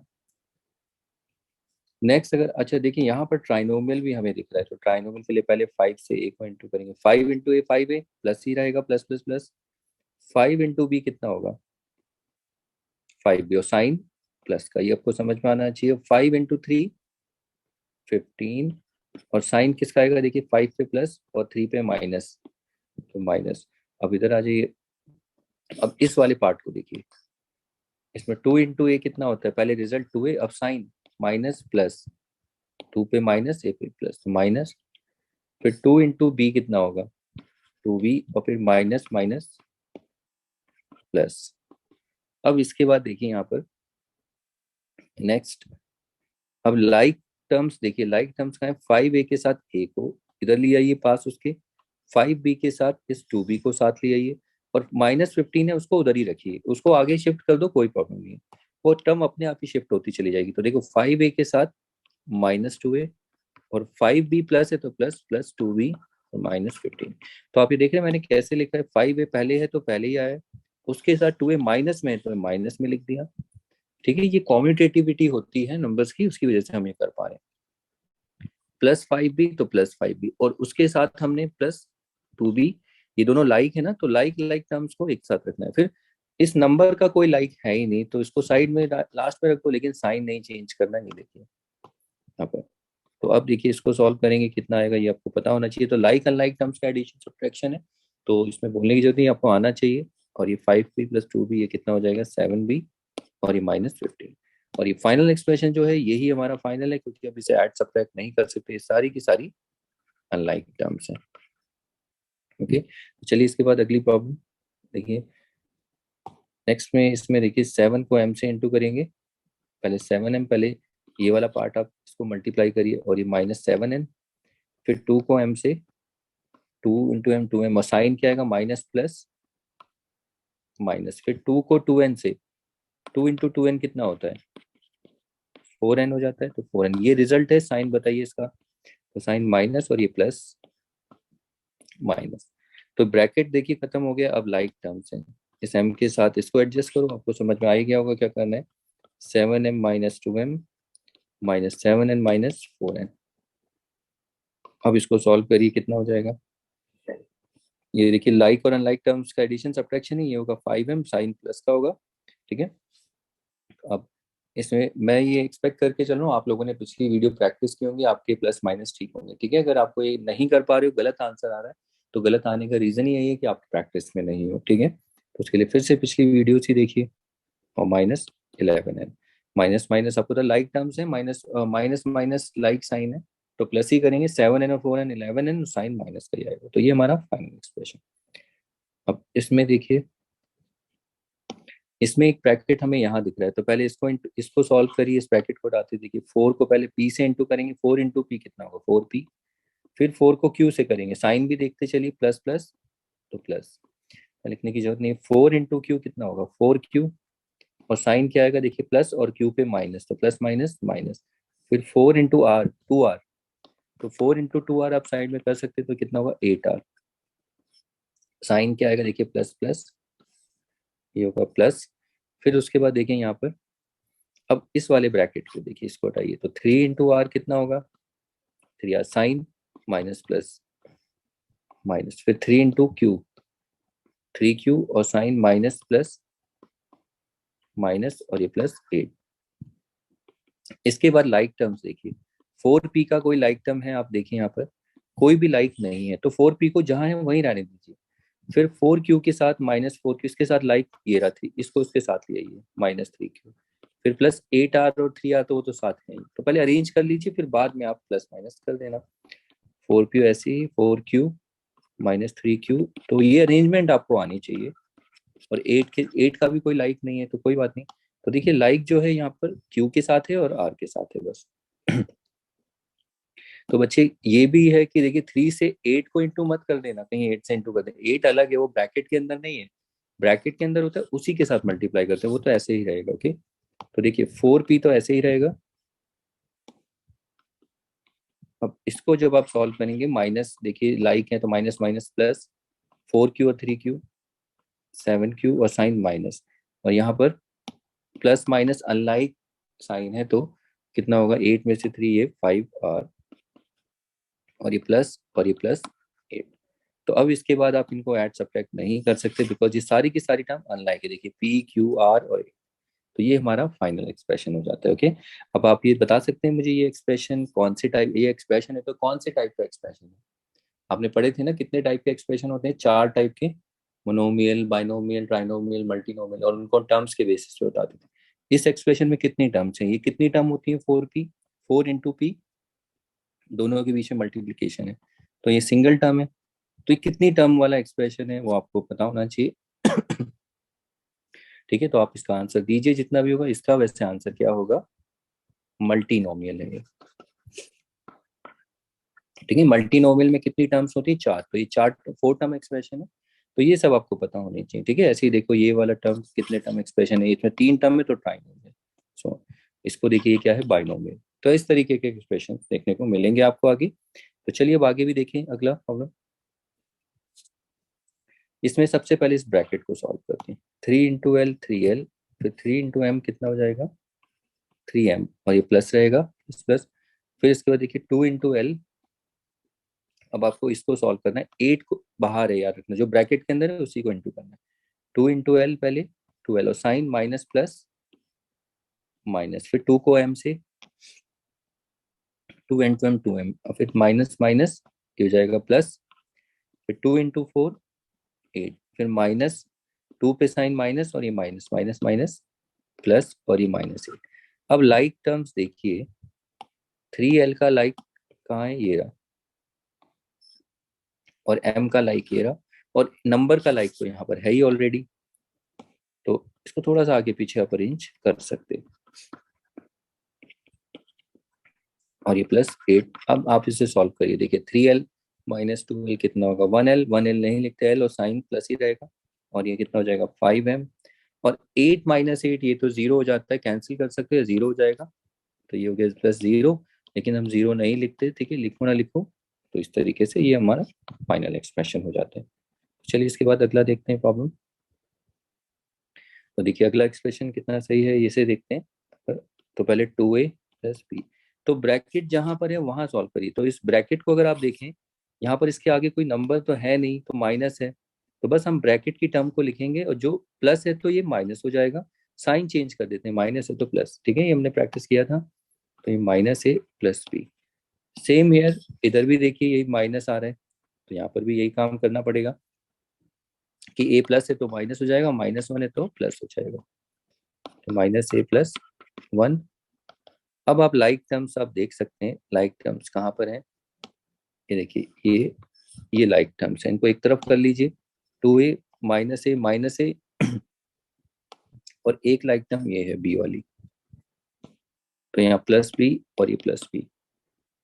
नेक्स्ट अगर, अच्छा देखिए यहाँ पर ट्राइनोमियल भी हमें दिख रहा है, तो ट्राइनोमियल के लिए पहले 5 से a को इंटू करेंगे। 5 × a 5a, प्लस ही रहेगा, प्लस प्लस प्लस। 5 × b कितना होगा, 5b, और साइन प्लस का, ये आपको समझ में आना चाहिए। 5 × 3 15, और साइन किसका आएगा, देखिए 5 पे प्लस और 3 पे माइनस, तो माइनस। अब इधर आ जाइए, अब इस वाले पार्ट को देखिए, इसमें 2 × a कितना होता है, पहले रिजल्ट 2a, अब साइन माइनस प्लस, 2 पे माइनस, a पे प्लस, तो माइनस। फिर 2 × b कितना होगा, 2b, और फिर माइनस माइनस प्लस। अब इसके बाद देखिए यहाँ पर नेक्स्ट, अब लाइक टर्म्स देखिए, लाइक टर्म्स का है, 5a के साथ a को इधर ले आइए पास उसके, 5b के साथ इस 2b को साथ ले आइए, और -15 है उसको उधर ही रखिए, उसको आगे शिफ्ट कर दो, कोई प्रॉब्लम नहीं है, वो टर्म अपने आप ही शिफ्ट होती चली जाएगी। तो देखो 5a के साथ -2a, और 5b प्लस है तो प्लस प्लस 2b और माइनस 15। तो आप ये देख रहे हैं मैंने कैसे लिखा है, 5a पहले है तो पहले ही आया, उसके साथ 2a माइनस में है तो माइनस में लिख दिया। ठीक है, ये कॉम्यूटेटिविटी होती है नंबर्स की, उसकी वजह से हम ये कर पा रहे हैं। प्लस 5b तो प्लस 5b और उसके साथ हमने प्लस 2b, ये दोनों लाइक है ना, तो लाइक लाइक टर्म्स को एक साथ रखना है। फिर इस नंबर का कोई लाइक है ही नहीं तो इसको साइड में लास्ट में रख दो, लेकिन साइन नहीं चेंज करना, नहीं देखिए यहाँ पर। तो अब देखिए इसको सॉल्व करेंगे कितना आएगा, ये आपको पता होना चाहिए। तो लाइक अनलाइक टर्म्स का एडिशन सब्ट्रैक्शन है, तो इसमें बोलने की जरूरत नहीं, आपको आना चाहिए। और ये 5b प्लस 2b ये कितना हो जाएगा 7b और ये माइनस 15। और ये फाइनल एक्सप्रेशन जो है यही हमारा फाइनल है, क्योंकि अब इसे ऐड सब्ट्रैक्ट नहीं कर सकते, सारी की सारी अनलाइक टर्म्स हैं। ओके, तो चलिए इसके बाद अगली प्रॉब्लम देखिए। नेक्स्ट में इसमें देखिए 7 को m से इंटू करेंगे, पहले 7m, पहले ये वाला पार्ट आप इसको मल्टीप्लाई करिए और ये माइनस 7n, फिर 2 को m से 2 इंटू एम 2m, और साइन क्या आएगा माइनस प्लस माइनस, फिर 2 को 2n से 2 इंटू 2n कितना होता है 4n हो जाता है, तो 4n ये रिजल्ट है। साइन बताइए इसका, तो साइन माइनस और ये प्लस माइनस, तो ब्रैकेट देखिए खत्म हो गया। अब लाइक टर्म्स हैं, इस m के साथ इसको एडजस्ट करो, आपको समझ में आ ही गया होगा क्या करना है। 7m minus 2m minus 7n minus 4n। अब इसको सॉल्व करिए कितना हो जाएगा, ये देखिए लाइक और अनलाइक टर्म्स का एडिशन सब्ट्रैक्शन ही ये होगा, 5m साइन प्लस का होगा। ठीक है, अब इसमें मैं ये एक्सपेक्ट करके चल रहा हूँ आप लोगों ने पिछली वीडियो प्रैक्टिस की होंगी, आपके प्लस माइनस ठीक होंगे। ठीक है, अगर आपको ये नहीं कर पा रहे हो, गलत आंसर आ रहा है, तो गलत आने का रीजन ही यही है कि आप प्रैक्टिस में नहीं हो। ठीक है, तो उसके लिए फिर से पिछली वीडियो ही देखिए। और माइनस 11n, माइनस माइनस आपको तो लाइक टर्म्स है, minus minus minus like sign है, तो प्लस ही करेंगे। 7n और 4n 11n, साइन माइनस का ही आएगा, तो ये हमारा फाइनल एक्सप्रेशन। अब इसमें देखिए, इसमें एक ब्रैकेट हमें यहाँ दिख रहा है, तो पहले इसको सॉल्व करिए, इस ब्रैकेट को हटाते देखिए। 4 को पहले p से इंटू करेंगे, 4 इंटू पी कितना होगा 4p, फिर 4 को q से करेंगे, साइन भी देखते चलिए, प्लस प्लस तो प्लस, लिखने की जरूरत नहीं। 4 इंटू क्यू कितना होगा 4q, और साइन क्या आएगा देखिए प्लस और q पे माइनस, तो प्लस माइनस माइनस, फिर 4 इंटू आर 2r, तो 4 इंटू 2r आप साइड में कर सकते तो कितना होगा 8r, साइन क्या आएगा देखिए प्लस प्लस, ये होगा प्लस। फिर उसके बाद देखें यहाँ पर, अब इस वाले ब्रैकेट को देखिए, इसको हटाइए, तो 3 इंटू आर कितना होगा 3r, sign minus plus minus, फिर 3 इंटू क्यू 3q, और साइन माइनस प्लस माइनस और ये प्लस 8। इसके बाद लाइक टर्म्स देखिए, 4p का कोई लाइक टर्म है आप देखिए यहाँ पर, कोई भी लाइक नहीं है, तो 4p को जहां है वहीं रहने दीजिए। फिर 4q के साथ माइनस 4q, इसके साथ लाइक ये रहा 3, इसको इसके साथ ले आइए माइनस 3q, फिर प्लस 8r और 3r, तो वो तो साथ है ही, तो पहले अरेंज कर लीजिए, फिर बाद में आप प्लस माइनस कर देना। 4q ऐसे ही, 4q माइनस 3q, तो ये अरेंजमेंट आपको आनी चाहिए। और 8 का भी कोई लाइक नहीं है तो कोई बात नहीं, तो देखिए लाइक जो है यहाँ पर q के साथ है और r के साथ है बस। तो बच्चे ये भी है कि देखिए 3 से 8 को इंटू मत कर देना, कहीं 8 से इंटू कर देना, 8 अलग है, वो ब्रैकेट के अंदर नहीं है, ब्रैकेट के अंदर होता है उसी के साथ मल्टीप्लाई करते हैं, वो तो ऐसे ही रहेगा। ओके, तो देखिए 4p तो ऐसे ही रहेगा। अब इसको जब आप सॉल्व करेंगे, माइनस देखिए लाइक है तो माइनस माइनस प्लस, 4q और 3q 7q, और साइन माइनस, और यहाँ पर प्लस माइनस अनलाइक साइन है, तो कितना होगा 8 में से 3 ये 5r, और ये प्लस और ये प्लस 8। तो अब इसके बाद आप इनको ऐड सब्ट्रैक्ट नहीं कर सकते, बिकॉज ये सारी की सारी टर्म अनलाइक है। देखिए p q r और a, तो ये हमारा फाइनल एक्सप्रेशन हो जाता है। ओके, अब आप ये बता सकते हैं मुझे ये एक्सप्रेशन कौन से टाइप, ये एक्सप्रेशन है तो कौन से टाइप का एक्सप्रेशन है। आपने पढ़े थे ना कितने टाइप के एक्सप्रेशन होते हैं, 4 टाइप के, मोनोमियल बाइनोमियल ट्राइनोमियल मल्टीनोमियल, और उनको टर्म्स के बेसिस पे बताते थे। इस एक्सप्रेशन में कितनी टर्म्स हैं, ये कितनी टर्म होती है 4p, 4 इंटू पी, दोनों के बीच में मल्टीप्लीकेशन है, तो ये सिंगल टर्म है। तो ये कितनी टर्म वाला एक्सप्रेशन है वो आपको पता होना चाहिए। ठीक है, तो आप इसका आंसर दीजिए जितना भी होगा इसका, वैसे आंसर क्या होगा मल्टीनोमियल है। ठीक है, मल्टीनोमियल में कितनी टर्म्स होती है 4, तो ये 4 टर्म एक्सप्रेशन है, तो ये सब आपको पता होनी चाहिए। ठीक है, ऐसे ही देखो ये वाला टर्म कितने टर्म एक्सप्रेशन है, इसमें 3 टर्म है तो ट्राइनोमियल। सो इसको देखिए ये क्या है, बाइनोमियल। तो इस तरीके के एक्सप्रेशन देखने को मिलेंगे आपको आगे। तो चलिए अब आगे भी देखें अगला प्रॉब्लम। इसमें सबसे पहले इस ब्रैकेट को सॉल्व करते हैं। 3 × L 3L, फिर 3 × M कितना हो जाएगा 3M, और ये प्लस रहेगा प्लस। फिर इसके बाद देखिए 2 × L। अब आपको इसको सॉल्व करना है, 8 को बाहर है याद रखना, जो ब्रैकेट के अंदर है उसी को इंटू करना है। 2 × L पहले 2L, और साइन माइनस प्लस माइनस, फिर 2 को M से, 2 × M 2M, और फिर माइनस माइनस ये हो जाएगा प्लस, फिर 2 × 4 8, फिर माइनस 2 पे साइन माइनस, और ये माइनस माइनस माइनस प्लस, और ये -8। अब लाइक टर्म्स देखिए, 3L का लाइक कहाँ है, ये रहा, और M का लाइक ये रहा, और नंबर का लाइक तो यहाँ पर है ही ऑलरेडी, तो इसको थोड़ा सा आगे पीछे आप अरेंज कर सकते हैं, और ये +8। अब आप इसे सॉल्व करिए, देखिए 3L - 2L कितना होगा 1L, 1L नहीं लिखते L, और साइन प्लस ही रहेगा, और ये कितना हो जाएगा 5M, और 8 - 8 ये तो 0 हो जाता है, कैंसिल कर सकते हैं, 0 हो जाएगा, तो ये हो गया +0। लेकिन हम 0 नहीं लिखते, ठीक है, लिखो ना लिखो। तो इस तरीके से ये हमारा फाइनल एक्सप्रेशन हो जाता है। चलिए इसके बाद अगला देखते हैं प्रॉब्लम। तो देखिए अगला एक्सप्रेशन कितना सही है, इसे देखते हैं। तो पहले 2A + B, तो ब्रैकेट जहां पर है वहां सॉल्व करिए। तो इस ब्रैकेट को अगर आप देखें, यहाँ पर इसके आगे कोई नंबर तो है नहीं, तो माइनस है, तो बस हम ब्रैकेट की टर्म को लिखेंगे, और जो प्लस है तो ये माइनस हो जाएगा, साइन चेंज कर देते हैं, माइनस है तो प्लस, ठीक है, ये हमने प्रैक्टिस किया था। तो ये -A + B। सेम हेयर, इधर भी देखिए यही माइनस आ रहा है, तो यहाँ पर भी यही काम करना पड़ेगा कि A प्लस है तो माइनस हो जाएगा, -1 है तो प्लस हो जाएगा, तो -A + 1। अब आप लाइक टर्म्स आप देख सकते हैं, लाइक टर्म्स कहाँ पर हैं, ये देखिए, ये लाइक टर्म्स है, इनको एक तरफ कर लीजिए। 2A -A और एक लाइक टर्म ये है B वाली, तो यहाँ +B और ये +B,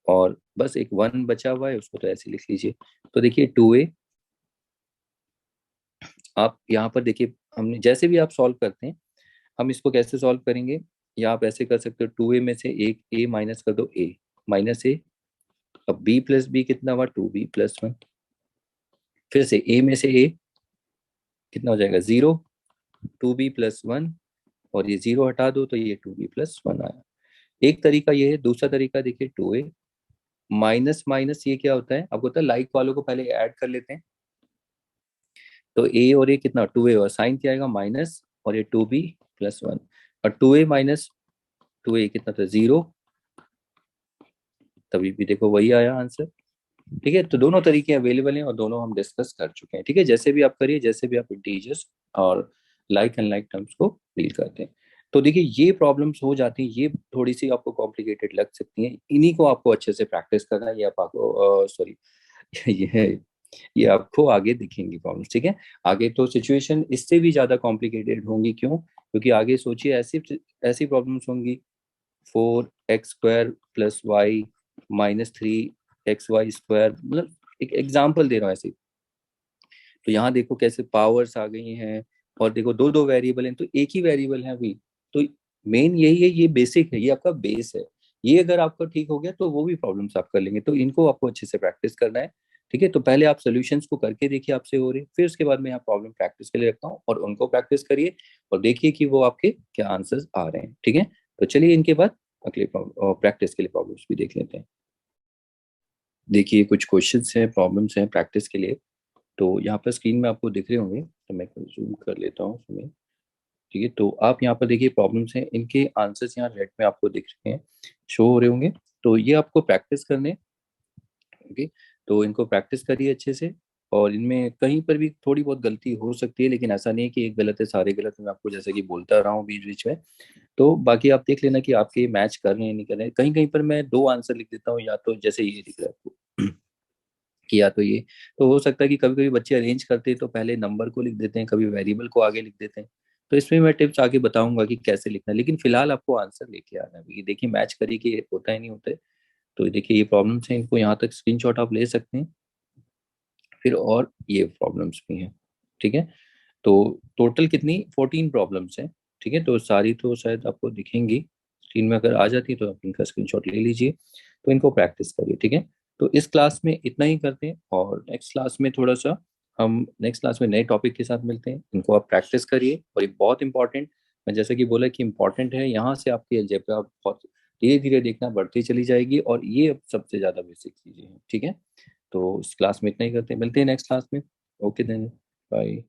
और बस एक 1 बचा हुआ है, उसको तो ऐसे लिख लीजिए। तो देखिए 2A, आप यहाँ पर देखिए, हमने जैसे भी आप सॉल्व करते हैं, हम इसको कैसे सॉल्व करेंगे, या आप ऐसे कर सकते हो, 2A में से एक A माइनस कर दो, A -A, अब B + B कितना हुआ 2B + 1, फिर से A में से A कितना हो जाएगा 0, 2B + 1, और ये 0 हटा दो तो ये 2B + 1 आया। एक तरीका ये है, दूसरा तरीका देखिए 2A माइनस माइनस, ये क्या होता है आपको पता है, लाइक वालों को पहले ऐड कर लेते हैं, तो A और A कितना 2A, और साइन क्या आएगा माइनस, और ये 2B + 1, और 2A - 2A कितना था 0, तभी भी देखो वही आया आंसर। ठीक है, तो दोनों तरीके अवेलेबल हैं, और दोनों हम डिस्कस कर चुके हैं, ठीक है, जैसे भी आप करिए, जैसे भी आप इंटीजर्स और लाइक एंड लाइक टर्म्स को डील करते हैं। तो देखिए ये प्रॉब्लम्स हो जाती हैं, ये थोड़ी सी आपको कॉम्प्लिकेटेड लग सकती हैं, इन्हीं को आपको अच्छे से प्रैक्टिस करना है, ये आपको सॉरी ये ये आपको आगे दिखेंगी प्रॉब्लम्स, ठीक है। आगे तो सिचुएशन इससे भी ज्यादा कॉम्प्लिकेटेड होंगी, क्यों, क्योंकि आगे सोचिए ऐसी ऐसी प्रॉब्लम्स होंगी, 4x² + y -3xy², मतलब एक एग्जाम्पल दे रहा हूँ ऐसे। तो यहाँ देखो कैसे पावर्स आ गई हैं, और देखो दो दो वेरिएबल हैं तो एक ही वेरिएबल है अभी। तो मेन यही है, ये बेसिक है, ये आपका बेस है, ये अगर आपका ठीक हो गया तो वो भी प्रॉब्लम्स आप कर लेंगे, तो इनको आपको अच्छे से प्रैक्टिस करना है, ठीक है। तो पहले आप सोल्यूशंस को करके देखिए आपसे हो रही, फिर उसके बाद में आप प्रॉब्लम प्रैक्टिस के लिए रखता हूँ, और उनको प्रैक्टिस करिए, और देखिए कि वो आपके क्या आंसर्स आ रहे हैं, ठीक है। तो चलिए इनके बाद अगले प्रैक्टिस के लिए प्रॉब्लम्स भी देख लेते हैं। देखिए कुछ क्वेश्चंस हैं, प्रॉब्लम्स हैं प्रैक्टिस के लिए। तो यहाँ पर स्क्रीन में आपको दिख रहे होंगे, तो मैं जूम कर लेता हूँ उसमें, ठीक है। तो आप यहाँ पर देखिए प्रॉब्लम्स हैं, इनके आंसर्स यहाँ रेड में आपको दिख रहे हैं, शो हो रहे होंगे। तो ये आपको प्रैक्टिस करने, ओके। तो इनको प्रैक्टिस करिए अच्छे से, और इनमें कहीं पर भी थोड़ी बहुत गलती हो सकती है, लेकिन ऐसा नहीं है कि एक गलत है सारे गलत है, मैं आपको जैसे कि बोलता रहा हूँ बीच बीच में। तो बाकी आप देख लेना कि आपके मैच कर रहे हैं नहीं कर रहे हैं, कहीं कहीं पर मैं दो आंसर लिख देता हूँ, या तो जैसे ये दिख रहा है आपको कि या तो ये, तो हो सकता है कि कभी कभी बच्चे अरेंज करते हैं तो पहले नंबर को लिख देते हैं, कभी वेरिएबल को आगे लिख देते हैं। तो इसमें मैं टिप्स आगे बताऊंगा कि कैसे लिखना है, लेकिन फिलहाल आपको आंसर लेके आना है, ये देखिए मैच करिए कि होता है नहीं होता है। तो देखिए ये प्रॉब्लम्स हैं, इनको यहाँ तक स्क्रीनशॉट आप ले सकते हैं, फिर और ये प्रॉब्लम्स भी हैं, ठीक है। तो टोटल कितनी 14 प्रॉब्लम्स हैं, ठीक है, तो सारी तो शायद आपको दिखेंगी स्क्रीन में अगर आ जाती है तो आप इनका स्क्रीनशॉट ले लीजिए, तो इनको प्रैक्टिस करिए, ठीक है। तो इस क्लास में इतना ही करते हैं, और नेक्स्ट क्लास में थोड़ा सा हम नेक्स्ट क्लास में नए टॉपिक के साथ मिलते हैं। इनको आप प्रैक्टिस करिए, और ये बहुत इंपॉर्टेंट, मैं जैसे कि बोला कि इंपॉर्टेंट है, यहाँ से आपकी अलजेब्रा बहुत धीरे धीरे देखना बढ़ती चली जाएगी, और ये अब सबसे ज़्यादा बेसिक चीज़ें हैं, ठीक है। तो इस क्लास में इतना ही करते हैं, मिलते हैं नेक्स्ट क्लास में। Okay then, bye.